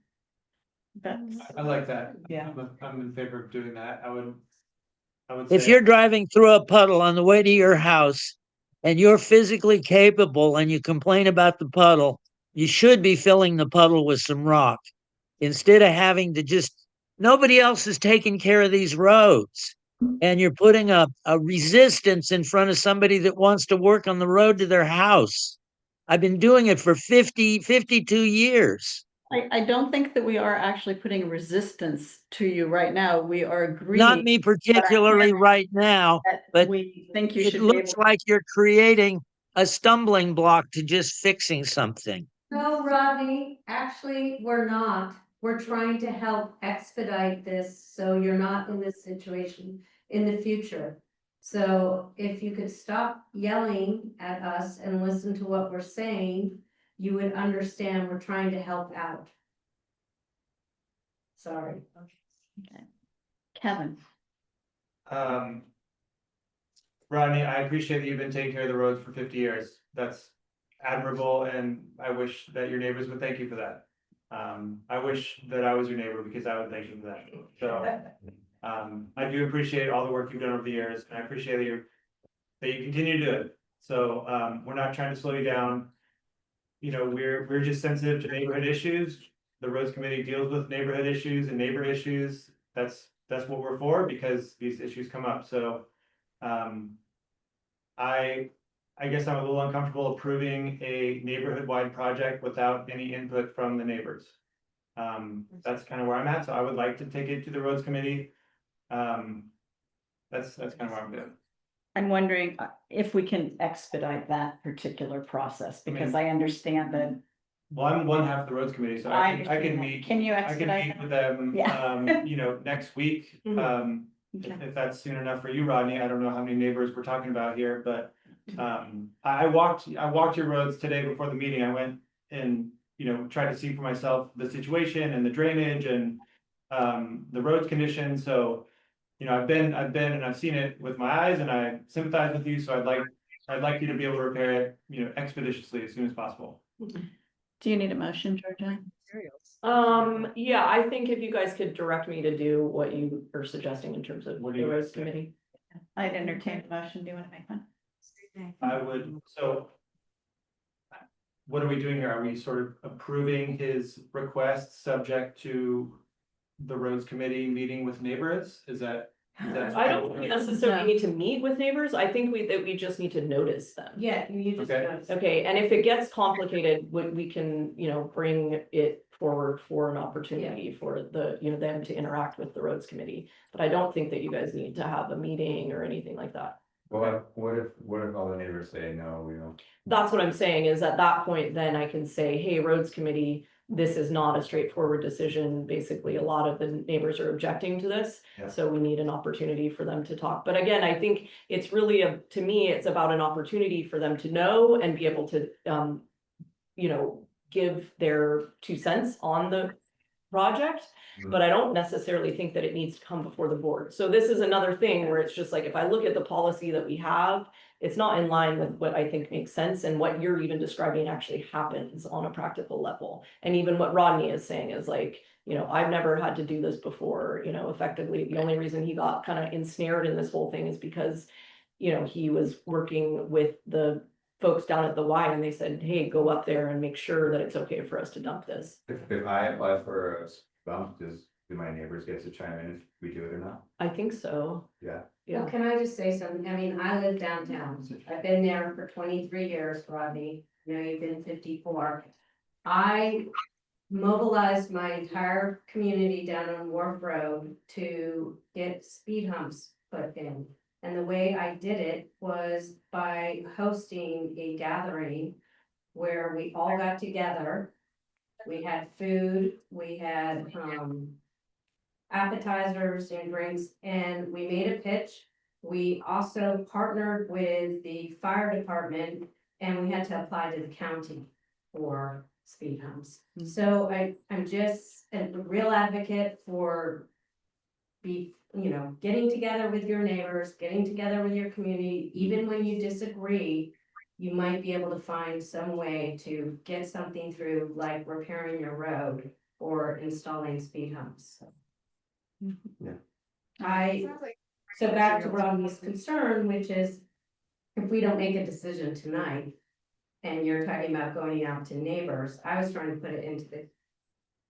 That's, I like that. Yeah. I'm in favor of doing that. I would If say, you're driving through a puddle on the way to your house and you're physically capable and you complain about the puddle, you should be filling the puddle with some rock instead of having to just, nobody else is taking care of these roads. And you're putting a resistance in front of somebody that wants to work on the road to their house. I've been doing it for 52 years. I don't think that we are actually putting resistance to you right now. We are agreeing. Not me particularly right now, that but we think you it should be looks able. like you're creating a stumbling block to just fixing something. No, Rodney, actually, we're not. We're trying to help expedite this, so you're not in this situation in the future. So if you could stop yelling at us and listen to what we're saying, you would understand we're trying to help out. Sorry. Kevin, Rodney, I appreciate that you've been taking care of the roads for 50 years. That's admirable, and I wish that your neighbors would thank you for that. I wish that I was your neighbor because I would thank you for that. So I do appreciate all the work you've done over the years, and I appreciate that you continue to do it. So we're not trying to slow you down. You know, we're just sensitive to neighborhood issues. The roads committee deals with neighborhood issues and neighbor issues. That's what we're for, because these issues come up. So I guess I'm a little uncomfortable approving a neighborhood-wide project without any input from the neighbors. That's kind of where I'm at, so I would like to take it to the roads committee. That's kind of where I'm good. I'm wondering if we can expedite that particular process, because I understand that. Well, I'm one half of the roads committee, so I can understand that. meet. Can you I can expedite meet that? with them, Yeah. you know, next week. Okay. If that's soon enough for you, Rodney. I don't know how many neighbors we're talking about here, but I walked your roads today before the meeting. I went and, you know, tried to see for myself the situation and the drainage and the roads condition. So you know, and I've seen it with my eyes and I sympathize with you, so I'd like you to be able to repair it, you know, expeditiously as soon as possible. Do you need a motion, Georgia? Yeah, I think if you guys could direct me to do what you are suggesting in terms of What do the you roads think? committee. I'd entertain a motion. Do you want to make one? I would, so. What are we doing here? Are we sort of approving his request subject to the roads committee meeting with neighbors? Is that? I don't think we necessarily need to meet with neighbors. I think we just need to notice them. Yeah, you just. Okay. notice. Okay, and if it gets complicated, we can, you know, bring it forward for an opportunity for the, you know, them to interact with the roads committee. But I don't think that you guys need to have a meeting or anything like that. What if all the neighbors say, no, we don't? That's what I'm saying, is at that point, then I can say, hey, roads committee, this is not a straightforward decision. Basically, a lot of the neighbors are objecting to this. Yeah. So we need an opportunity for them to talk. But again, I think it's really to me, it's about an opportunity for them to know and be able to, you know, give their 2 cents on the project. But I don't necessarily think that it needs to come before the board. So this is another thing where it's just like, if I look at the policy that we have, it's not in line with what I think makes sense and what you're even describing actually happens on a practical level. And even what Rodney is saying is like, you know, I've never had to do this before, you know, effectively, the only reason he got kind of ensnared in this whole thing is because, you know, he was working with the folks down at the Y and they said, hey, go up there and make sure that it's okay for us to dump this. If I apply for a bump, do my neighbors get to chime in if we do it or not? I think so. Yeah. Well, can I just say something? I mean, I live downtown. I've been there for 23 years, Rodney. You know, you've been 54. I mobilized my entire community down on Wharf Road to get speed humps put in. And the way I did it was by hosting a gathering where we all got together. We had food, we had appetizers and drinks, and we made a pitch. We also partnered with the fire department and we had to apply to the county for speed humps. So I'm just a real advocate for getting together with your neighbors, getting together with your community, even when you disagree, you might be able to find some way to get something through, like repairing your road or installing speed humps. So back to Rodney's concern, which is if we don't make a decision tonight and you're talking about going out to neighbors, I was trying to put it into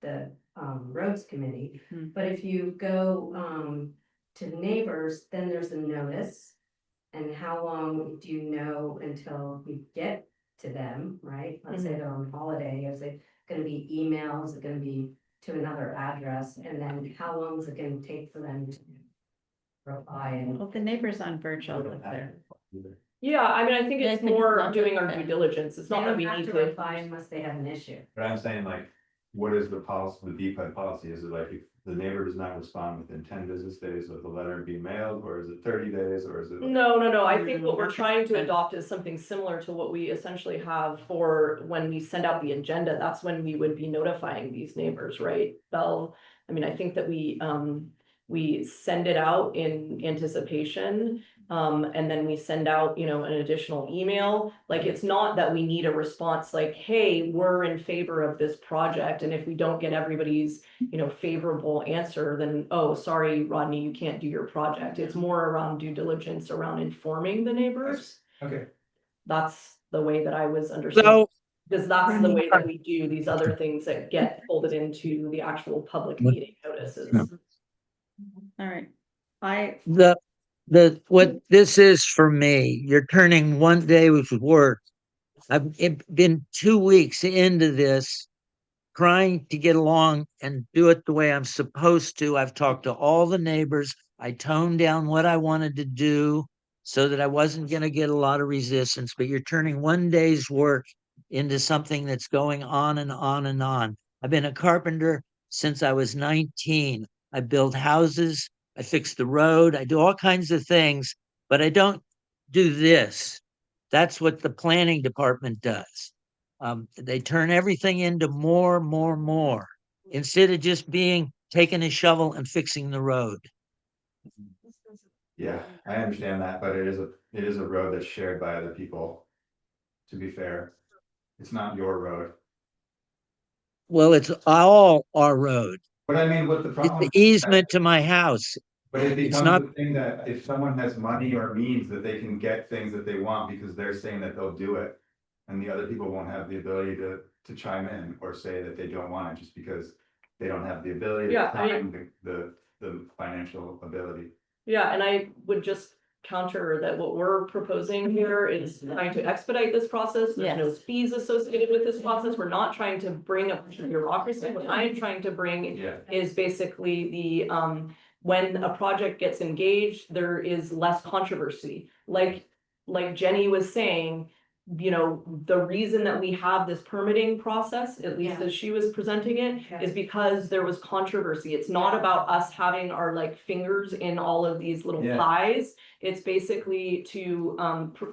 the roads committee. But if you go to neighbors, then there's a notice. And how long do you know until we get to them, right? Let's say they're on holiday, is it gonna be email, is it gonna be to another address? And then how long is it gonna take for them to reply? And Well, the neighbors on Virgil live there. Yeah, I mean, I think Yeah, I it's think it's more not doing our that due bad. diligence. It's they not that don't we have need to to. reply unless they have an issue. But I'm saying like, what is the policy, the DPUD policy? Is it like if the neighbor does not respond within 10 business days of the letter being mailed, or is it 30 days, or is it? No, I think what we're trying to adopt is something similar to what we essentially have for when we send out the agenda. That's when we would be notifying these neighbors, right? Belle, I mean, I think that we send it out in anticipation. And then we send out, you know, an additional email. Like, it's not that we need a response like, hey, we're in favor of this project. And if we don't get everybody's, you know, favorable answer, then, oh, sorry, Rodney, you can't do your project. It's more around due diligence, around informing the neighbors. Okay. That's the way that I was understanding. So, Because that's the way that we do these other things that get folded into the actual public meeting notices. All right. what this is for me, you're turning one day with work. I've been 2 weeks into this, trying to get along and do it the way I'm supposed to. I've talked to all the neighbors. I toned down what I wanted to do so that I wasn't going to get a lot of resistance, but you're turning one day's work into something that's going on and on and on. I've been a carpenter since I was 19. I build houses, I fix the road, I do all kinds of things, but I don't do this. That's what the planning department does. They turn everything into more, instead of just being taking a shovel and fixing the road. Yeah, I understand that, but it is a road that's shared by other people. To be fair, it's not your road. Well, it's all our road. But I mean, what the It's problem. the easement to my house. But it It's becomes not, the thing that if someone has money or means that they can get things that they want because they're saying that they'll do it. And the other people won't have the ability to chime in or say that they don't want it just because they don't have the ability, Yeah, the I time, the financial ability. Yeah, and I would just counter that what we're proposing here is trying to expedite this process. There's no Yes. fees associated with this process. We're not trying to bring a bunch of bureaucracy. What I'm trying to bring Yeah. is basically when a project gets engaged, there is less controversy. Like Jenny was saying, you know, the reason that we have this permitting process, at least Yeah. as she was presenting it, Yeah. is because there was controversy. It's not Yeah. about us having our like fingers in all of these little Yeah. pies. It's basically to,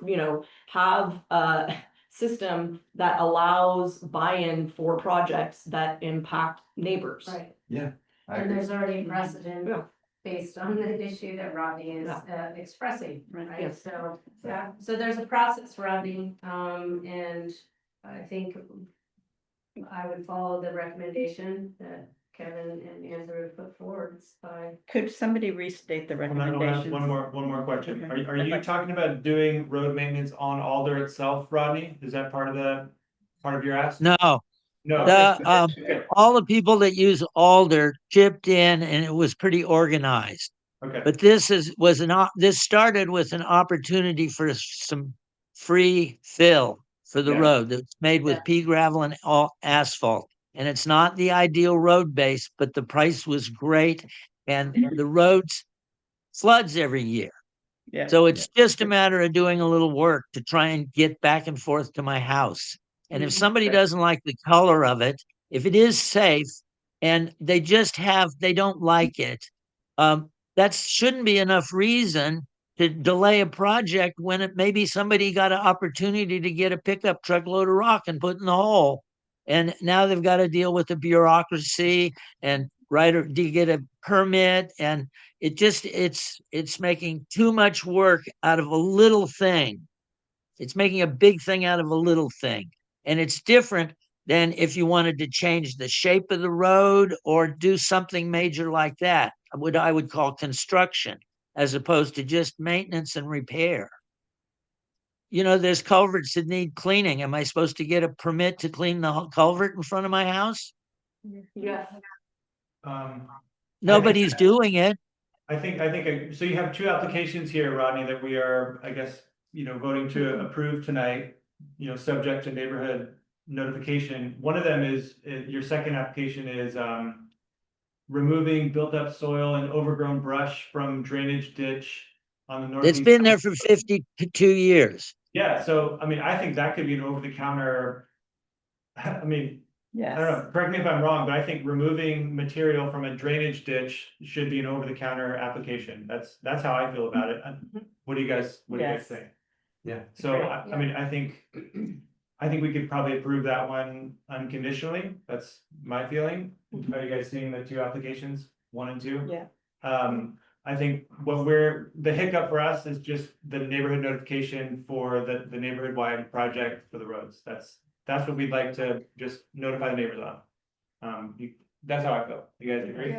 you know, have a system that allows buy-in for projects that impact neighbors. Right, I and agree. there's already precedent Yeah. based on the issue that Rodney is expressing, Right, right? yes. So, yeah, so there's a process, Rodney, and I think I would follow the recommendation that Kevin and Andrew put forward by. Could somebody restate the Hold on, recommendations? one more question. Okay. Are you talking about doing road maintenance on Alder itself, Rodney? Is that part of your ask? no, No. the, all the people that use Alder chipped in and it was pretty organized. Okay. But this started with an opportunity for some free fill for the Yeah. road that's made with Yeah. pea gravel and all asphalt. And it's not the ideal road base, but the price was great and the roads floods every year. Yeah. So it's just a matter of doing a little work to try and get back and forth to my house. And if somebody doesn't like the color of it, if it is safe and they don't like it, that shouldn't be enough reason to delay a project when it maybe somebody got an opportunity to get a pickup truck load of rock and put in the hole. And now they've got to deal with the bureaucracy and to get a permit, and it's making too much work out of a little thing. It's making a big thing out of a little thing. And it's different than if you wanted to change the shape of the road or do something major like that, what I would call construction, as opposed to just maintenance and repair. You know, there's culverts that need cleaning. Am I supposed to get a permit to clean the culvert in front of my house? Yeah. Nobody's doing it. I think, so you have two applications here, Rodney, that we are, I guess, voting to approve tonight, subject to neighborhood notification. One of them is, your second application is, removing built-up soil and overgrown brush from drainage ditch on the northeast. It's been there for 52 years. Yeah, so, I mean, I think that could be an over-the-counter, I mean, I don't know, correct me if I'm wrong, but I think removing material from a drainage ditch should be an over-the-counter application. That's how I feel about it. What do you guys Yes. think? Yeah. So, I mean, I think we could probably approve that one unconditionally. That's my feeling. Are you guys seeing the two applications, 1 and 2? Yeah. I think the hiccup for us is just the neighborhood notification for the neighborhood-wide project for the roads. That's what we'd like to just notify the neighbors on. That's how I feel. You guys agree?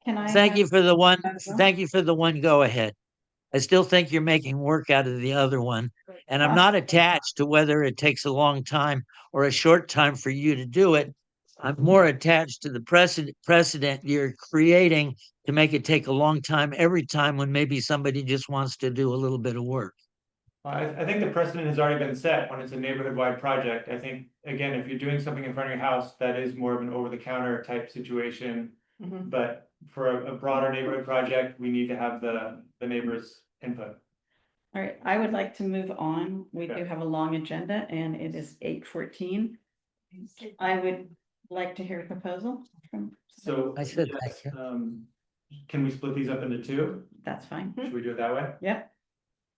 Can I? Thank have- you for the one. Thank you for the one go ahead. I still think you're making work out of the other one. And I'm not attached to whether it takes a long time or a short time for you to do it. I'm more attached to the precedent you're creating to make it take a long time every time when maybe somebody just wants to do a little bit of work. I think the precedent has already been set when it's a neighborhood-wide project. I think, again, if you're doing something in front of your house, that is more of an over-the-counter type situation. Mhm. But for a broader neighborhood project, we need to have the neighbors' input. All right, I would like to move on. We Okay. do have a long agenda and it is 8:14. I would like to hear a proposal from, So. I said yes, thank can we split these up into two? that's fine. Should we do it that way? Yep,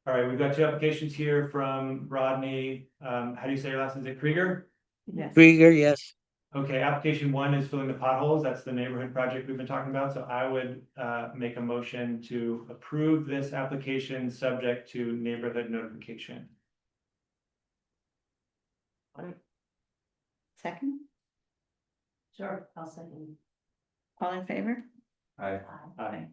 All right, we've got two applications here from Rodney. How do you say your last name? Is it Krieger? yes. Krieger, yes. Okay, application 1 is filling the potholes. That's the neighborhood project we've been talking about. So I would make a motion to approve this application subject to neighborhood notification. Second, Sure, I'll second. all in favor? I, Aye.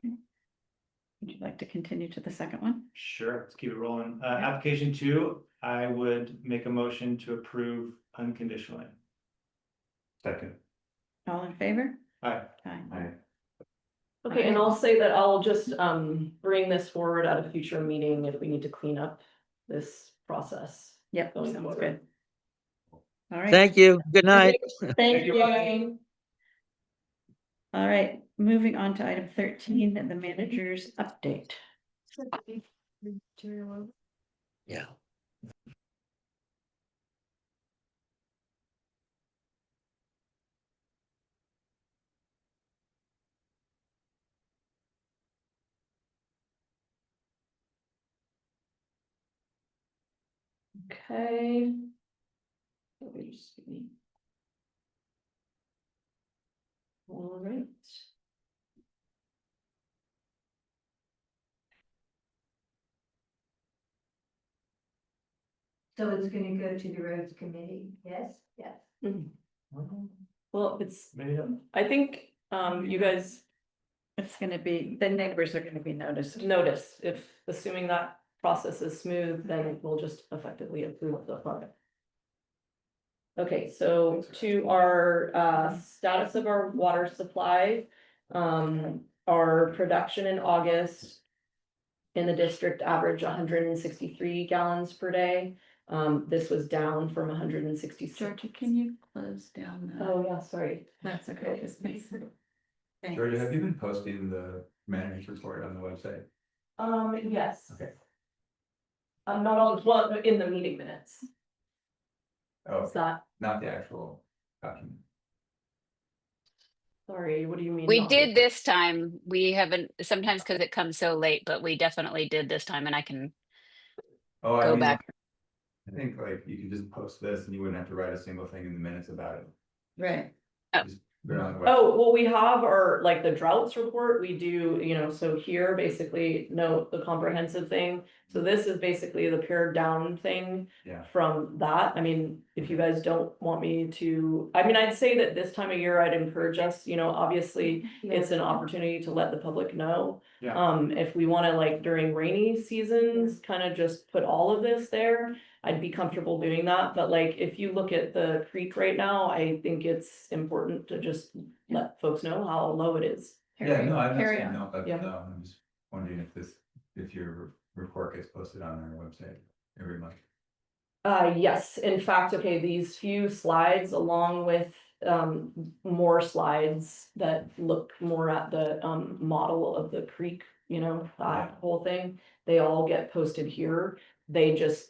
Would you like to continue to the second one? Sure, let's keep it rolling. Application 2, I would make a motion to approve unconditionally. second, All in favor? Aye. Aye. I, Okay, and I'll say that I'll just bring this forward at a future meeting if we need to clean up this process. Yep, Going sounds forward. good. All right. Thank you. Good night. Thank you. you. All right, moving on to item 13, the manager's update. Yeah. Okay. Let me just see. All right. So it's gonna go to the roads committee, yes, yes. Well, it's, Maybe not. I think, you guys It's gonna be, the neighbors are gonna be noticed. notice if, assuming that process is smooth, then we'll just effectively approve the project. Okay, so to our status of our water supply, our production in August. In the district average 163 gallons per day. This was down from 166. Georgia, can you close down the? Oh, yeah, sorry. That's okay. Thanks. Georgia, have you been posting the manager's report on the website? Yes. Okay. Not all, well, in the meeting minutes. Oh, Is that, not the actual document. sorry, what do you mean? We not? did this time. We haven't, sometimes because it comes so late, but we definitely did this time and I can Oh, I go mean, back. I think like you could just post this and you wouldn't have to write a single thing in the minutes about it. Right. Just put it on the website. Oh, well, we have our, like, the droughts report, we do, you know, so here, basically, note the comprehensive thing. So this is basically the pared down thing. Yeah. From that, I mean, if you guys don't want me to, I mean, I'd say that this time of year, I'd encourage us, you know, obviously. It's an opportunity to let the public know. Yeah. If we wanna, like, during rainy seasons, kind of just put all of this there. I'd be comfortable doing that, but like, if you look at the creek right now, I think it's important to just let folks know how low it is. Yeah, no, I'm not Carry saying on. no, but Yeah. no, I'm just wondering if your report gets posted on our website every month. Yes, in fact, okay, these few slides along with more slides that look more at the model of the creek, you know, that Yeah. whole thing. They all get posted here. They just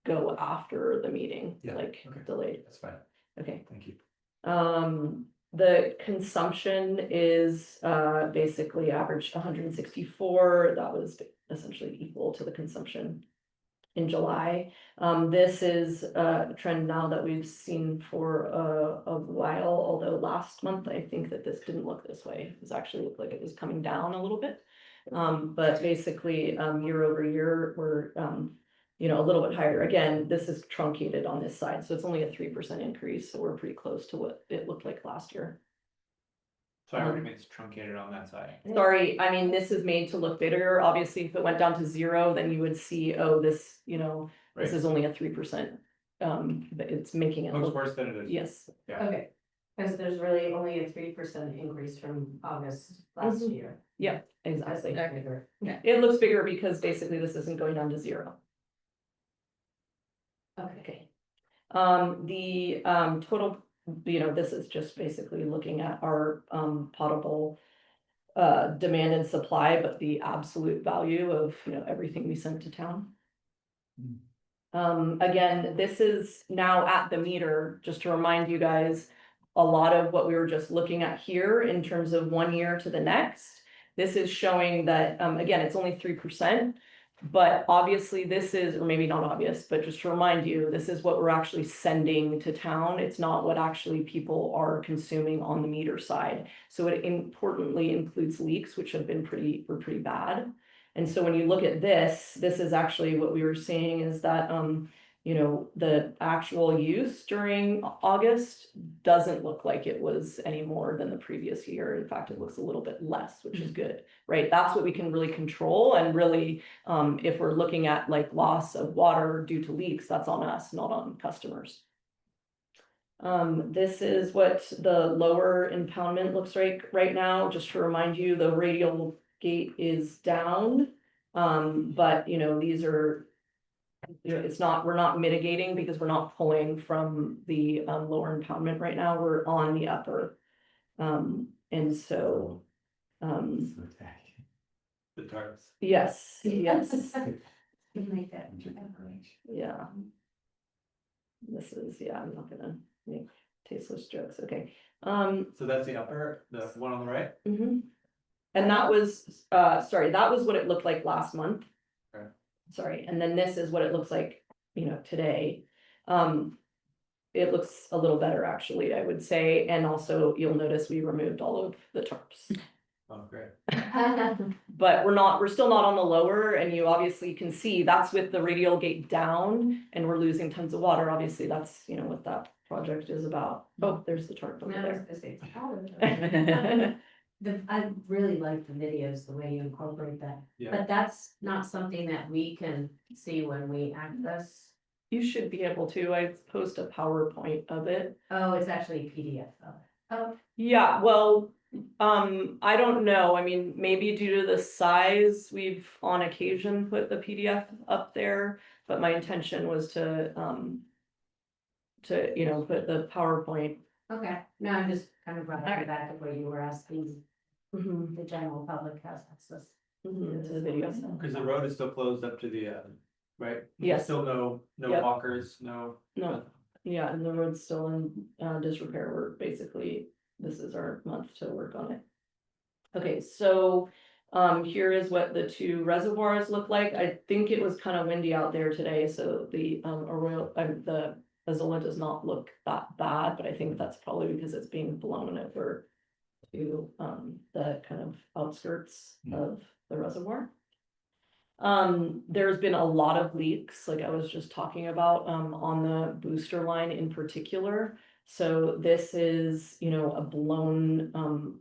go after the meeting, Yeah, like okay. delayed. That's fine, Okay. thank you. The consumption is basically averaged 164. That was essentially equal to the consumption in July. This is a trend now that we've seen for a while, although last month I think that this didn't look this way. It actually looked like it was coming down a little bit. But basically, year over year, we're you know, a little bit higher. Again, this is truncated on this side, so it's only a 3% increase, so we're pretty close to what it looked like last year. Sorry, what do you mean it's truncated on that side? Sorry, I mean, this is made to look bigger. Obviously, if it went down to 0, then you would see, oh, this, you know, this Right. is only a 3%. But it's making it Looks look, worse than it is. yes. Okay, because there's really only a 3% increase from August last Mhm. year. Yeah, exactly. That's bigger. It looks bigger because basically this isn't going down to 0. Okay. The total, you know, this is just basically looking at our potable demand and supply, but the absolute value of, you know, everything we sent to town. Again, this is now at the meter, just to remind you guys, a lot of what we were just looking at here in terms of 1 year to the next. This is showing that, again, it's only 3%. But obviously this is, or maybe not obvious, but just to remind you, this is what we're actually sending to town. It's not what actually people are consuming on the meter side. So it importantly includes leaks, which have been were pretty bad. And so when you look at this is actually what we were seeing is that, you know, the actual use during August doesn't look like it was any more than the previous year. In fact, it looks a little bit less, which is good, right? That's what we can really control. And really, if we're looking at like loss of water due to leaks, that's on us, not on customers. This is what the lower impoundment looks like right now. Just to remind you, the radial gate is down. But you know, these are, you know, it's not, we're not mitigating because we're not pulling from the lower impoundment right now. We're on the upper. And so, The tarps. yes, yes, Make that. yeah. This is, yeah, I'm not gonna make tasteless jokes, okay. So that's the upper, the one on the right? Mhm. And that was, sorry, that was what it looked like last month. Okay. Sorry, and then this is what it looks like, you know, today. It looks a little better actually, I would say, and also you'll notice we removed all of the tarps. Oh, great. But we're still not on the lower, and you obviously can see that's with the radial gate down, and we're losing tons of water, obviously, that's, you know, what that project is about. Oh, there's the tarp over I was there. gonna say, it's I really like the videos, the way you incorporate that, Yeah. but that's not something that we can see when we access. You should be able to, I post a PowerPoint of it. Oh, it's actually a PDF of it. Oh, Yeah, well, I don't know, I mean, maybe due to the size, we've on occasion put the PDF up there, but my intention was to, you know, put the PowerPoint. okay, no, I'm just kind of running back of where you were asking, the general public has access. To the video. Because the road is still closed up to the, right? Yes. Still no Yep. walkers, no. No, yeah, and the road's still in disrepair. We're basically, this is our month to work on it. Okay, so here is what the two reservoirs look like. I think it was kind of windy out there today, so the Arroyo, the Azula does not look that bad, but I think that's probably because it's being blown over to the kind of outskirts of the reservoir. There's been a lot of leaks, like I was just talking about, on the booster line in particular. So this is, you know, a blown,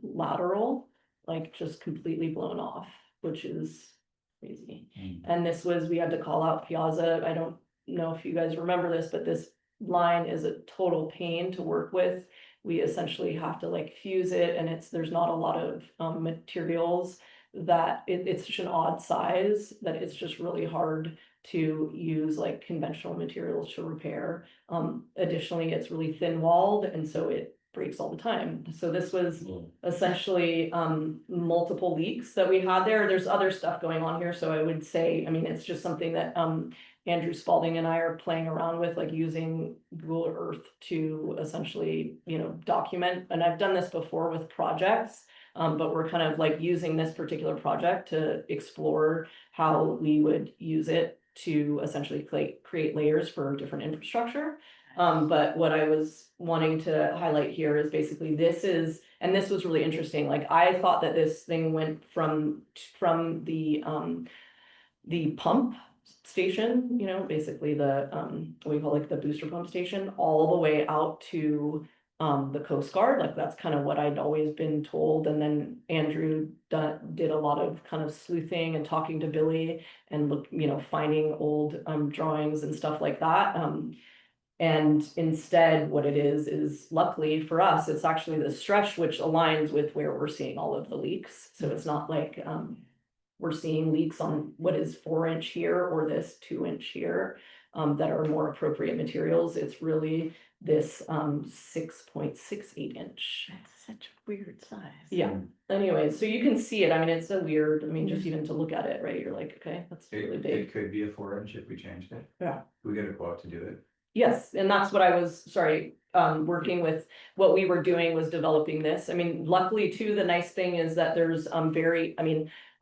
lateral, like just completely blown off, which is crazy. And this was, we had to call out Piazza. I don't know if you guys remember this, but this line is a total pain to work with. We essentially have to like fuse it, and there's not a lot of materials that it's such an odd size that it's just really hard to use like conventional materials to repair. Additionally, it's really thin walled, and so it breaks all the time. So this was essentially multiple leaks that we had there. There's other stuff going on here, so I would say, I mean, it's just something that Andrew Spalding and I are playing around with, like using Google Earth to essentially, you know, document. And I've done this before with projects. But we're kind of like using this particular project to explore how we would use it to essentially create layers for different infrastructure. But what I was wanting to highlight here is basically and this was really interesting. Like I thought that this thing went from the pump station, you know, basically the what we call like the booster pump station, all the way out to the Coast Guard. Like that's kind of what I'd always been told. And then Andrew did a lot of kind of sleuthing and talking to Billy and finding old drawings and stuff like that. And instead what it is luckily for us, it's actually the stretch which aligns with where we're seeing all of the leaks. So it's not like we're seeing leaks on what is 4-inch here or this 2-inch here that are more appropriate materials. It's really this 6.68 inch. That's such a weird size. Yeah. Anyway, so you can see it. I mean, it's so weird. I mean, just even to look at it, right? You're like, okay, that's really big. It could be a 4-inch if we changed it. Yeah. We get a quote to do it. Yes, and that's what I was, working with. What we were doing was developing this. I mean, luckily too, the nice thing is that there's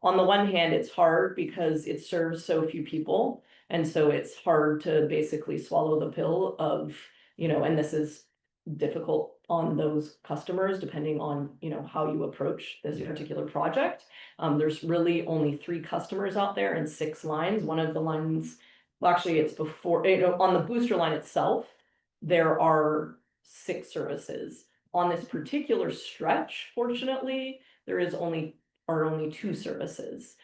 on the one hand, it's hard because it serves so few people. And so it's hard to basically swallow the pill of, you know, and this is difficult on those customers, depending on, you know, how you approach this Yeah. particular project. There's really only 3 customers out there and 6 lines. One of the lines, well, actually, it's before, you know, on the booster line itself, there are 6 services. On this particular stretch, fortunately, there are only 2 services.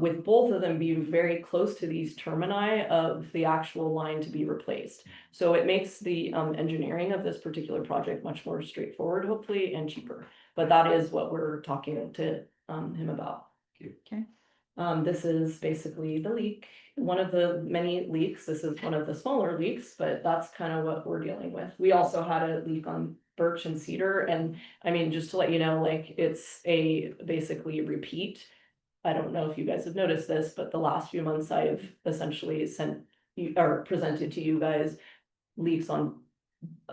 With both of them being very close to these termini of the actual line to be replaced. So it makes the engineering of this particular project much more straightforward, hopefully, and cheaper. But that is what we're talking to him about. Okay. This is basically the leak, one of the many leaks. This is one of the smaller leaks, but that's kind of what we're dealing with. We also had a leak on Birch and Cedar, and I mean, just to let you know, like, it's a basically repeat. I don't know if you guys have noticed this, but the last few months I have essentially sent you or presented to you guys leaks on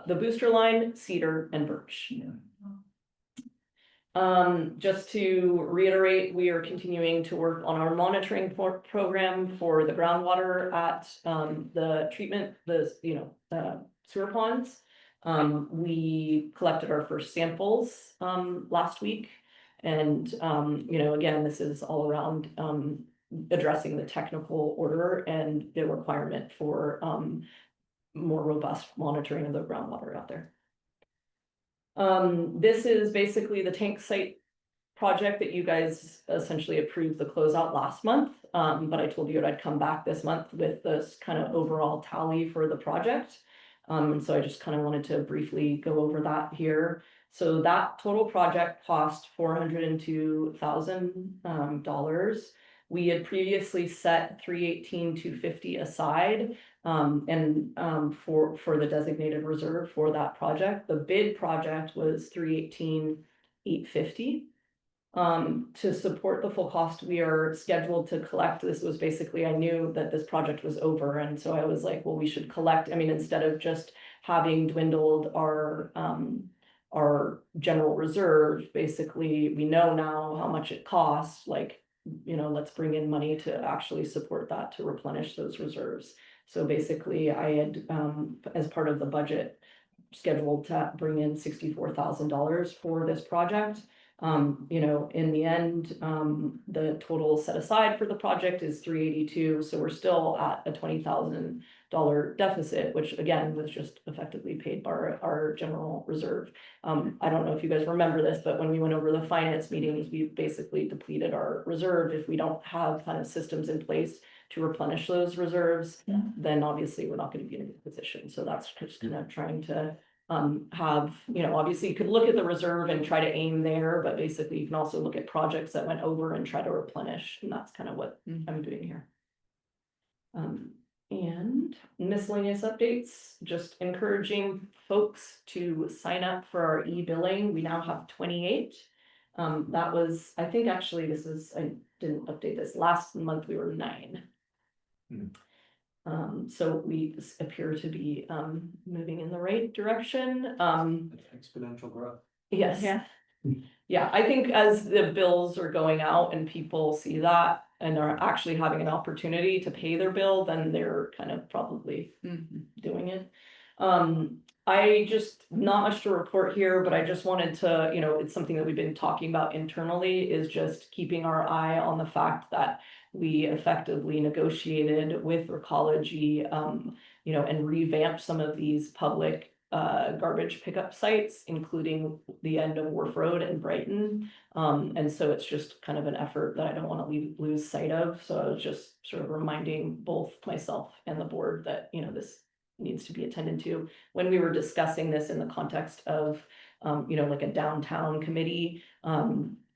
the booster line, Cedar and Birch. Just to reiterate, we are continuing to work on our monitoring program for the groundwater at the treatment, sewer ponds. We collected our first samples last week. And again, this is all around addressing the technical order and the requirement for more robust monitoring of the groundwater out there. This is basically the tank site project that you guys essentially approved the closeout last month. But I told you I'd come back this month with this kind of overall tally for the project. And so I just kind of wanted to briefly go over that here. So that total project cost $402,000. We had previously set $318,250 aside for the designated reserve for that project. The bid project was $318,850. To support the full cost, we are scheduled to collect. This was basically, I knew that this project was over, and so I was like, well, we should collect. I mean, instead of just having dwindled our general reserve, basically, we know now how much it costs, like, let's bring in money to actually support that, to replenish those reserves. So basically, I had, as part of the budget, scheduled to bring in $64,000 for this project. In the end, the total set aside for the project is $382,000, so we're still at a $20,000 deficit, which again was just effectively paid by our general reserve. I don't know if you guys remember this, but when we went over the finance meetings, we basically depleted our reserve. If we don't have kind of systems in place to replenish those reserves, then obviously we're not going to be in a good position. So that's just kind of trying to have, obviously you could look at the reserve and try to aim there, but basically you can also look at projects that went over and try to replenish, and that's kind of what I'm doing here. And miscellaneous updates, just encouraging folks to sign up for our e-billing. We now have 28. That was, I think actually I didn't update this. Last month we were 9. So we appear to be moving in the right direction. Exponential growth. Yes. Yeah. Yeah, I think as the bills are going out and people see that and are actually having an opportunity to pay their bill, then they're kind of probably doing it. I just, not much to report here, but I just wanted to, it's something that we've been talking about internally, is just keeping our eye on the fact that we effectively negotiated with Recology, and revamped some of these public garbage pickup sites, including the end of Wharf Road and Brighton. And so it's just kind of an effort that I don't want to lose sight of. So I was just sort of reminding both myself and the board that, this needs to be attended to. When we were discussing this in the context of, like a downtown committee,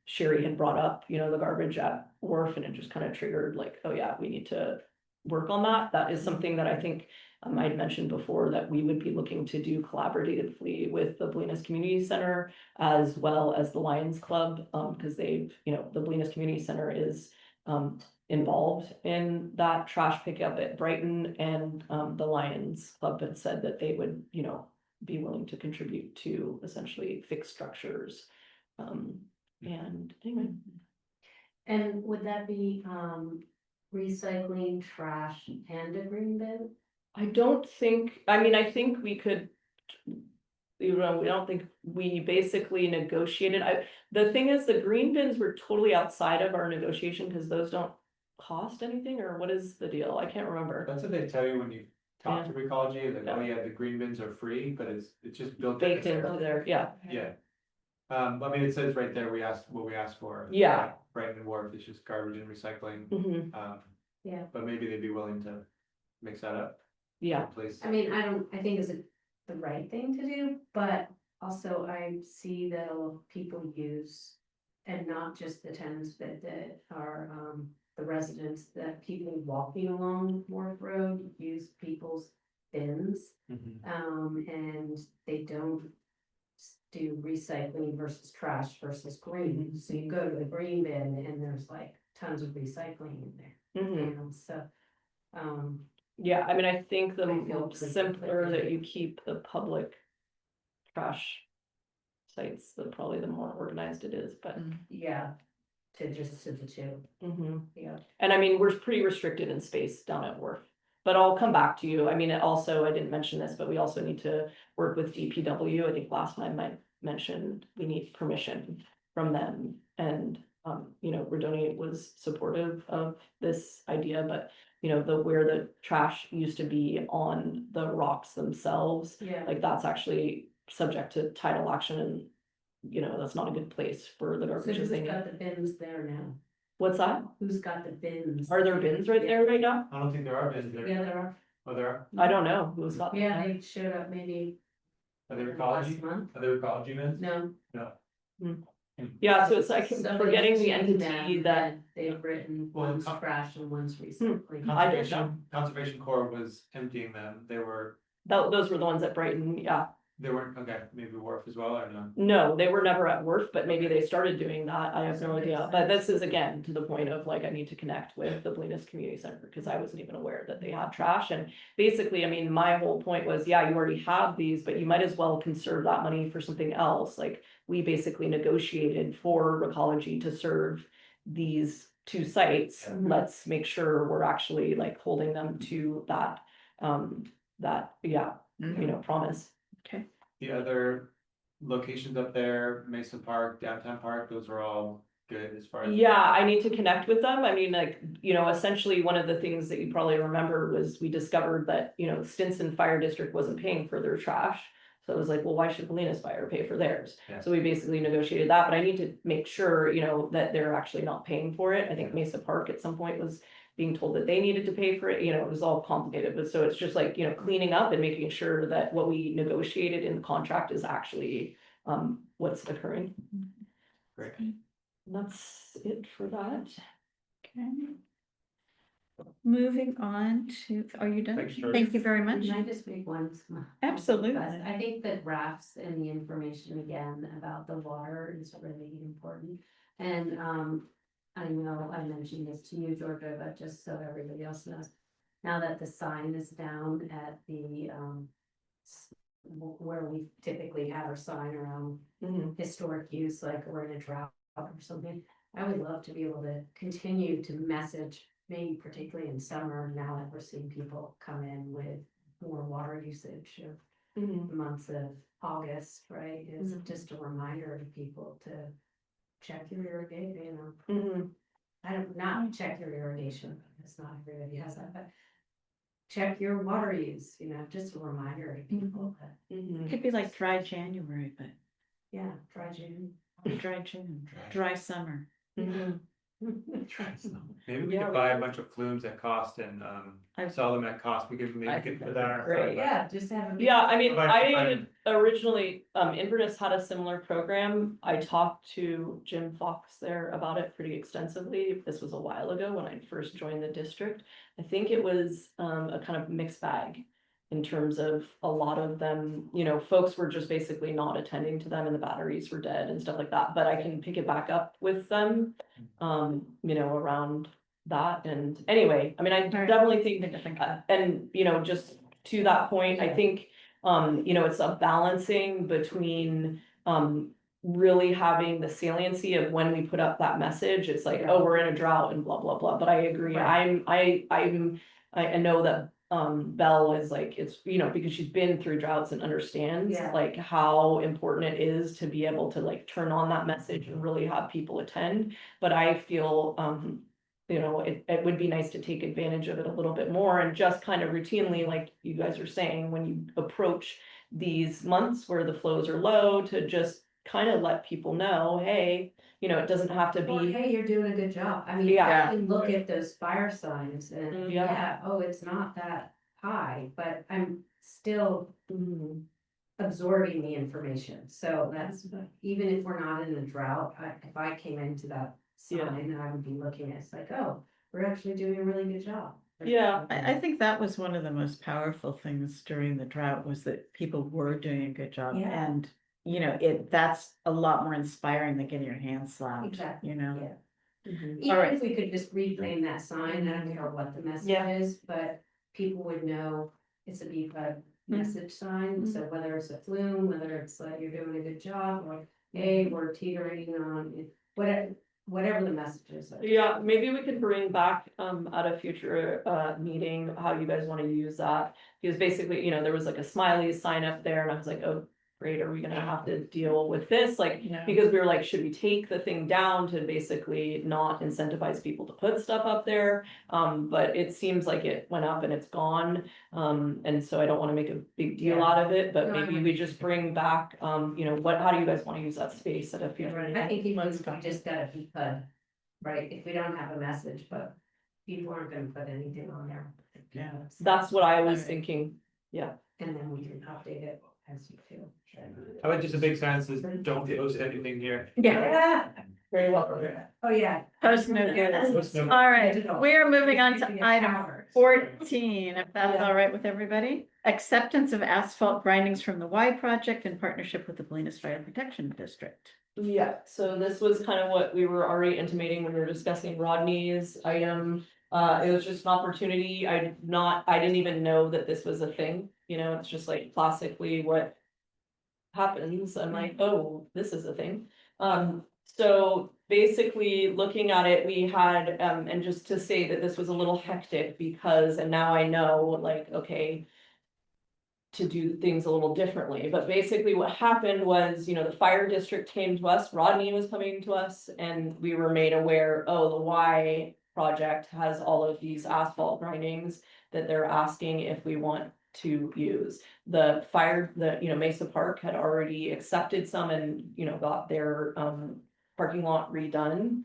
Sherry had brought up, the garbage at Wharf, and it just kind of triggered like, oh yeah, we need to work on that. That is something that I think I had mentioned before that we would be looking to do collaboratively with the Bolinas Community Center as well as the Lions Club, because they've, the Bolinas Community Center is involved in that trash pickup at Brighton, and the Lions Club had said that they would, be willing to contribute to essentially fix structures. And anyway. And would that be, recycling, trash and a green bin? I don't think, I mean, I think we could. You know, we don't think, we basically negotiated, the thing is, the green bins were totally outside of our negotiation, because those don't cost anything, or what is the deal? I can't remember. That's what they tell you when you talk to Recology, like, oh yeah, the green bins are free, but it's just built. Baked into there, yeah. Yeah. I mean, it says right there, what we asked for. Yeah. Brighton and Wharf, it's just garbage and recycling, Mhm. Yeah. but maybe they'd be willing to mix that up. Yeah, Please. I mean, I think it's the right thing to do, but also I see that a lot of people use, and not just the tenants, but that are, the residents, that people walking along Wharf Road use people's bins. And they don't do recycling versus trash versus green. So you go to the green bin and there's like tons of recycling in there, Mhm. you know, so. Yeah, I mean, I think the I feel pretty simpler that conflicted. you keep the public trash sites, probably the more organized it is, but. Yeah, to the two, Mhm. yeah. And I mean, we're pretty restricted in space down at Wharf. But I'll come back to you. I mean, it also, I didn't mention this, but we also need to work with DPW. I think last time I mentioned we need permission from them. And, you know, Redoni was supportive of this idea, but, you know, where the trash used to be on the rocks themselves, Yeah. like that's actually subject to tidal action, and, you know, that's not a good place for the So garbage. who's got the bins there now? What's that? Who's got the bins? Are there bins right there right now? I don't think there are bins there. Yeah, there are. Oh, there are? I don't know who's got them. Yeah, they showed up maybe Are they last Recology? month. Are they Recology bins? No. Yeah, so it's like Somebody's forgetting the changed entity them, that, and they've written Well, one's con- trash and one's recycling. I didn't know. Conservation Corps was emptying them, those were the ones at Brighton, yeah. they weren't, okay, maybe Wharf as well, or no? No, they were never at Worth, but maybe they started doing that, I have no idea, but this is again to the point of like, I need to connect with the Bolinas Community Center, because I wasn't even aware that they had trash, and basically, I mean, my whole point was, yeah, you already have these, but you might as well conserve that money for something else, like, we basically negotiated for Recology to serve these two sites, Yeah. let's make sure we're actually like holding them to that, you know, promise. Okay. The other locations up there, Mason Park, Downtown Park, those are all good as far as. Yeah, I need to connect with them. I mean, like, you know, essentially one of the things that you probably remember was we discovered that, you know, Stinson Fire District wasn't paying for their trash. So it was like, well, why should Bolinas Fire pay for theirs? Yeah. So we basically negotiated that, but I need to make sure, you know, that they're actually not paying for it. I think Mesa Park at some point was being told that they needed to pay for it, you know, it was all complicated, but so it's just like, you know, cleaning up and making sure that what we negotiated in the contract is actually what's occurring. Great. And that's it for that. Okay. Moving on to, are you done? Thanks, George. Thank you very much. Can I just make one? Absolutely. request? I think the graphs and the information again about the water is really important. And, I know I mentioned this to you, Georgia, but just so everybody else knows. Now that the sign is down at the, where we typically have our sign around historic use, like we're in a drought or something. I would love to be able to continue to message, maybe particularly in summer, now that we're seeing people come in with more water usage of the month of August, right? Is just a reminder to people to check your irrigation, you know. I don't, not check your irrigation, it's not everybody has that, but check your water use, you know, just a reminder to people that, It could be like dry January, but yeah, dry June. dry June, dry summer. Maybe we Yeah, could we buy a could. bunch of flumes at cost and I- sell them at cost, we could I maybe think get put that'd that on our be great. site. Yeah, just have a. Yeah, I mean, Provide- I originally, Inverness had a similar program. I talked to Jim Fox there about it pretty extensively. This was a while ago when I first joined the district. I think it was a kind of mixed bag in terms of a lot of them, you know, folks were just basically not attending to them and the batteries were dead and stuff like that. But I can pick it back up with them, you know, around that. And anyway, I mean, I Right. definitely think Think to think and, you know, just to that point, I think, you know, it's a balancing between, really having the saliency of when we put up that message, it's like, oh, we're in a drought and blah, blah, blah, but I agree, Right. I know that, Belle is like, it's, you know, because she's been through droughts and understands Yeah. like how important it is to be able to like turn on that message and really have people attend, but I feel, you know, it would be nice to take advantage of it a little bit more and just kind of routinely, like you guys are saying, when you approach these months where the flows are low, to just kind of let people know, hey, you know, it doesn't have to Or, be. hey, you're doing a good job. I mean, Yeah. I can look at those fire signs Mm, and, yeah. yeah, oh, it's not that high, but I'm still absorbing the information. So that's, even if we're not in a drought, if I came into that Yeah. sign, I would be looking at, it's like, oh, we're actually doing a really good job. Yeah. I think that was one of the most powerful things during the drought was that people were doing a good job. Yeah. And, you know, that's a lot more inspiring than getting your hands slapped, Exactly, you know? yeah. Mhm. Even right. if we could just reframe that sign, I don't care what the message Yeah. is, but people would know it's a BPUD message sign, so whether it's a flume, whether it's like you're doing a good job, or hey, we're teetering on, whatever the message is. Yeah, maybe we could bring back, at a future, meeting, how you guys wanna use that. Because basically, you know, there was like a smiley sign up there and I was like, oh, great, are we gonna have to deal with this? Like, Yeah. because we were like, should we take the thing down to basically not incentivize people to put stuff up there? But it seems like it went up and it's gone. And so I don't wanna make a big deal Yeah. out of it, but No, I maybe we wouldn't. just bring back, you know, how do you guys wanna use that space at a future? I think even if we just got a BPUD, right, if we don't have a message, but people aren't gonna put anything on there. Yeah. That's what I was Alright. thinking, And then we can update it as you feel. I would just a big sign that says, don't post anything here. Yeah. very well. Oh, yeah. Post no good. Post no- All right, we're moving on to item Hours. 14, if that's Yeah. all right with everybody. Acceptance of asphalt grindings from the Y project in partnership with the Bolinas Fire Protection District. Yeah, so this was kind of what we were already intimating when we were discussing Rodney's item. It was just an opportunity. I didn't even know that this was a thing, you know, it's just like classically what happens. I'm like, oh, this is a thing. So basically looking at it, we had, and just to say that this was a little hectic because, and now I know, like, okay, to do things a little differently, but basically what happened was, you know, the fire district came to us, Rodney was coming to us, and we were made aware, oh, the Y project has all of these asphalt grindings that they're asking if we want to use. The fire, you know, Mesa Park had already accepted some and, you know, got their parking lot redone.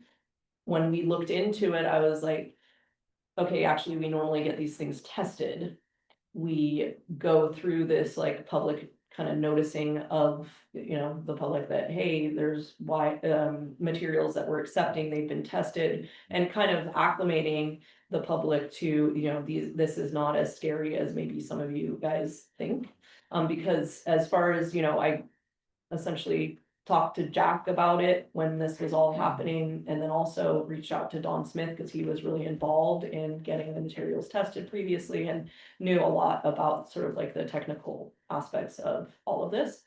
When we looked into it, I was like, okay, actually, we normally get these things tested. We go through this like public kind of noticing of, you know, the public that, hey, there's materials that we're accepting, they've been tested, and kind of acclimating the public to, you know, this is not as scary as maybe some of you guys think. Because as far as, you know, I essentially talked to Jack about it when this was all happening, and then also reached out to Don Smith because he was really involved in getting the materials tested previously and knew a lot about sort of like the technical aspects of all of this.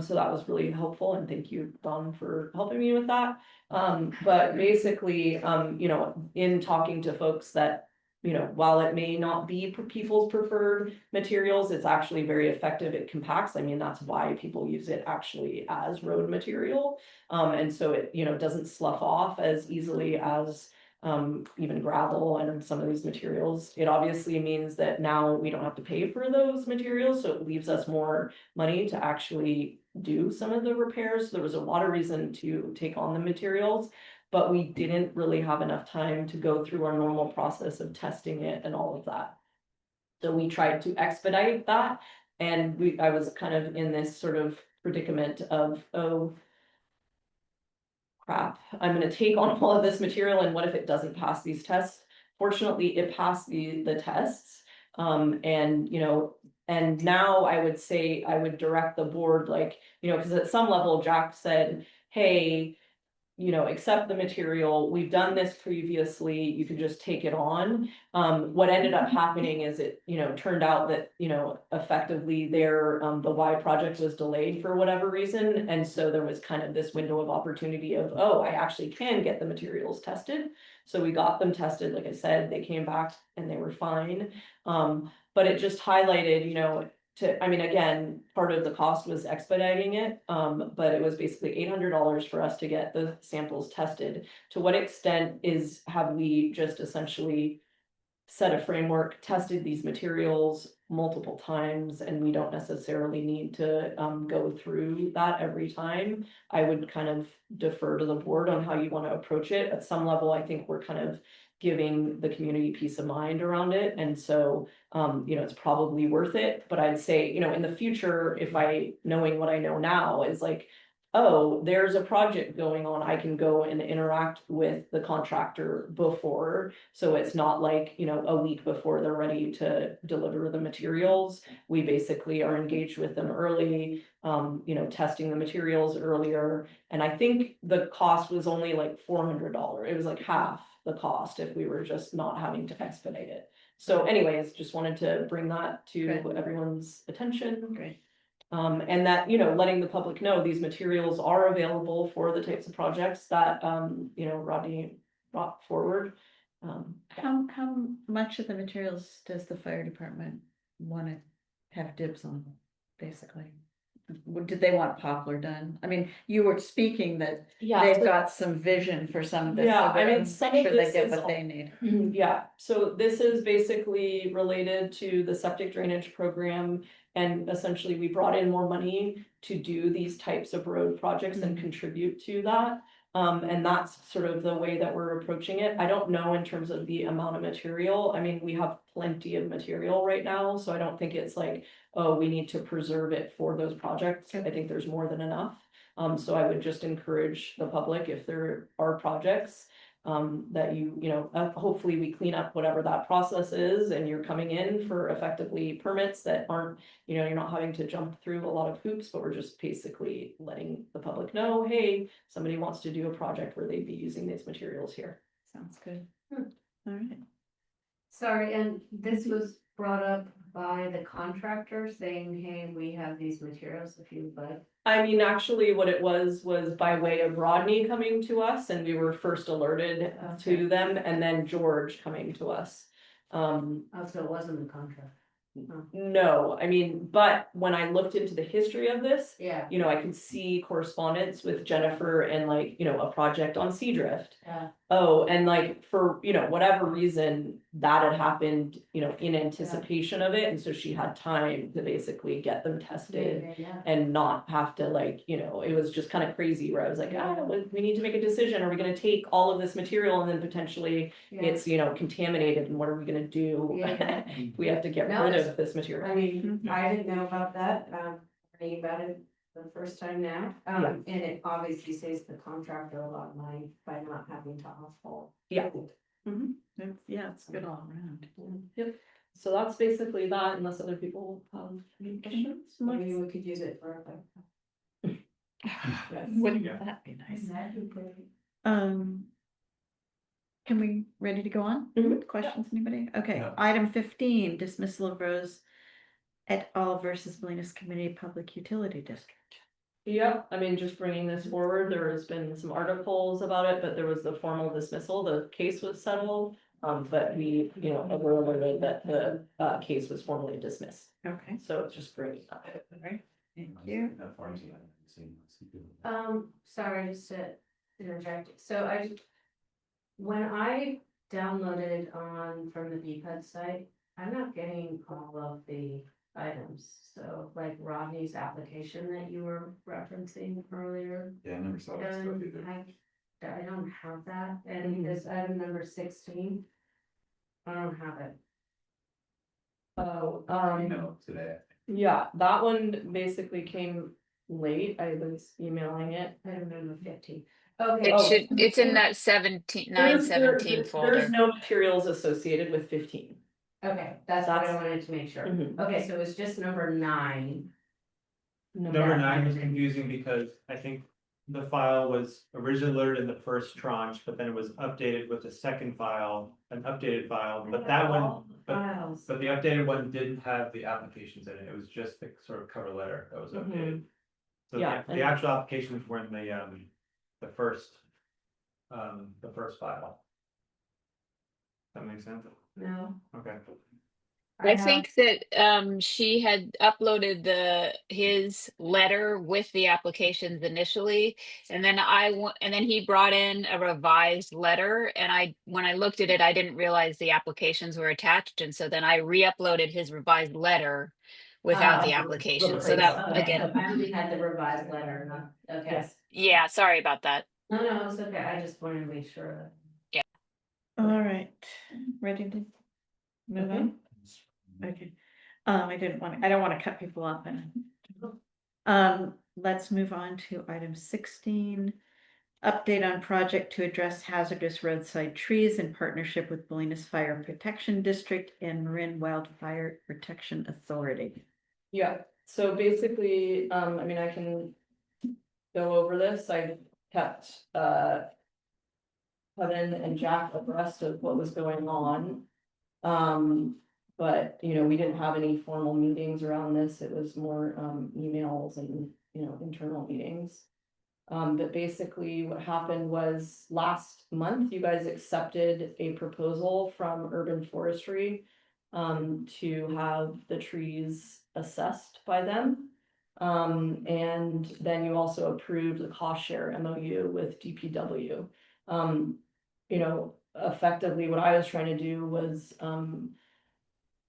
So that was really helpful, and thank you, Don, for helping me with that. But basically, you know, in talking to folks that, you know, while it may not be people's preferred materials, it's actually very effective. It compacts. I mean, that's why people use it actually as road material. And so it, you know, doesn't slough off as easily as even gravel and some of these materials. It obviously means that now we don't have to pay for those materials, so it leaves us more money to actually do some of the repairs. There was a lot of reason to take on the materials, but we didn't really have enough time to go through our normal process of testing it and all of that. So we tried to expedite that, and I was kind of in this sort of predicament of, oh, crap, I'm gonna take on all of this material, and what if it doesn't pass these tests? Fortunately, it passed the tests. And you know, and now I would say I would direct the board, like, you know, because at some level Jack said, hey, accept the material. We've done this previously. You can just take it on. What ended up happening is it, turned out that, effectively the Y project was delayed for whatever reason. And so there was kind of this window of opportunity of, oh, I actually can get the materials tested. So we got them tested. Like I said, they came back and they were fine. But it just highlighted, again, part of the cost was expediting it, but it was basically $800 for us to get the samples tested. To what extent have we just essentially set a framework, tested these materials multiple times, and we don't necessarily need to go through that every time? I would kind of defer to the board on how you want to approach it. At some level, I think we're kind of giving the community peace of mind around it. And so, it's probably worth it. But I'd say, in the future, knowing what I know now is like, oh, there's a project going on, I can go and interact with the contractor before. So it's not like, a week before they're ready to deliver the materials. We basically are engaged with them early, testing the materials earlier. And I think the cost was only like $400. It was like half the cost if we were just not having to expedite it. So anyways, just wanted to bring that to Good. everyone's attention. Great. And that, letting the public know these materials are available for the types of projects that, Rodney brought forward. How much of the materials does the fire department want to have dibs on, basically? Did they want poplar done? I mean, you were speaking that they've got some vision for some of this. Yeah, so I mean, I'm some sure of they this get is what all- they need. Yeah, so this is basically related to the septic drainage program. And essentially, we brought in more money to do these types of road projects and contribute to that. And that's sort of the way that we're approaching it. I don't know in terms of the amount of material. I mean, we have plenty of material right now, so I don't think it's like, oh, we need to preserve it for those projects. I think there's more than enough. So I would just encourage the public, if there are projects, that hopefully we clean up whatever that process is, and you're coming in for effectively permits that aren't, you're not having to jump through a lot of hoops, but we're just basically letting the public know, hey, somebody wants to do a project where they'd be using these materials here. Sounds good. All right. Sorry, and this was brought up by the contractor saying, hey, we have these materials if you would like. I mean, actually, what it was by way of Rodney coming to us, and we were first alerted to them, and then George coming to us. Oh, so it wasn't the contract. No, I mean, but when I looked into the history of this, Yeah. I could see correspondence with Jennifer and like, a project on Seadrift. Yeah. Oh, and like for, whatever reason that had happened, in anticipation of it. And so she had time to basically get them tested Yeah. and not have to like, it was just kind of crazy where I was like, we need to make a decision. Are we gonna take all of this material and then potentially it's, contaminated, and what are we gonna do? Yeah. We have to get No, rid it's- of this material. I mean, I didn't know about that, reading about it the first time now. Yeah. And it obviously saves the contractor a lot of money by not having to offhaul. Yeah. It's good all around. Yep, so that's basically that, unless other people have any questions. Maybe we could use it for like. Wouldn't that be nice? Can we, ready to go on? Mhm. Questions, anybody? Okay, Yeah. item 15, dismissal of Rose et al. Versus Bolinas Community Public Utility District. Yeah, I mean, just bringing this forward, there has been some articles about it, but there was the formal dismissal, the case was settled. But we, were alerted that the case was formally dismissed, Okay, so it's just bringing that up. all right, thank you. Sorry, just to interject, so when I downloaded from the BPUD site, I'm not getting all of the items, so like Rodney's application that you were referencing earlier. Yeah, I never saw that stuff either. I don't have that, and this item number 16. I don't have it. Oh, No, today. yeah, that one basically came late, I was emailing it. Item number 15. Okay. It's in that 917 folder. There's no materials associated with 15. Okay, that's what I wanted to make sure. Mhm. Okay, so it's just number 9. Number 9 was confusing because I think the file was originally loaded in the first tranche, but then it was updated with the second file, an updated file, but that one, Files. but the updated one didn't have the applications in it. It was just the sort of cover letter that was updated. So Yeah, the actual applications were in the first file. That makes sense? No. Okay. I think that she had uploaded his letter with the applications initially, and then and then he brought in a revised letter, and when I looked at it, I didn't realize the applications were attached, and so then I re-uploaded his revised letter without the application. So that Okay, again, I only had the revised letter, okay. Yes. yeah, sorry about that. No, it's okay, I just wanted to make sure All right, ready to move Okay. on? Okay, I don't want to cut people off and. Let's move on to item 16. Update on project to address hazardous roadside trees in partnership with Bolinas Fire Protection District and Marin Wildfire Protection Authority. Yeah, so basically, I mean, I can go over this. I kept Kevin and Jack abreast of what was going on. But, you know, we didn't have any formal meetings around this. It was more emails and, you know, internal meetings. But basically what happened was last month, you guys accepted a proposal from Urban Forestry to have the trees assessed by them. And then you also approved the cost share MOU with DPW. You know, effectively what I was trying to do was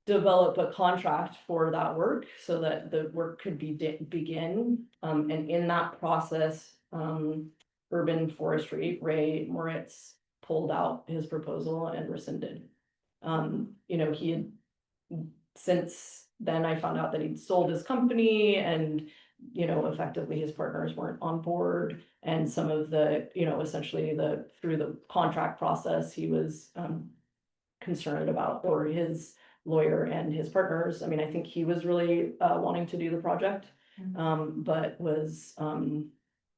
develop a contract for that work so that the work could begin. And in that process, Urban Forestry, Ray Moritz pulled out his proposal and rescinded. You know, he had, since then I found out that he'd sold his company and, you know, effectively his partners weren't on board. And some of the, you know, essentially through the contract process, he was concerned about, or his lawyer and his partners. I mean, I think he was really wanting to do the project, but was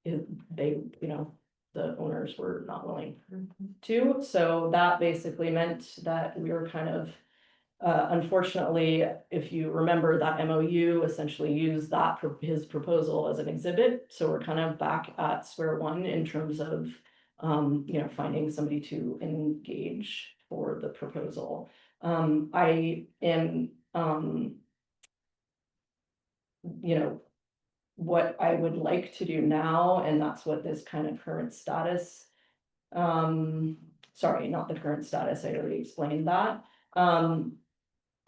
they, you know, the owners were not willing to. So that basically meant that we were kind of unfortunately, if you remember, that MOU essentially used that his proposal as an exhibit. So we're kind of back at square one in terms of you know, finding somebody to engage for the proposal. I am you know, what I would like to do now, and that's what this kind of current status, sorry, not the current status, I already explained that.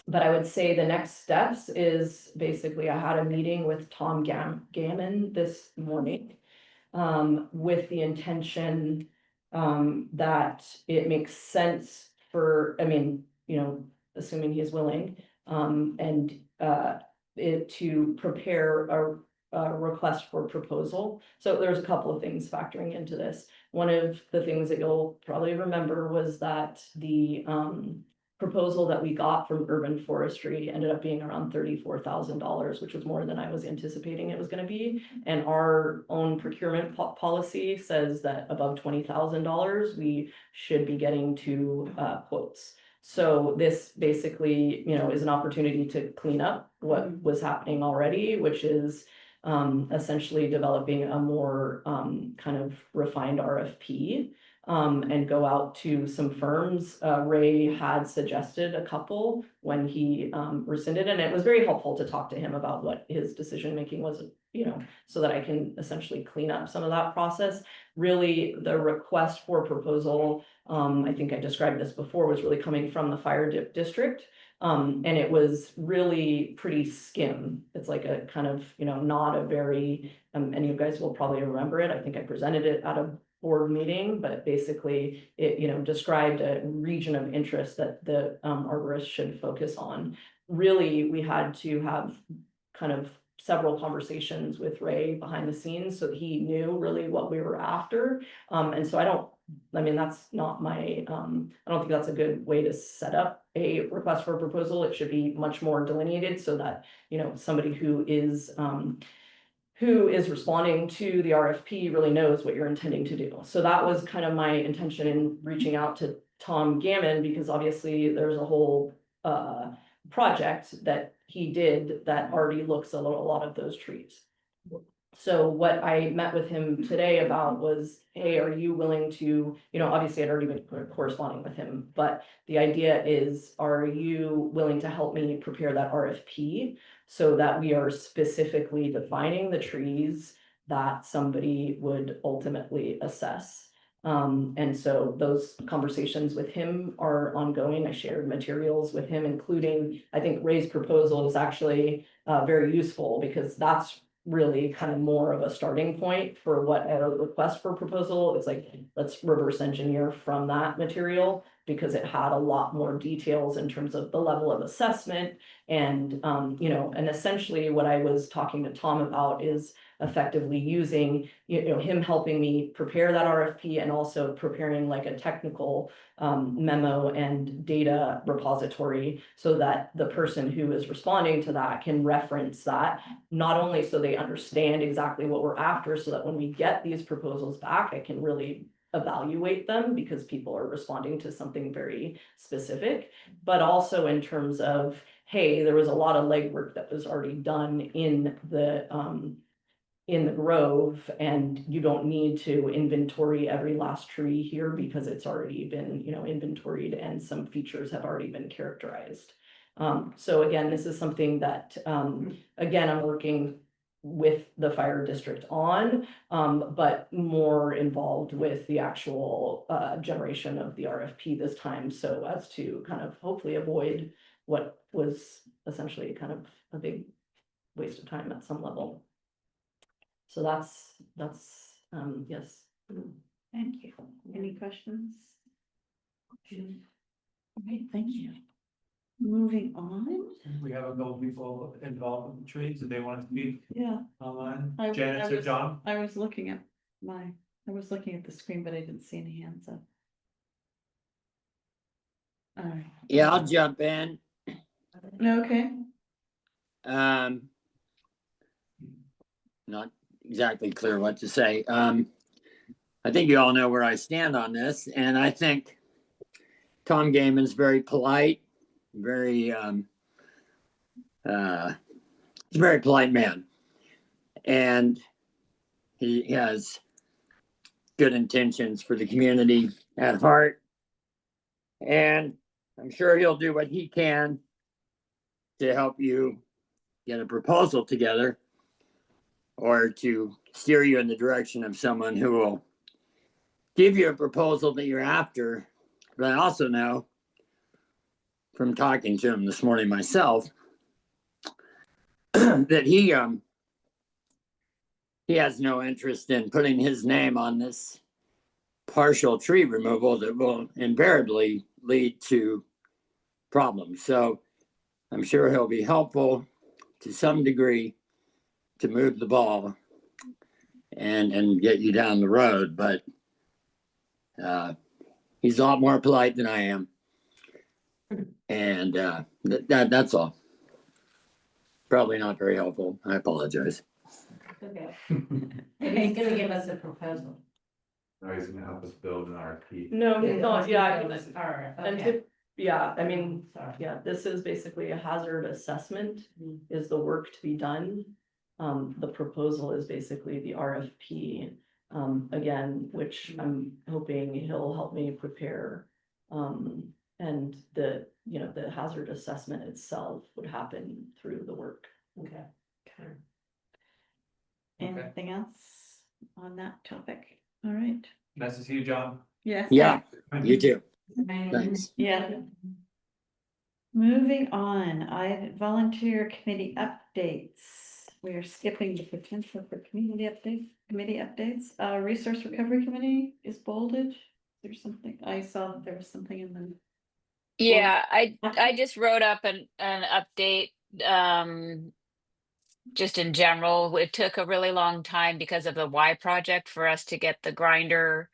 But I would say the next steps is basically I had a meeting with Tom Gammon this morning with the intention that it makes sense for, I mean, you know, assuming he is willing, and it to prepare a request for proposal. So there's a couple of things factoring into this. One of the things that you'll probably remember was that the proposal that we got from Urban Forestry ended up being around $34,000, which was more than I was anticipating it was going to be. And our own procurement policy says that above $20,000, we should be getting to quotes. So this basically, you know, is an opportunity to clean up what was happening already, which is essentially developing a more kind of refined RFP. And go out to some firms. Ray had suggested a couple when he rescinded, and it was very helpful to talk to him about what his decision making was, you know, so that I can essentially clean up some of that process. Really, the request for proposal, I think I described this before, was really coming from the fire district. And it was really pretty skim. It's like a kind of, you know, not a very, and you guys will probably remember it. I think I presented it at a board meeting, but basically it, you know, described a region of interest that the arborists should focus on. Really, we had to have kind of several conversations with Ray behind the scenes so he knew really what we were after. And so I mean, that's not my, I don't think that's a good way to set up a request for a proposal. It should be much more delineated so that, you know, somebody who is, who is responding to the RFP really knows what you're intending to do. So that was kind of my intention in reaching out to Tom Gammon, because obviously there's a whole project that he did that already looks a lot of those trees. So what I met with him today about was, hey, are you willing to, obviously I'd already been corresponding with him, but the idea is, are you willing to help me prepare that RFP so that we are specifically defining the trees that somebody would ultimately assess? And so those conversations with him are ongoing. I shared materials with him, including, I think Ray's proposal is actually very useful, because that's really kind of more of a starting point for what a request for proposal. It's like, let's reverse engineer from that material, because it had a lot more details in terms of the level of assessment. And, and essentially what I was talking to Tom about is effectively using, him helping me prepare that RFP, and also preparing like a technical memo and data repository, so that the person who is responding to that can reference that, not only so they understand exactly what we're after, so that when we get these proposals back, I can really evaluate them, because people are responding to something very specific, but also in terms of, hey, there was a lot of legwork that was already done in the grove, and you don't need to inventory every last tree here, because it's already been, inventoried, and some features have already been characterized. So again, this is something that, again, I'm working with the fire district on, but more involved with the actual generation of the RFP this time, so as to kind of hopefully avoid what was essentially kind of a big waste of time at some level. So that's, yes. Thank you. Any questions? Okay, thank you. Moving on. We have a couple people involved with the trees. Do they want to speak Yeah. online? I Janice or was- John? I was looking at the screen, but I didn't see any hands up. All right. Yeah, I'll jump in. Okay. Not exactly clear what to say. I think you all know where I stand on this, and I think Tom Gamon's very polite, very he's a very polite man, and he has good intentions for the community at heart, and I'm sure he'll do what he can to help you get a proposal together, or to steer you in the direction of someone who will give you a proposal that you're after. But I also know from talking to him this morning myself that he has no interest in putting his name on this partial tree removal that will invariably lead to problems. So I'm sure he'll be helpful to some degree to move the ball and get you down the road, but he's a lot more polite than I am, and that's all. Probably not very helpful. I apologize. Okay. Maybe he's gonna give us a proposal. No, he's gonna help us build an RFP. No, he's not, yeah. Alright, And okay. yeah, I mean, Sorry. yeah, this is basically a hazard assessment Mm. is the work to be done. The proposal is basically the RFP, again, which I'm hoping he'll help me prepare. And the hazard assessment itself would happen through the work. Okay. Okay. Anything else on that topic? All right. Nice to see you, John. Yes. Yeah, you too. Right. Thanks. Yeah. Moving on, volunteer committee updates. We are skipping the potential for community updates. Resource Recovery Committee is bolded. There's something, I saw that there was something in the. Yeah, I just wrote up an update, just in general. It took a really long time because of the Y project for us to get the grinder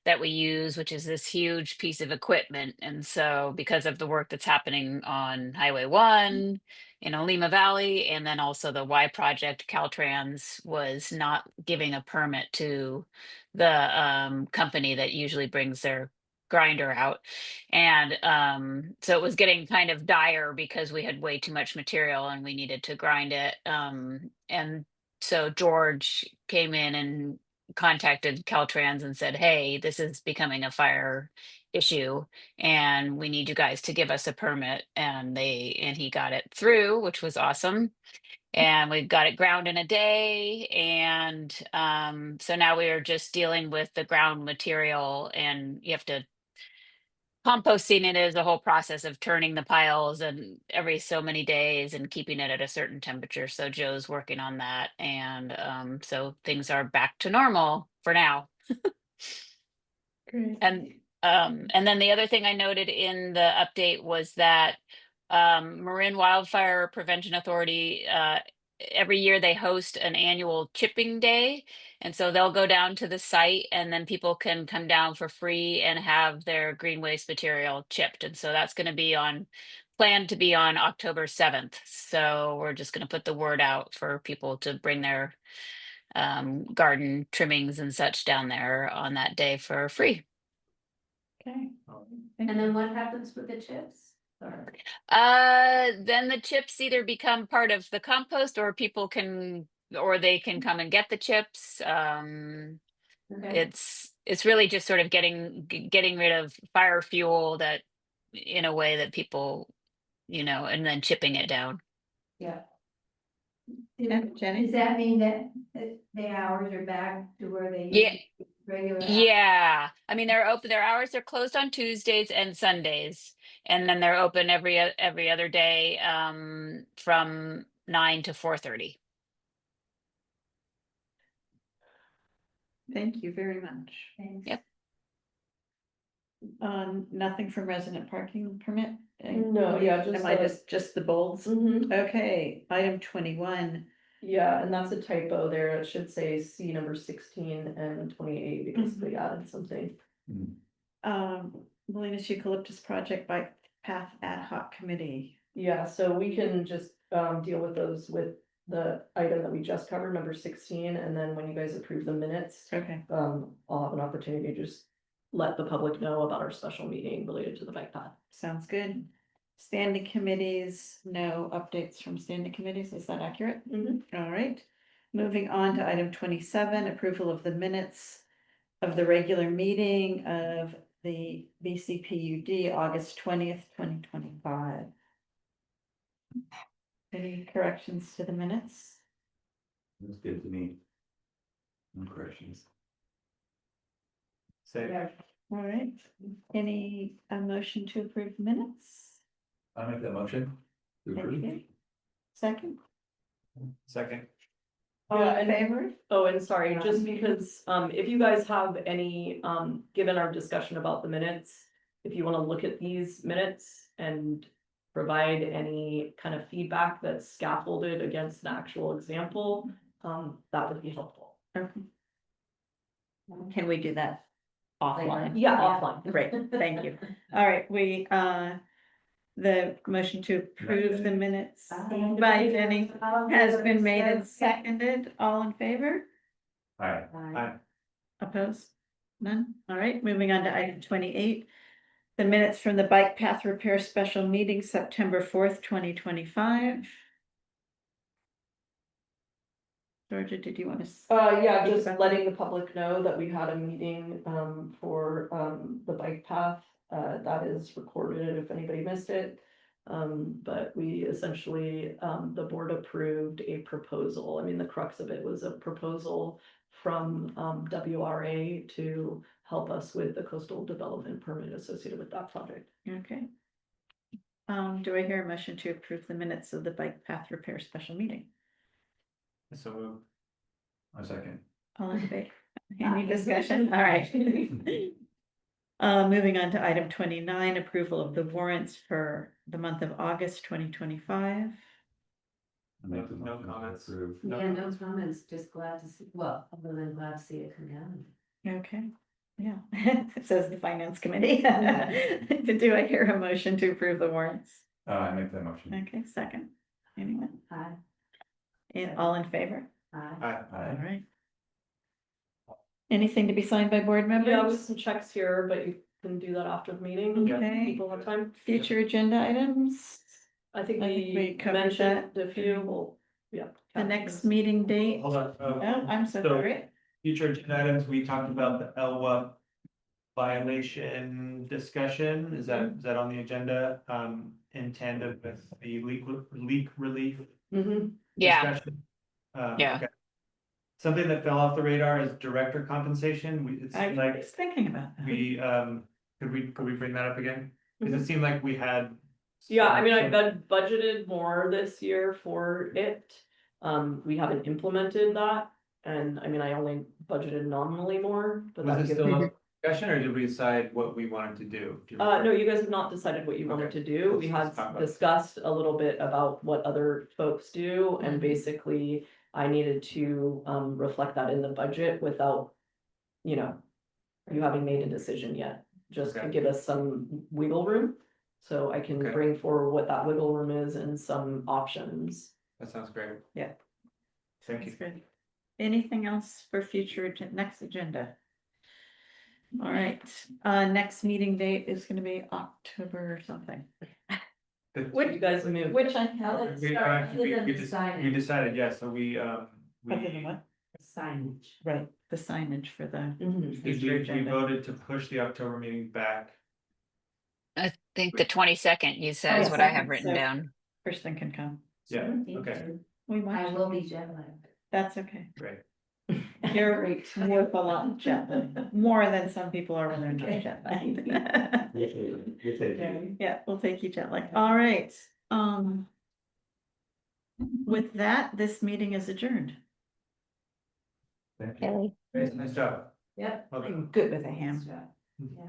that we use, which is this huge piece of equipment. And so because of the work that's happening on Highway 1 in Olima Valley, and then also the Y project, Caltrans was not giving a permit to the company that usually brings their grinder out. And so it was getting kind of dire because we had way too much material and we needed to grind it. And so George came in and contacted Caltrans and said, hey, this is becoming a fire issue and we need you guys to give us a permit. And he got it through, which was awesome. And we got it ground in a day. And so now we are just dealing with the ground material, and you have to composting it is a whole process of turning the piles and every so many days and keeping it at a certain temperature. So Joe's working on that. And so things are back to normal for now. Great. And then the other thing I noted in the update was that Marin Wildfire Prevention Authority, every year they host an annual chipping day. And so they'll go down to the site and then people can come down for free and have their green waste material chipped. And so that's going to be planned to be on October 7th. So we're just going to put the word out for people to bring their garden trimmings and such down there on that day for free. Okay. And then what happens with the chips? Or- Then the chips either become part of the compost or they can come and get the chips. Okay. It's really just sort of getting rid of fire fuel that in a way that people, and then chipping it down. Yeah. Yeah, Jenny? Does that mean that the hours are back to where they? Yeah. Regular? Yeah, I mean, they're open, their hours are closed on Tuesdays and Sundays, and then they're open every other day from 9 to 4:30. Thank you very much. Thanks. Yep. Nothing from resident parking permit? No, yeah, Am I just the bowls? Mhm. Okay, item 21. Yeah, and that's a typo there. It should say C number 16 and 28 because they added something. Molinas Eucalyptus Project Bike Path Ad Hoc Committee. Yeah, so we can just deal with those with the item that we just covered, number 16, and then when you guys approve the minutes, Okay, I'll have an opportunity to just let the public know about our special meeting related to the bike path. sounds good. Standing committees, no updates from standing committees, is that accurate? All right, moving on to item 27, approval of the minutes of the regular meeting of the BCPUD, August 20th, 2025. Any corrections to the minutes? That's good to me. No corrections. Say, All right, any, a motion to approve minutes? I make that motion. To Thank approve. you. Second, second. all Yeah, in and- favor? Oh, and sorry, just because, if you guys have any, given our discussion about the minutes, if you wanna look at these minutes and provide any kind of feedback that's scaffolded against an actual example, that would be helpful. Okay. Can we do that offline? Yeah, offline. Great, thank you. All right, the motion to approve the minutes by Jenny has been made and seconded. All in favor? Alright. Aye. Opposed? None? All right, moving on to item 28. The minutes from the bike path repair special meeting, September 4th, 2025. Georgia, did you want to? Yeah, just letting the public know that we had a meeting, for, the bike path, that is recorded if anybody missed it. But we essentially, the board approved a proposal. I mean, the crux of it was a proposal from, WRA to help us with the coastal development permit associated with that project. Okay. Do I hear a motion to approve the minutes of the bike path repair special meeting? So moved. A second. All in favor? Any discussion? All right. Moving on to item 29, approval of the warrants for the month of August 2025. I make the No motion to comments. approve. Yeah, no comments, just glad to see, well, other than glad to see it come down. Okay. Yeah, it says the finance committee. Do I hear a motion to approve the warrants? I make that motion. Okay, second. Anyone? Aye. And all in favor? Aye. All right. Anything to be signed by board Yeah, with members? some checks here, but you can do that after the meeting. Okay. People have time. Future agenda items? I think I think we we covered mentioned that. a few, well, yeah. The next meeting date? Hold on. Oh, I'm so So- sorry. Future agenda items, we talked about the Elwa violation discussion. Is that on the agenda, in tandem with the leak relief Mhm. Yeah, discussion? Yeah. Okay. Something that fell off the radar is director compensation. It's I like, was thinking about that. could we bring that up again? Cause it seemed like we had. Yeah, I mean, some- I've budgeted more this year for it. We haven't implemented that. And I mean, I only budgeted nominally more, but Was that it gives still me. a discussion or did we decide what we wanted to do? Do you No, remember? you guys have not decided what you wanted Okay, to do. We let's had talk about it. discussed a little bit about what other folks do, and Mhm. basically I needed to reflect that in the budget without, you know, you having made a decision yet, just to Okay. give us some wiggle room. So I can Okay. bring forward what that wiggle room is and some options. That sounds great. Yeah. Thank you. That's good. Anything else for future, next agenda? All right, next meeting date is gonna be October something. You guys move. Which I Now have. let's We start actually, with we the we decided, yeah, so we, Other than what? signage. Right, the signage for the Mhm. future we agenda. voted to push the October meeting back. I think the 22nd, you said Oh, is what I have second, written so- down. Person can come. Yeah, 17th. okay. We I might, will be jet lagged. that's okay. Great. You're worth a lot, jet lag, more than some people are when they're not Okay. jet lagged. You take it. Yeah, we'll take you jet lag. All right, with that, this meeting is adjourned. Thank you. Kelly? Nice job. Yep. Well done. I'm good with a ham. Yeah.